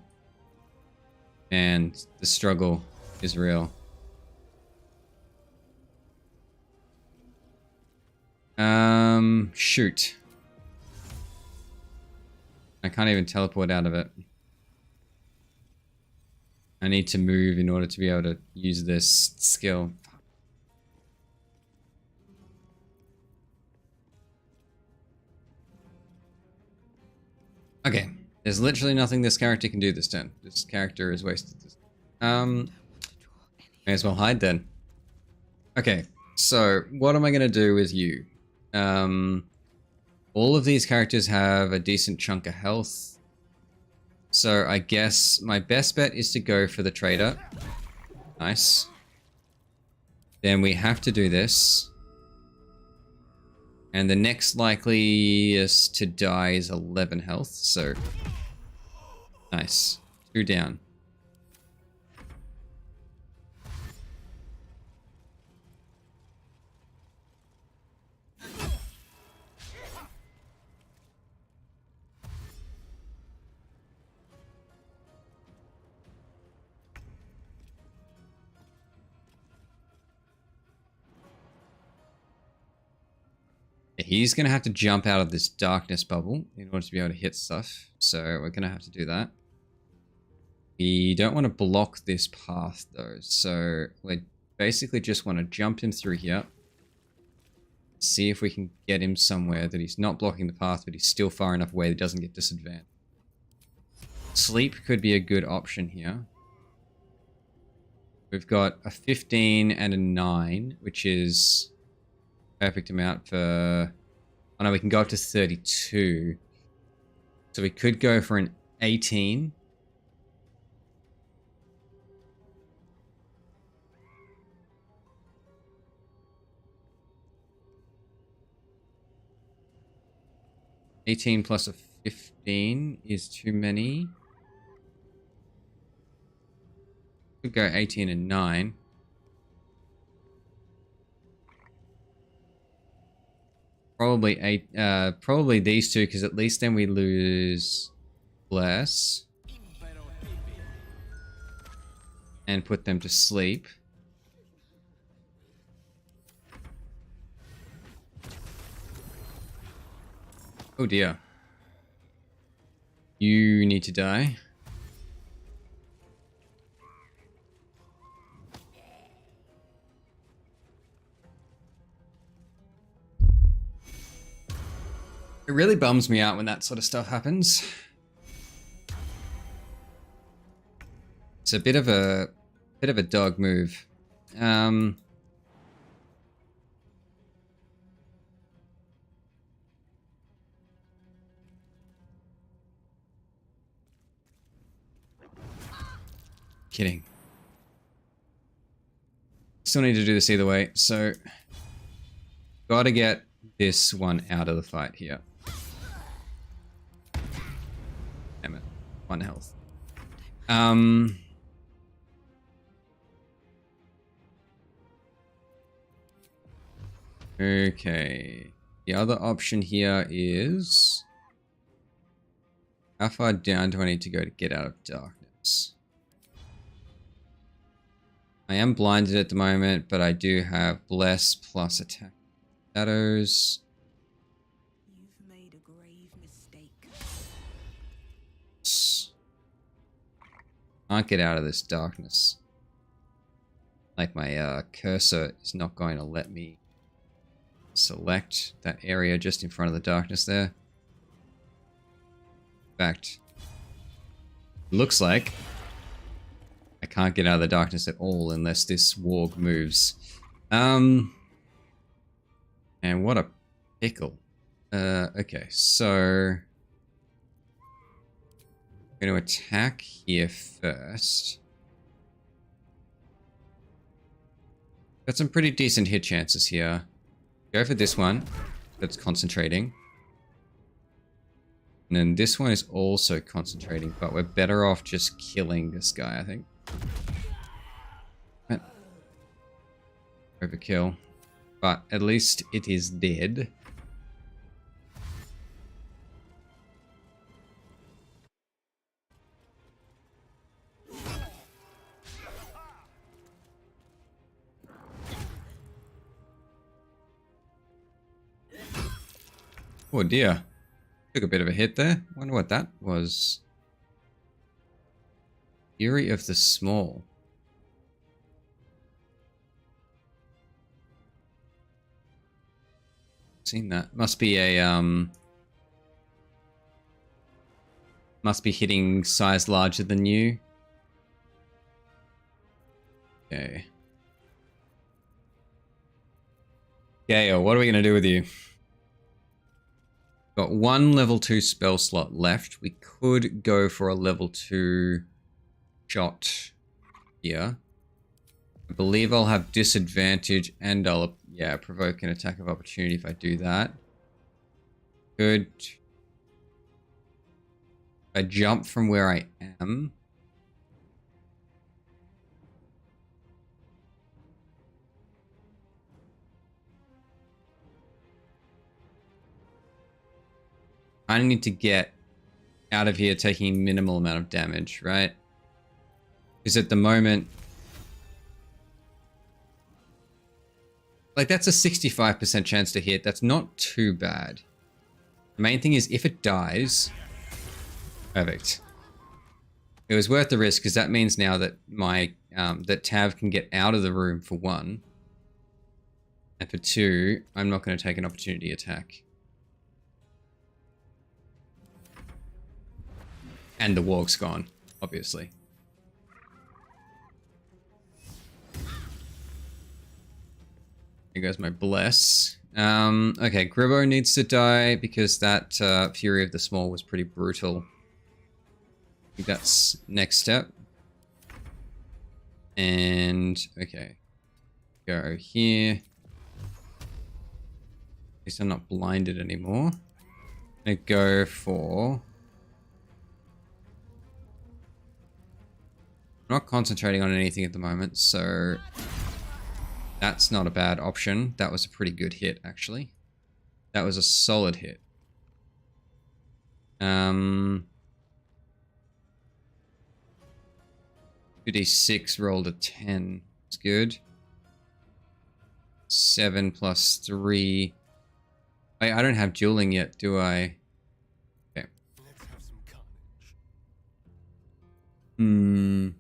And the struggle is real. Shoot. I can't even teleport out of it. I need to move in order to be able to use this skill. Okay, there's literally nothing this character can do this turn. This character is wasted. May as well hide then. Okay, so what am I going to do with you? All of these characters have a decent chunk of health. So I guess my best bet is to go for the trader. Nice. Then we have to do this. And the next likeliest to die is 11 health, so... Nice. 2 down. He's going to have to jump out of this darkness bubble in order to be able to hit stuff. So we're going to have to do that. We don't want to block this path though. So we basically just want to jump him through here. See if we can get him somewhere that he's not blocking the path, but he's still far enough away that he doesn't get disadvantaged. Sleep could be a good option here. We've got a 15 and a 9, which is... perfect amount for... Oh no, we can go up to 32. So we could go for an 18. $18 plus a 15 is too many. Could go 18 and 9. Probably these two, because at least then we lose less. And put them to sleep. Oh dear. You need to die. It really bums me out when that sort of stuff happens. It's a bit of a dog move. Kidding. Still need to do this either way, so gotta get this one out of the fight here. Damn it. 1 health. Okay. The other option here is... how far down do I need to go to get out of darkness? I am blinded at the moment, but I do have Bless plus attack. Shadows. You've made a grave mistake. Can't get out of this darkness. Like my cursor is not going to let me select that area just in front of the darkness there. In fact, it looks like I can't get out of the darkness at all unless this warg moves. And what a pickle. Okay, so I'm going to attack here first. Got some pretty decent hit chances here. Go for this one. That's concentrating. And then this one is also concentrating, but we're better off just killing this guy, I think. Overkill. But at least it is dead. Oh dear. Took a bit of a hit there. Wonder what that was. Fury of the Small. Seen that. Must be a must be hitting size larger than you. Okay. Gale, what are we going to do with you? Got one level 2 spell slot left. We could go for a level 2 shot here. I believe I'll have disadvantage and I'll, yeah, provoke an attack of opportunity if I do that. Good. I jump from where I am. I need to get out of here taking minimal amount of damage, right? Because at the moment, like that's a 65% chance to hit. That's not too bad. The main thing is if it dies, perfect. It was worth the risk because that means now that my that Tav can get out of the room for 1, and for 2, I'm not going to take an opportunity attack. And the warg's gone, obviously. Here goes my bless. Okay, Gribbo needs to die because that Fury of the Small was pretty brutal. I think that's next step. And, okay. Go here. At least I'm not blinded anymore. I'm gonna go for... I'm not concentrating on anything at the moment, so that's not a bad option. That was a pretty good hit, actually. That was a solid hit. 2d6 rolled a 10. It's good. 7 plus 3. I don't have dueling yet, do I? Okay. Let's have some carnage.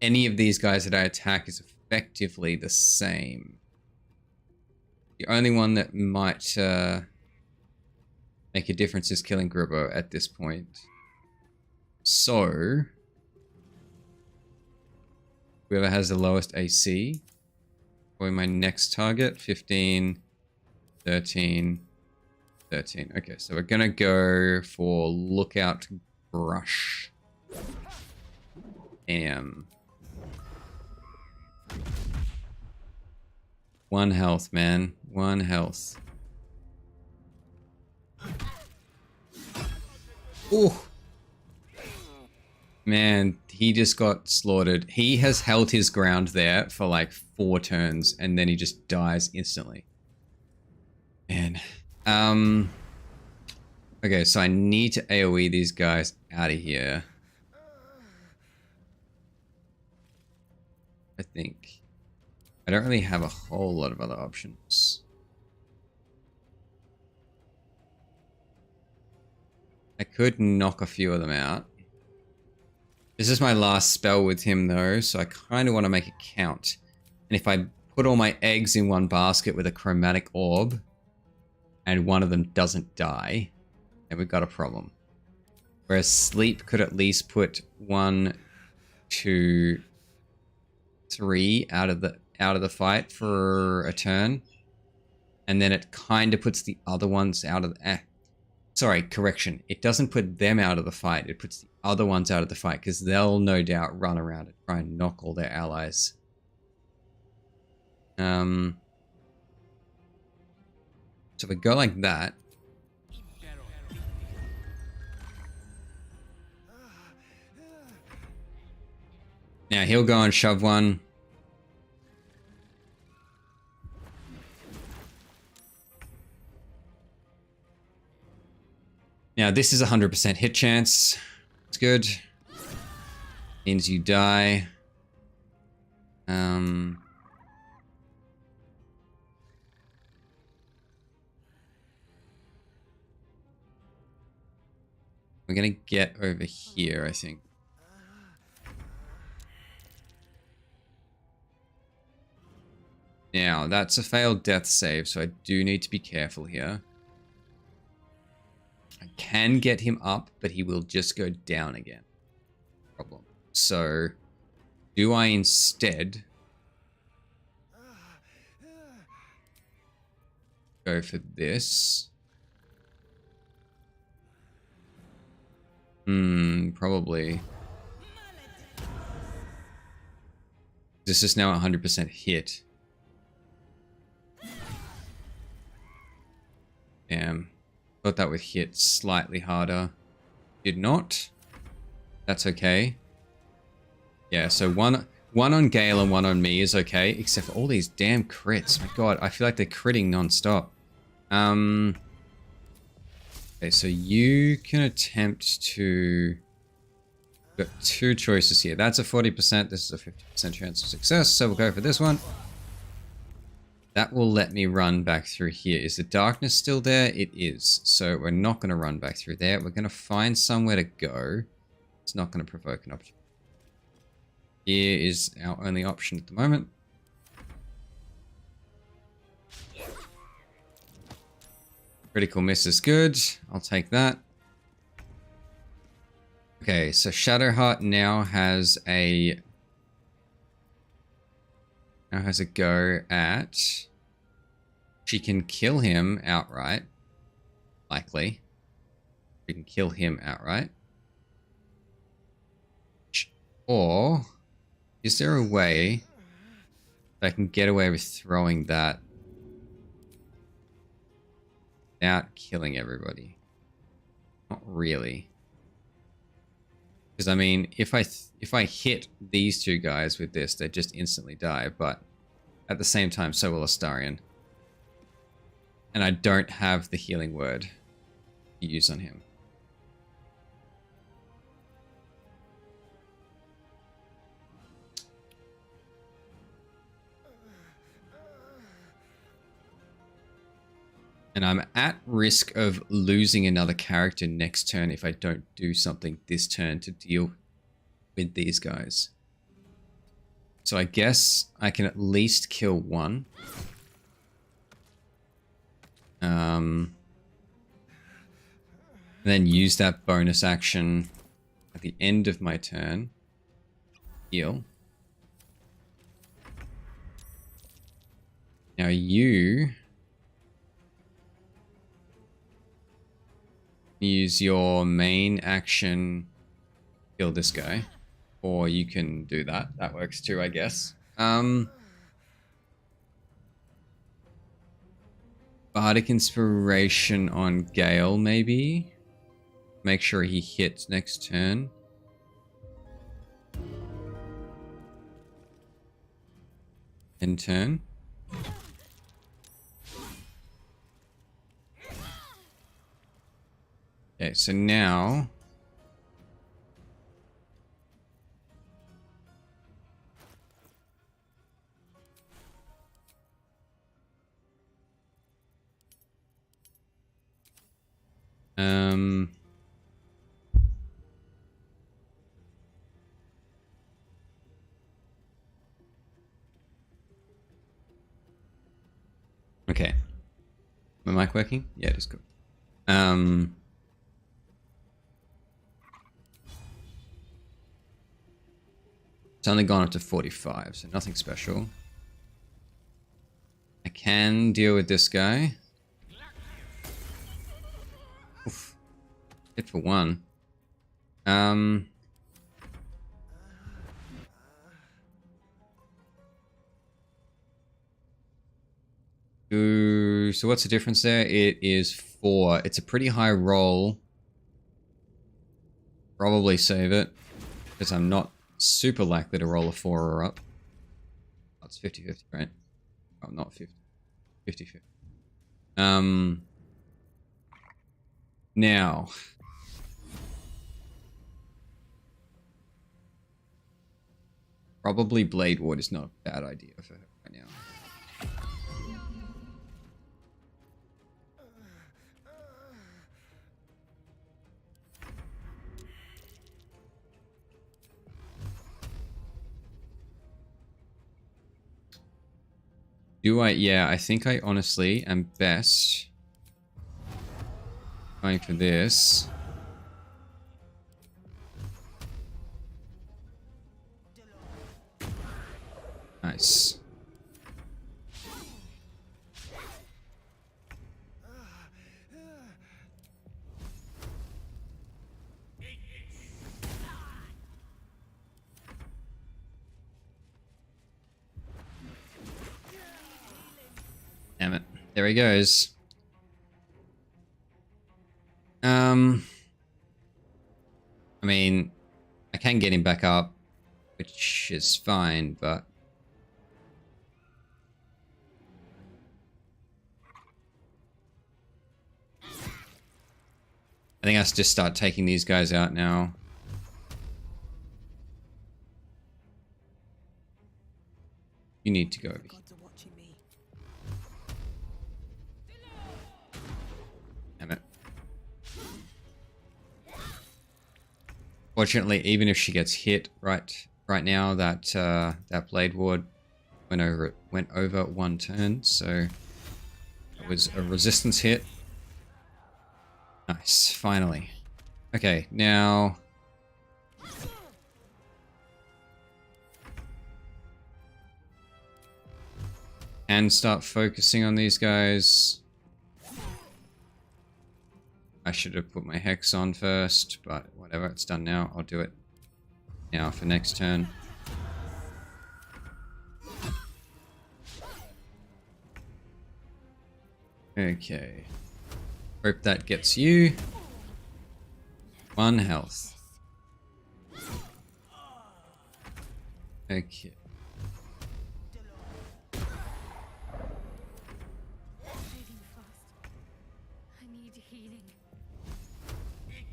Any of these guys that I attack is effectively the same. The only one that might make a difference is killing Gribbo at this point. So, whoever has the lowest AC, for my next target, 15, 13, 13. Okay, so we're gonna go for Lookout Brush. Damn. 1 health, man. 1 health. Ooh. Man, he just got slaughtered. He has held his ground there for like 4 turns and then he just dies instantly. Man. Okay, so I need to AoE these guys out of here. I think. I don't really have a whole lot of other options. I could knock a few of them out. This is my last spell with him though, so I kind of want to make it count. And if I put all my eggs in one basket with a chromatic orb, and one of them doesn't die, then we've got a problem. Whereas sleep could at least put 1, 2, 3 out of the fight for a turn, and then it kind of puts the other ones out of the... Sorry, correction. It doesn't put them out of the fight. It puts the other ones out of the fight because they'll no doubt run around and try and knock all their allies. So if we go like that. Now he'll go and shove one. Now this is 100% hit chance. It's good. Means you die. We're gonna get over here, I think. Now, that's a failed death save, so I do need to be careful here. I can get him up, but he will just go down again. problem. So, do I instead go for this? Probably. This is now 100% hit. Damn. Thought that would hit slightly harder. Did not. That's okay. Yeah, so one on Gale and one on me is okay, except for all these damn crits. My god, I feel like they're critting non-stop. Okay, so you can attempt to... Got two choices here. That's a 40%, this is a 50% chance of success, so we'll go for this one. That will let me run back through here. Is the darkness still there? It is. So we're not going to run back through there. We're going to find somewhere to go. It's not going to provoke an option. Here is our only option at the moment. Critical miss is good. I'll take that. Okay, so Shadowheart now has a go at... She can kill him outright. Likely. She can kill him outright. Or... Is there a way that I can get away with throwing that without killing everybody? Not really. Because I mean, if I hit these two guys with this, they just instantly die. But at the same time, so will Astarion. And I don't have the healing word to use on him. And I'm at risk of losing another character next turn if I don't do something this turn to deal with these guys. So I guess I can at least kill one. And then use that bonus action at the end of my turn. Heal. Now you... use your main action, kill this guy, or you can do that. That works too, I guess. Bardic Inspiration on Gale, maybe. Make sure he hits next turn. End turn. Okay, so now... Okay. My mic working? Yeah, it is good. It's only gone up to 45, so nothing special. I can deal with this guy. Oof. Hit for one. So what's the difference there? It is 4. It's a pretty high roll. Probably save it, because I'm not super likely to roll a 4 or up. Oh, it's 50-50, right? Oh, not 50. 50-50. Now. Probably Blade Ward is not a bad idea for her right now. Do I? Yeah, I think I honestly am best going for this. Nice. Damn it. There he goes. I mean, I can get him back up, which is fine, but I think I should just start taking these guys out now. You need to go over here. Damn it. Fortunately, even if she gets hit right now, that that blade ward went over one turn, so it was a resistance hit. Nice, finally. Okay, now and start focusing on these guys. I should have put my hex on first, but whatever, it's done now. I'll do it now for next turn. Okay. Hope that gets you. 1 health. Okay.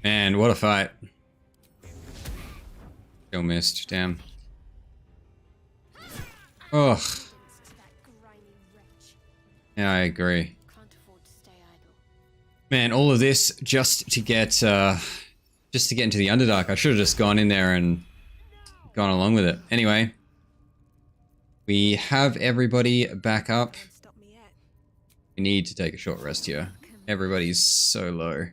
Man, what a fight. Still missed, damn. Ugh. Yeah, I agree. Man, all of this just to get into the Underdark. I should have just gone in there and gone along with it. Anyway, we have everybody back up. We need to take a short rest here. Everybody's so low.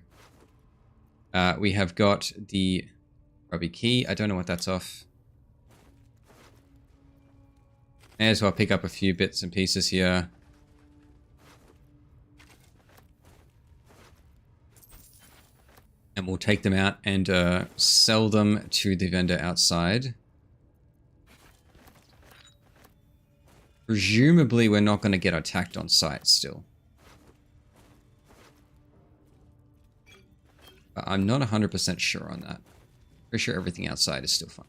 We have got the Robbie key. I don't know what that's off. May as well pick up a few bits and pieces here. And we'll take them out and sell them to the vendor outside. Presumably we're not going to get attacked on sight still. But I'm not 100% sure on that. Pretty sure everything outside is still fine.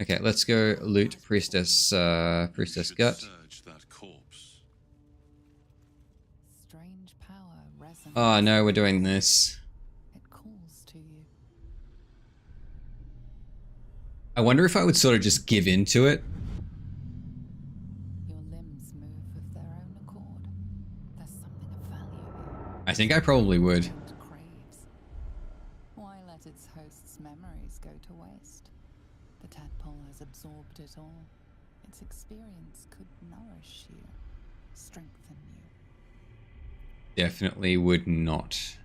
Okay, let's go loot Priestess Gut. Strange power resonates. Oh no, we're doing this. It calls to you. I wonder if I would sort of just give in to it. Your limbs move of their own accord. There's something of value here. I think I probably would. It craves. Why let its host's memories go to waste? The tadpole has absorbed it all. Its experience could nourish you, strengthen you. Definitely would not.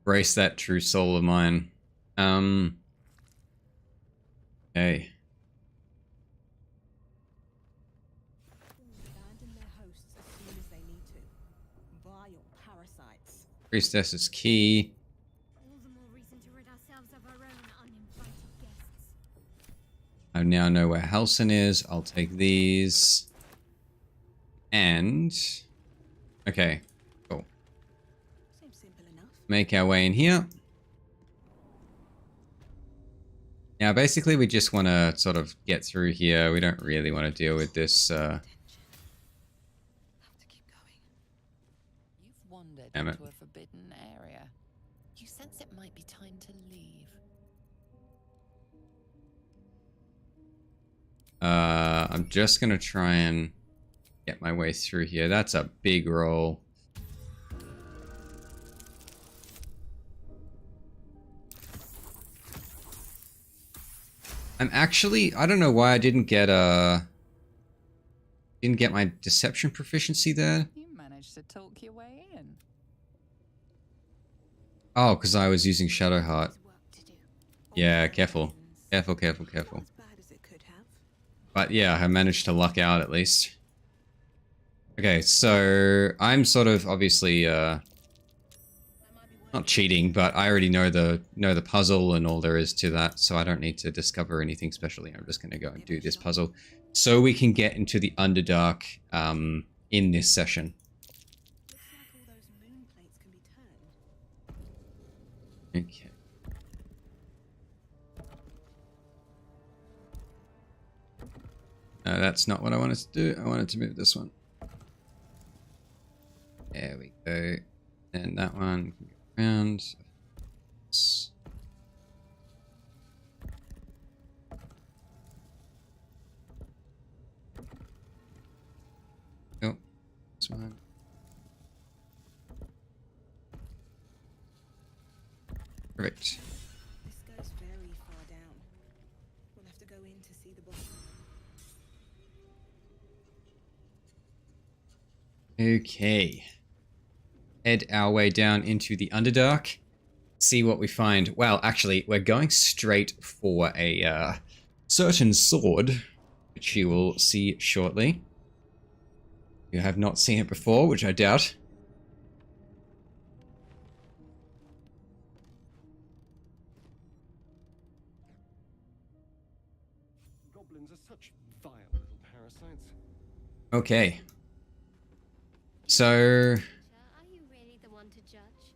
Brace that true soul of mine. Okay. Abandon their hosts as soon as they need to. Vile parasites. Priestess is key. All the more reason to rid ourselves of our own uninvited guests. I now know where Halson is. I'll take these. And... okay, cool. Seems simple enough. Make our way in here. Now, basically, we just want to sort of get through here. We don't really want to deal with this, Have to keep going. You've wandered Damn it. into a forbidden area. You sense it might be time to leave. I'm just going to try and get my way through here. That's a big roll. I'm actually... I don't know why I didn't get a... Didn't get my deception proficiency there. You managed to talk your way in. Oh, because I was using Shadow Heart. Yeah, careful. Careful, careful, careful. But yeah, I managed to luck out at least. Okay, so I'm sort of obviously not cheating, but I already know the puzzle and all there is to that, so I don't need to discover anything specially. I'm just going to go and do this puzzle so we can get into the Underdark in this session. Okay. No, that's not what I wanted to do. I wanted to move this one. There we go. And that one can go around. Oh, this one. Perfect. This goes very far down. We'll have to go in to see the bottom. Okay. Head our way down into the Underdark. See what we find. Well, actually, we're going straight for a certain sword, which you will see shortly. You have not seen it before, which I doubt. Goblins are such vile little parasites. Okay. So Are you really the one to judge?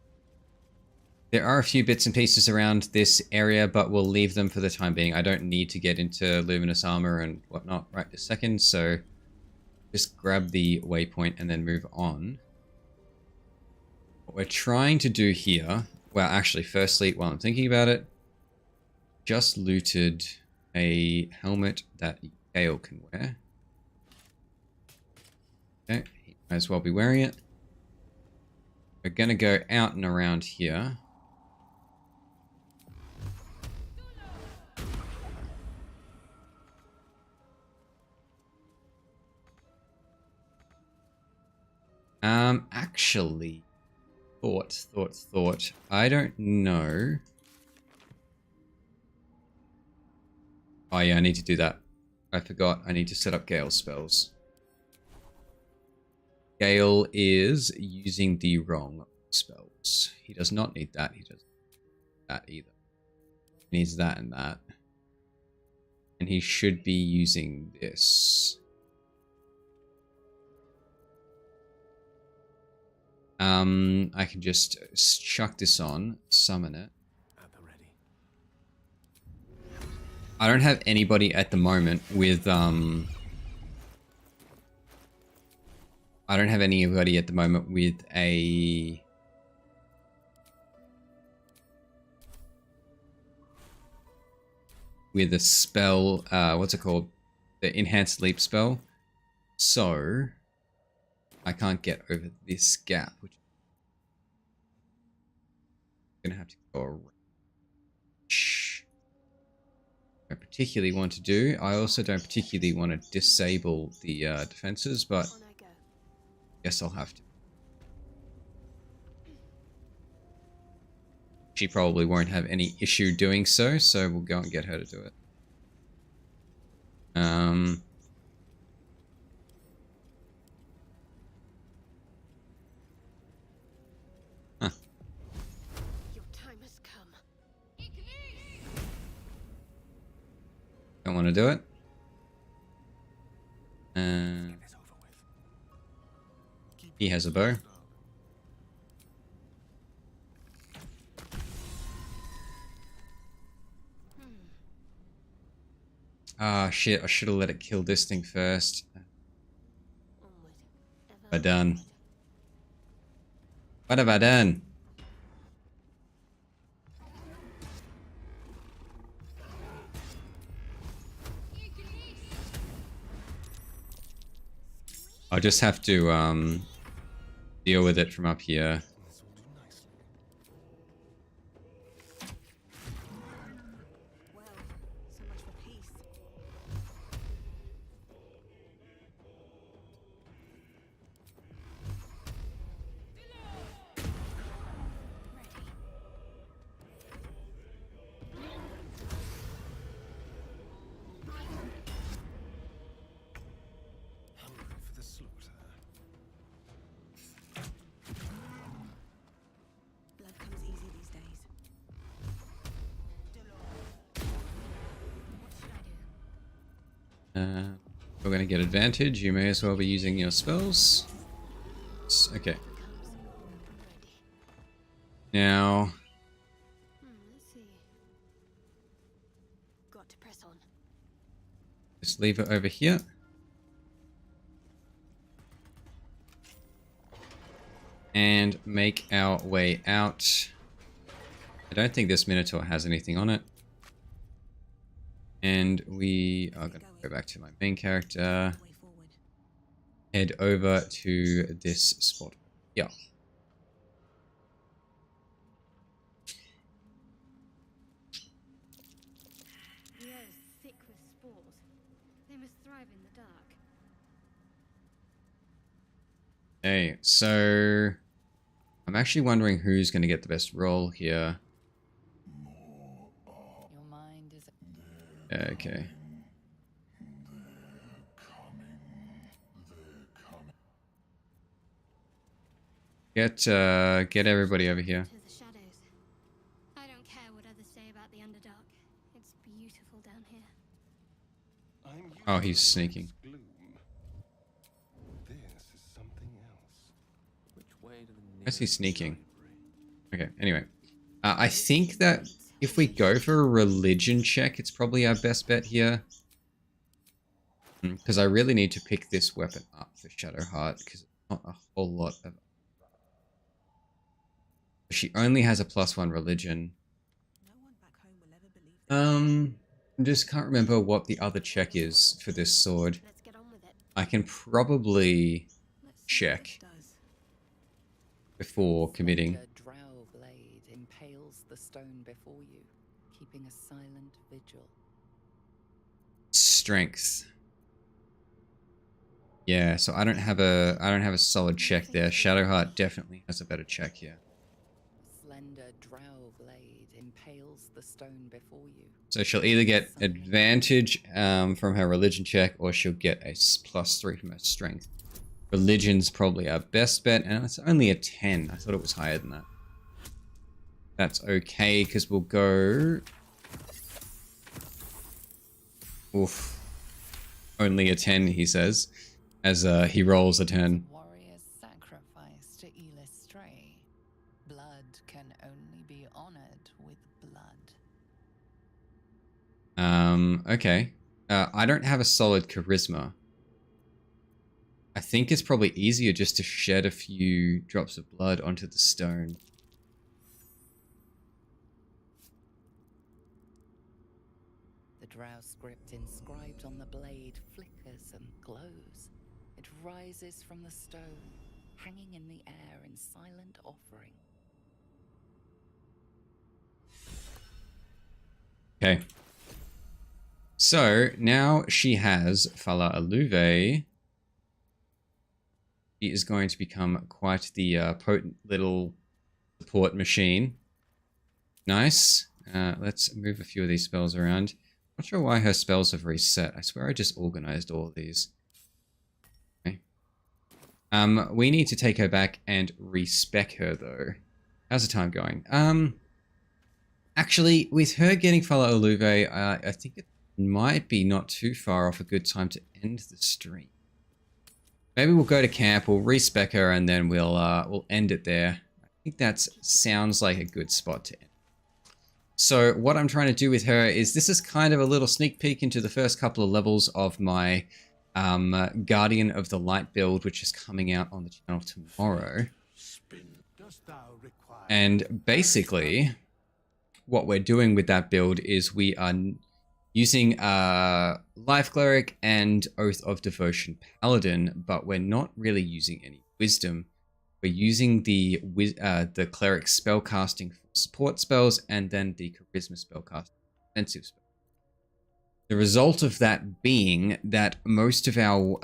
there are a few bits and pieces around this area, but we'll leave them for the time being. I don't need to get into luminous armor and whatnot right this second, so just grab the waypoint and then move on. What we're trying to do here, well, actually, firstly, while I'm thinking about it, just looted a helmet that Gale can wear. Okay, he might as well be wearing it. We're gonna go out and around here. Actually, thought. I don't know. Oh yeah, I need to do that. I forgot. I need to set up Gale spells. Gale is using the wrong spells. He does not need that. He doesn't need that either. He needs that and that. And he should be using this. I can just chuck this on, summon it. I don't have anybody at the moment with I don't have anybody at the moment with a spell, what's it called? The enhanced leap spell. So I can't get over this gap, which I'm gonna have to go around. I particularly want to do. I also don't particularly want to disable the defenses, but guess I'll have to. She probably won't have any issue doing so, so we'll go and get her to do it. Your time has come. Don't want to do it. He has a bow. Ah, shit, I should have let it kill this thing first. What have I done? What have I done? I'll just have to deal with it from up here. Well, so much for peace. We're going to get advantage. You may as well be using your spells. Okay. Now, Let's see. Got to press on. just leave it over here. And make our way out. I don't think this Minotaur has anything on it. And we are going to go back to my main character. Head over to this spot. Yeah. The air is thick with spores. They must thrive in the dark. Okay, so I'm actually wondering who's going to get the best roll here. Your mind is... Okay. Get everybody over here. To the shadows. I don't care what others say about the Underdark. It's beautiful down here. Oh, he's sneaking. Gloom. This is something else. Which way to the I see nearest sneaking. library? Okay, anyway. I think that if we go for a religion check, it's probably our best bet here. Because I really need to pick this weapon up for Shadowheart, because it's not a whole lot of... She only has a +1 religion. No one back home will ever believe I just can't remember what the other check is for this sword. Let's get on with it. I can probably check before committing. A drow blade impales the stone before you, keeping a silent vigil. Strength. Yeah, so I don't have a solid check there. Shadowheart definitely has a better check here. Slender drow blade impales the stone before you. So she'll either get advantage from her religion check, or she'll get a +3 from her strength. Religion's probably our best bet, and it's only a 10. I thought it was higher than that. That's okay, because we'll go... Oof. Only a 10, he says, as he rolls a 10. Warrior's sacrifice to Elistray. Blood can only be honored with blood. Okay. I don't have a solid charisma. I think it's probably easier just to shed a few drops of blood onto the stone. The drow script inscribed on the blade flickers and glows. It rises from the stone, hanging in the air in silent offering. Okay. So now she has Fala Aluve. She is going to become quite the potent little support machine. Nice. Let's move a few of these spells around. Not sure why her spells have reset. I swear I just organized all of these. Okay. We need to take her back and respec her though. How's the time going? Actually, with her getting Fala Aluve, I think it might be not too far off a good time to end the stream. Maybe we'll go to camp, we'll respec her, and then we'll end it there. I think that sounds like a good spot to end. So what I'm trying to do with her is, this is kind of a little sneak peek into the first couple of levels of my Guardian of the Light build, which is coming out on the channel tomorrow. And basically, what we're doing with that build is we are using Life Cleric and Oath of Devotion Paladin, but we're not really using any Wisdom. We're using the Cleric spellcasting for support spells, and then the Charisma spellcasting for defensive spells. The result of that being that most of our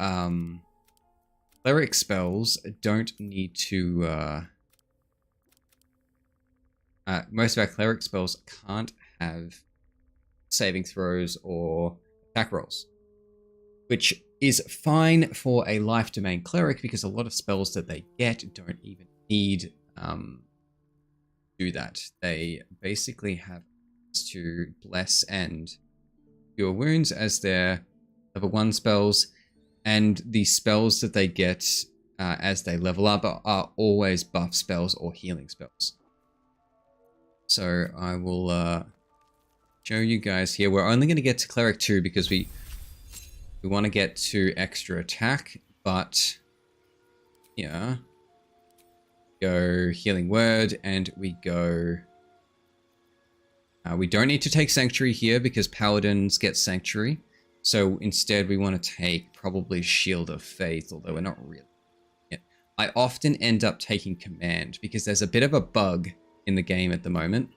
Cleric spells don't need to... most of our Cleric spells can't have saving throws or attack rolls, which is fine for a life domain cleric, because a lot of spells that they get don't even need do that. They basically have to bless and cure wounds as their level 1 spells, and the spells that they get as they level up are always buff spells or healing spells. So I will show you guys here. We're only going to get to Cleric 2 because we want to get to extra attack, but yeah, go Healing Word, and we go... we don't need to take Sanctuary here because Paladins get Sanctuary. So instead we want to take probably Shield of Faith, although we're not really. I often end up taking Command because there's a bit of a bug in the game at the moment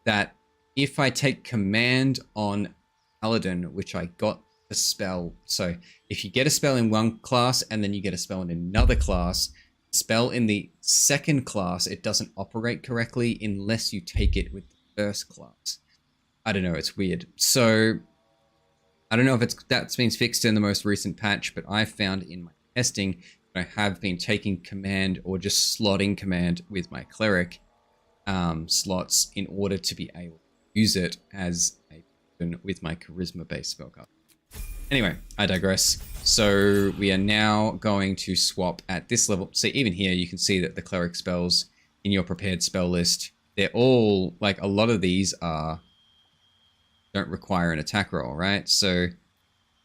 that if I take Command on Paladin, which I got a spell, so if you get a spell in one class and then you get a spell in another class, spell in the second class, it doesn't operate correctly unless you take it with the first class. I don't know, it's weird. So I don't know if that's been fixed in the most recent patch, but I found in my testing I have been taking Command or just slotting Command with my Cleric slots in order to be able to use it as a weapon with my Charisma-based spellcast. Anyway, I digress. So we are now going to swap at this level. So even here, you can see that the Cleric spells in your prepared spell list, they're all, like a lot of these don't require an attack roll, right? So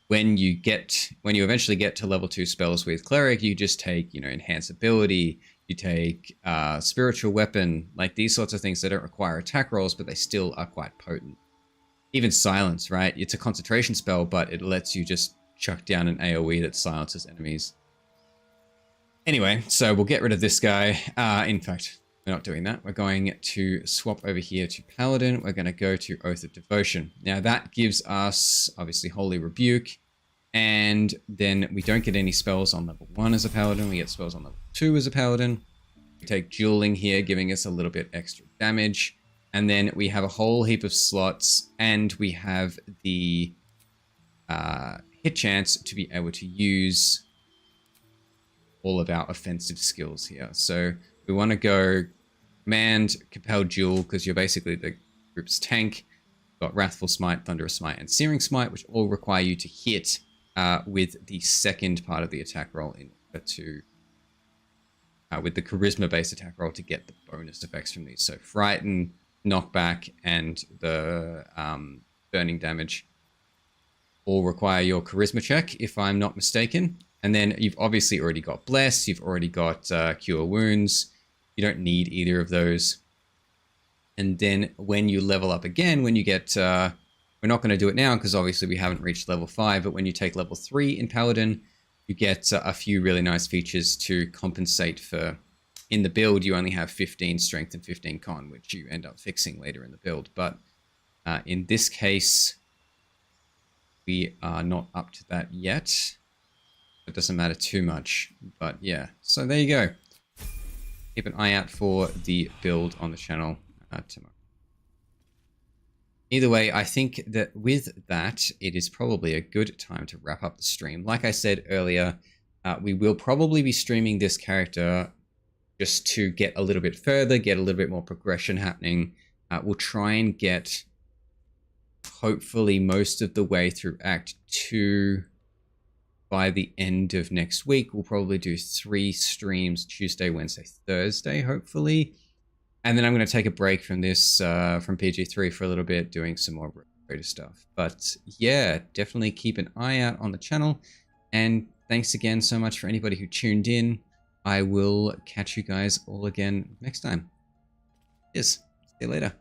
when you eventually get to level 2 spells with Cleric, you just take, Enhance Ability, you take Spiritual Weapon, like these sorts of things that don't require attack rolls, but they still are quite potent. Even Silence, right? It's a concentration spell, but it lets you just chuck down an AoE that silences enemies. Anyway, so we'll get rid of this guy. In fact, we're not doing that. We're going to swap over here to Paladin. We're going to go to Oath of Devotion. Now that gives us, obviously, Holy Rebuke. And then we don't get any spells on level 1 as a Paladin. We get spells on level 2 as a Paladin. We take Dueling here, giving us a little bit extra damage. And then we have a whole heap of slots. And we have the hit chance to be able to use all of our offensive skills here. So we want to go Command, Compel Duel, because you're basically the group's tank. You've got Wrathful Smite, Thunderous Smite, and Searing Smite, which all require you to hit with the second part of the attack roll in order to, with the Charisma-based attack roll to get the bonus effects from these. So Frighten, Knockback, and the Burning Damage all require your Charisma check, if I'm not mistaken. And then you've obviously already got Bless, you've already got Cure Wounds. You don't need either of those. And then when you level up again, when you get... we're not going to do it now because obviously we haven't reached level 5, but when you take level 3 in Paladin, you get a few really nice features to compensate for... In the build, you only have 15 Strength and 15 Con, which you end up fixing later in the build. But in this case, we are not up to that yet. It doesn't matter too much, but yeah. So there you go. Keep an eye out for the build on the channel tomorrow. Either way, I think that with that, it is probably a good time to wrap up the stream. Like I said earlier, we will probably be streaming this character just to get a little bit further, get a little bit more progression happening. We'll try and get hopefully most of the way through Act 2 by the end of next week. We'll probably do 3 streams, Tuesday, Wednesday, Thursday, hopefully. And then I'm going to take a break from this, from PG3 for a little bit, doing some more greater stuff. But yeah, definitely keep an eye out on the channel. And thanks again so much for anybody who tuned in. I will catch you guys all again next time. Cheers. See you later.